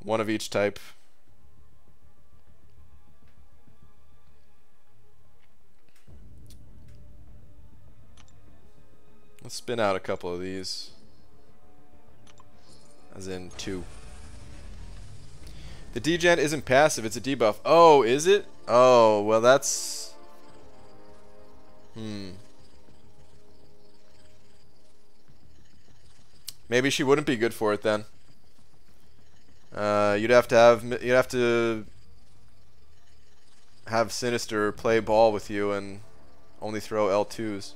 one of each type. Let's spin out a couple of these. As in 2. The degen isn't passive, it's a debuff. Oh, is it? Oh, well that's... Maybe she wouldn't be good for it then. You'd have to have Sinister play ball with you and only throw L2s.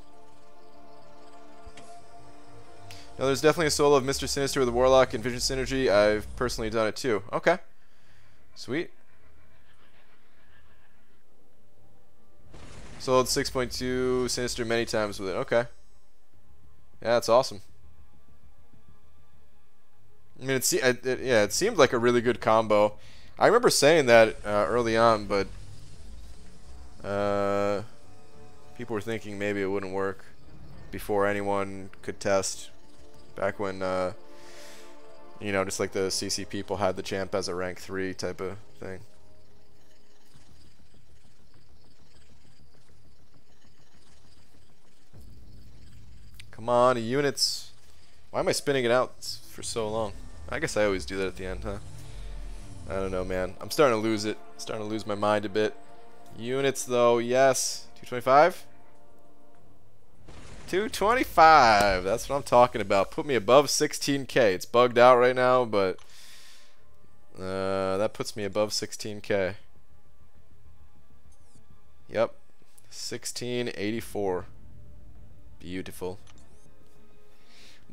No, there's definitely a solo of Mr. Sinister with the Warlock and Vision Synergy. I've personally done it too. Okay. Sweet. Soloed 6.2 Sinister many times with it. Okay. Yeah, that's awesome. I mean, it seemed like a really good combo. I remember saying that early on, but people were thinking maybe it wouldn't work before anyone could test. Back when, you know, just like the CC people had the champ as a rank 3 type of thing. Come on, units. Why am I spinning it out for so long? I guess I always do that at the end, huh? I don't know, man. I'm starting to lose it. Starting to lose my mind a bit. Units, though, yes. 225? 225. That's what I'm talking about. Put me above 16k. It's bugged out right now, but that puts me above 16k. Yep. 1684. Beautiful.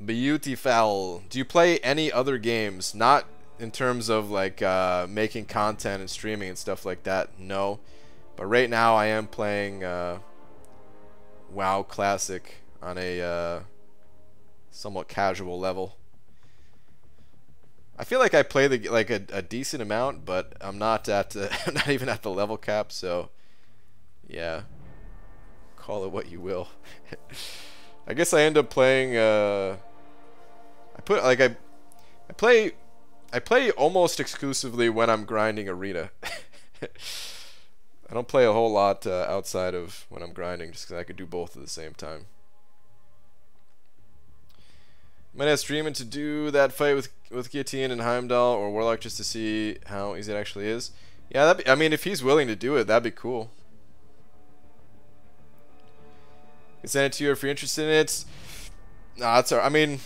Beautiful. Do you play any other games? Not in terms of like making content and streaming and stuff like that. No. But right now I am playing WoW Classic on a somewhat casual level. I feel like I play a decent amount, but I'm not at I'm not even at the level cap, so yeah. Call it what you will. I guess I end up playing I play almost exclusively when I'm grinding arena. I don't play a whole lot outside of when I'm grinding, just because I could do both at the same time. Might have streaming to do that fight with Guillotine and Heimdall or Warlock just to see how easy it actually is. Yeah, I mean, if he's willing to do it, that'd be cool. I can send it to you if you're interested in it. Nah, it's alright. I mean,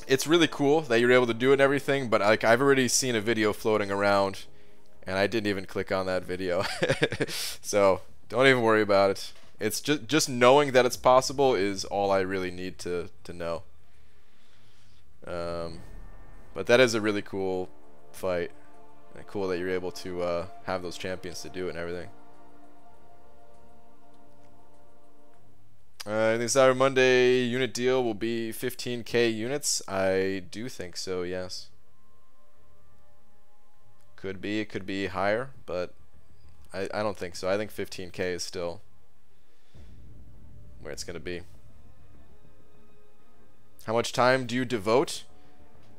it's really cool that you're able to do it and everything, but like I've already seen a video floating around, and I didn't even click on that video. So don't even worry about it. It's just knowing that it's possible is all I really need to know. But that is a really cool fight, and cool that you're able to have those champions to do it and everything. I think Cyber Monday unit deal will be 15k units. I do think so, yes. Could be, it could be higher, but I don't think so. I think 15k is still where it's going to be. How much time do you devote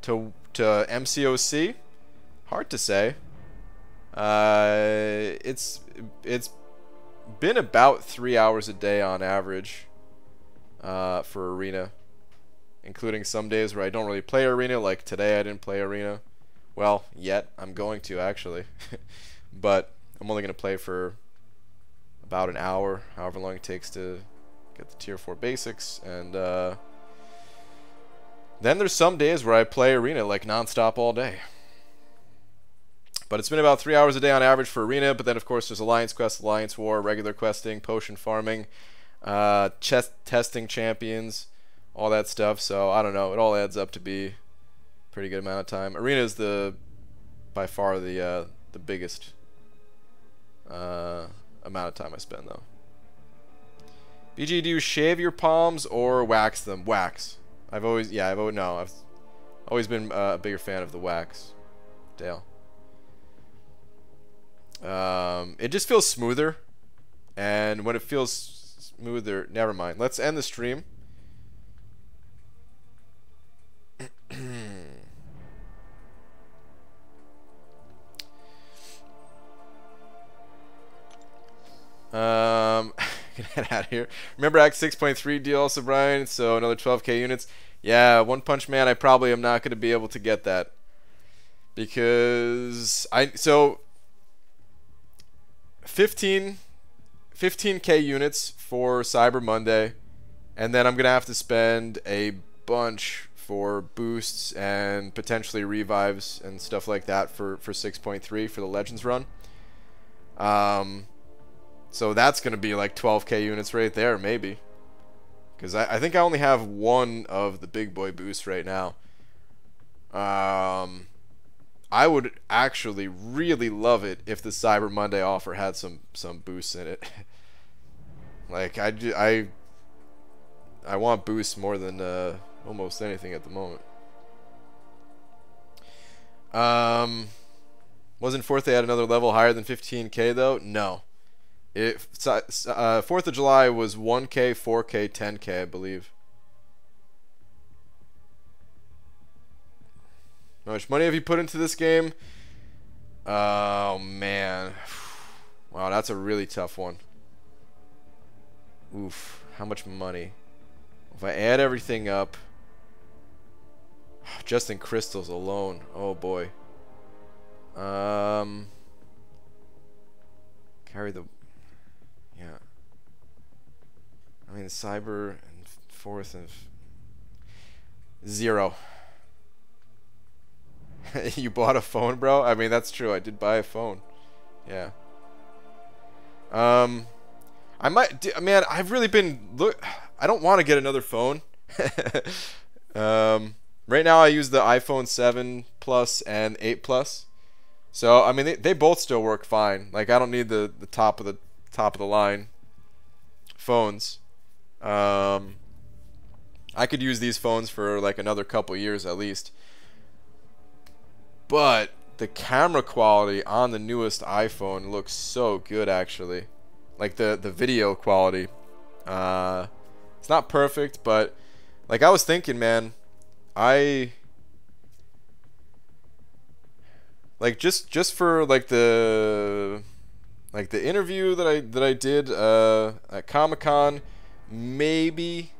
to MCOC? Hard to say. It's been about 3 hours a day on average for arena, including some days where I don't really play arena, like today I didn't play arena. Well, yet I'm going to actually, but I'm only going to play for about an hour, however long it takes to get the tier 4 basics, and then there's some days where I play arena like non-stop all day. But it's been about 3 hours a day on average for Arena, but then of course there's Alliance Quest, Alliance War, regular questing, potion farming, chest testing champions, all that stuff. So I don't know, it all adds up to be a pretty good amount of time. Arena is by far the biggest amount of time I spend though. BG, do you shave your palms or wax them? Wax. I've always been a bigger fan of the wax. Dale. It just feels smoother, and when it feels smoother, never mind. Let's end the stream. Get out of here. Remember Act 6.3 deal also, Brian? So another 12k units. Yeah, One Punch Man, I probably am not going to be able to get that. Because 15k units for Cyber Monday, and then I'm going to have to spend a bunch for boosts and potentially revives and stuff like that for 6.3 for the Legends run. So that's going to be like 12k units right there, maybe. Because I think I only have one of the big boy boosts right now. I would actually really love it if the Cyber Monday offer had some boosts in it. Like I want boosts more than almost anything at the moment. Wasn't 4th they had another level higher than 15k though? No. 4th of July was 1k, 4k, 10k, I believe. How much money have you put into this game? Oh man, wow, that's a really tough one. Oof, how much money? If I add everything up, just in crystals alone, oh boy. Carry the, yeah. I mean, Cyber and 4th and 0. You bought a phone, bro? I mean, that's true. I did buy a phone. Yeah. I might, man, I've really been, I don't want to get another phone. Right now I use the iPhone 7 Plus and 8 Plus. So, I mean, they both still work fine. Like, I don't need the top of the line phones. I could use these phones for like another couple years at least. But the camera quality on the newest iPhone looks so good, actually. Like the video quality. It's not perfect, but like I was thinking, man, like just for like the interview that I did at Comic-Con, maybe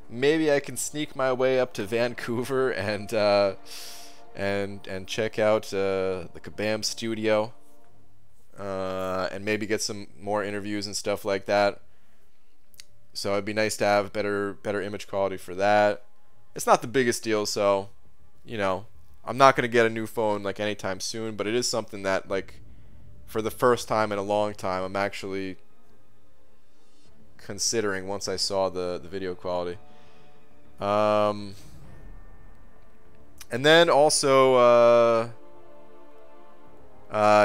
I can sneak my way up to Vancouver and check out the Kabam studio, and maybe get some more interviews and stuff like that. So it'd be nice to have better image quality for that. It's not the biggest deal, so you know, I'm not gonna get a new phone like anytime soon, but it is something that, like, for the first time in a long time, I'm actually considering once I saw the video quality. And then also,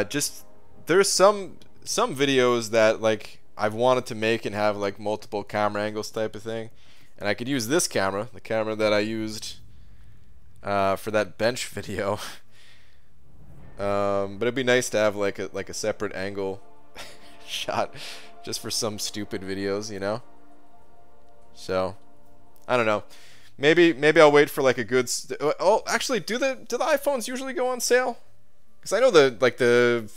just there's some videos that like I've wanted to make and have like multiple camera angles type of thing, and I could use this camera, the camera that I used for that bench video. But it'd be nice to have like a separate angle shot just for some stupid videos, you know. So I don't know. Maybe I'll wait for like a good. Oh, actually, do the iPhones usually go on sale? Because I know the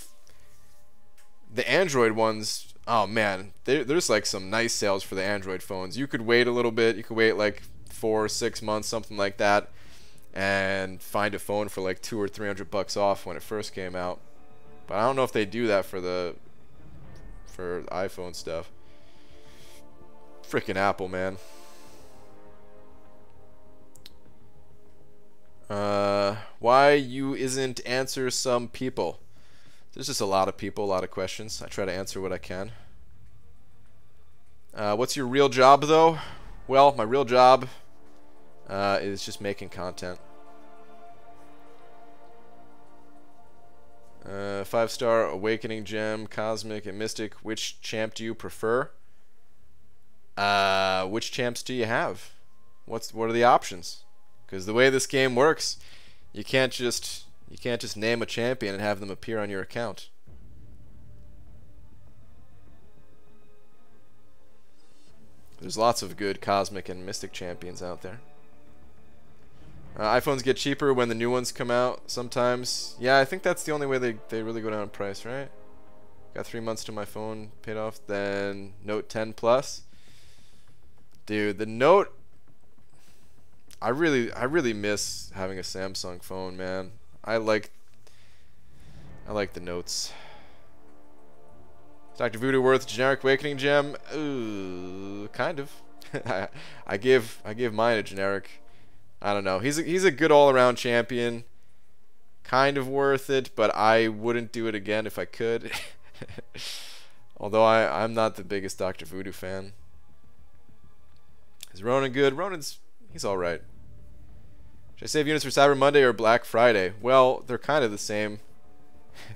Android ones. Oh man, there's like some nice sales for the Android phones. You could wait a little bit. You could wait like 4 or 6 months, something like that, and find a phone for like $200 or $300 off when it first came out. But I don't know if they do that for iPhone stuff. Freaking Apple, man. Why you isn't answer some people? There's just a lot of people, a lot of questions. I try to answer what I can. What's your real job, though? Well, my real job is just making content. 5-star Awakening Gem, Cosmic, and Mystic. Which champ do you prefer? Which champs do you have? What are the options? Because the way this game works, you can't just name a champion and have them appear on your account. There's lots of good Cosmic and Mystic champions out there. iPhones get cheaper when the new ones come out sometimes. Yeah, I think that's the only way they really go down in price, right? Got 3 months to my phone paid off. Then Note 10 Plus. Dude, the Note, I really miss having a Samsung phone, man. I like the Notes. Dr. Voodoo worth generic Awakening Gem? Ooh, kind of. I give mine a generic. I don't know. He's a good all-around champion. Kind of worth it, but I wouldn't do it again if I could. Although I'm not the biggest Dr. Voodoo fan. Is Ronan good? He's all right. Should I save units for Cyber Monday or Black Friday? Well, they're kind of the same,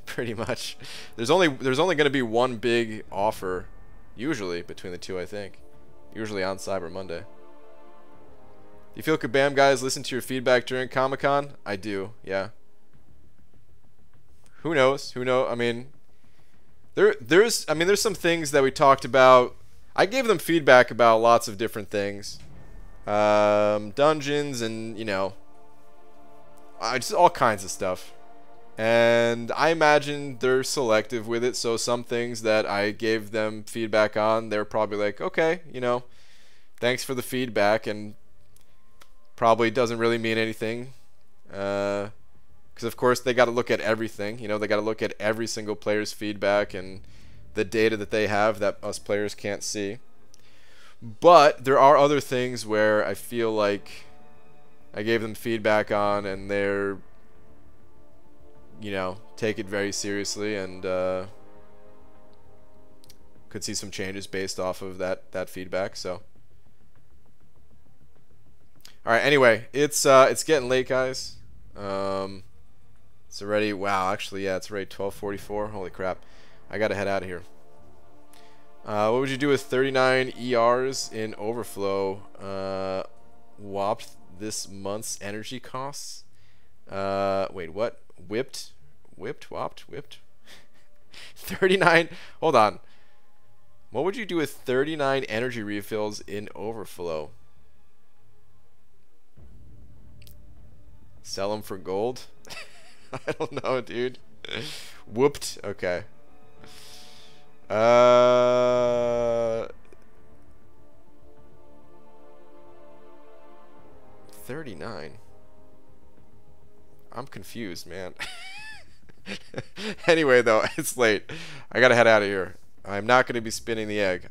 pretty much. There's only going to be one big offer, usually between the two. I think, usually on Cyber Monday. Do you feel Kabam guys listen to your feedback during Comic-Con? I do, yeah. Who knows? Who knows? I mean, there's some things that we talked about. I gave them feedback about lots of different things, dungeons, and just all kinds of stuff. And I imagine they're selective with it. So some things that I gave them feedback on, they're probably like, okay, thanks for the feedback, and probably doesn't really mean anything. Because of course they got to look at everything. They got to look at every single player's feedback and the data that they have that us players can't see. But there are other things where I feel like I gave them feedback on, and they're, take it very seriously, and could see some changes based off of that feedback. So, all right. Anyway, it's getting late, guys. It's already, wow. Actually, yeah, it's already 12:44. Holy crap! I gotta head out of here. What would you do with 39 ERs in overflow? Whopped this month's energy costs. Wait, what? Whipped, whopped. 39. Hold on. What would you do with 39 energy refills in overflow? Sell them for gold? I don't know, dude. Whooped. Okay. 39. I'm confused, man. Anyway, though, it's late. I gotta head out of here. I'm not gonna be spinning the egg.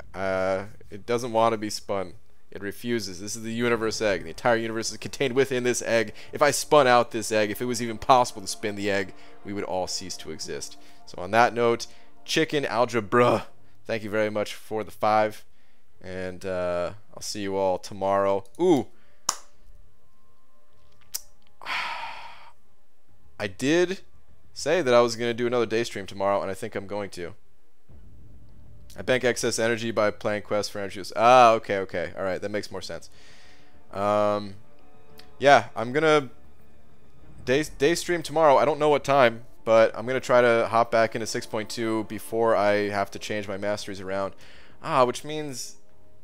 It doesn't want to be spun. It refuses. This is the universe egg. The entire universe is contained within this egg. If I spun out this egg, if it was even possible to spin the egg, we would all cease to exist. So on that note, chicken algebra, thank you very much for the 5. And I'll see you all tomorrow. Ooh. I did say that I was going to do another day stream tomorrow, and I think I'm going to. I bank excess energy by playing quests for energy use. Ah, okay. All right, that makes more sense. Yeah, I'm going to day stream tomorrow. I don't know what time, but I'm going to try to hop back into 6.2 before I have to change my masteries around. Which means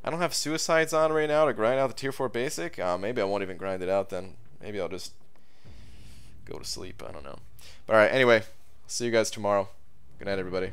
I don't have suicides on right now to grind out the tier 4 basic. Maybe I won't even grind it out then. Maybe I'll just go to sleep. I don't know. But alright, anyway, see you guys tomorrow. Good night, everybody.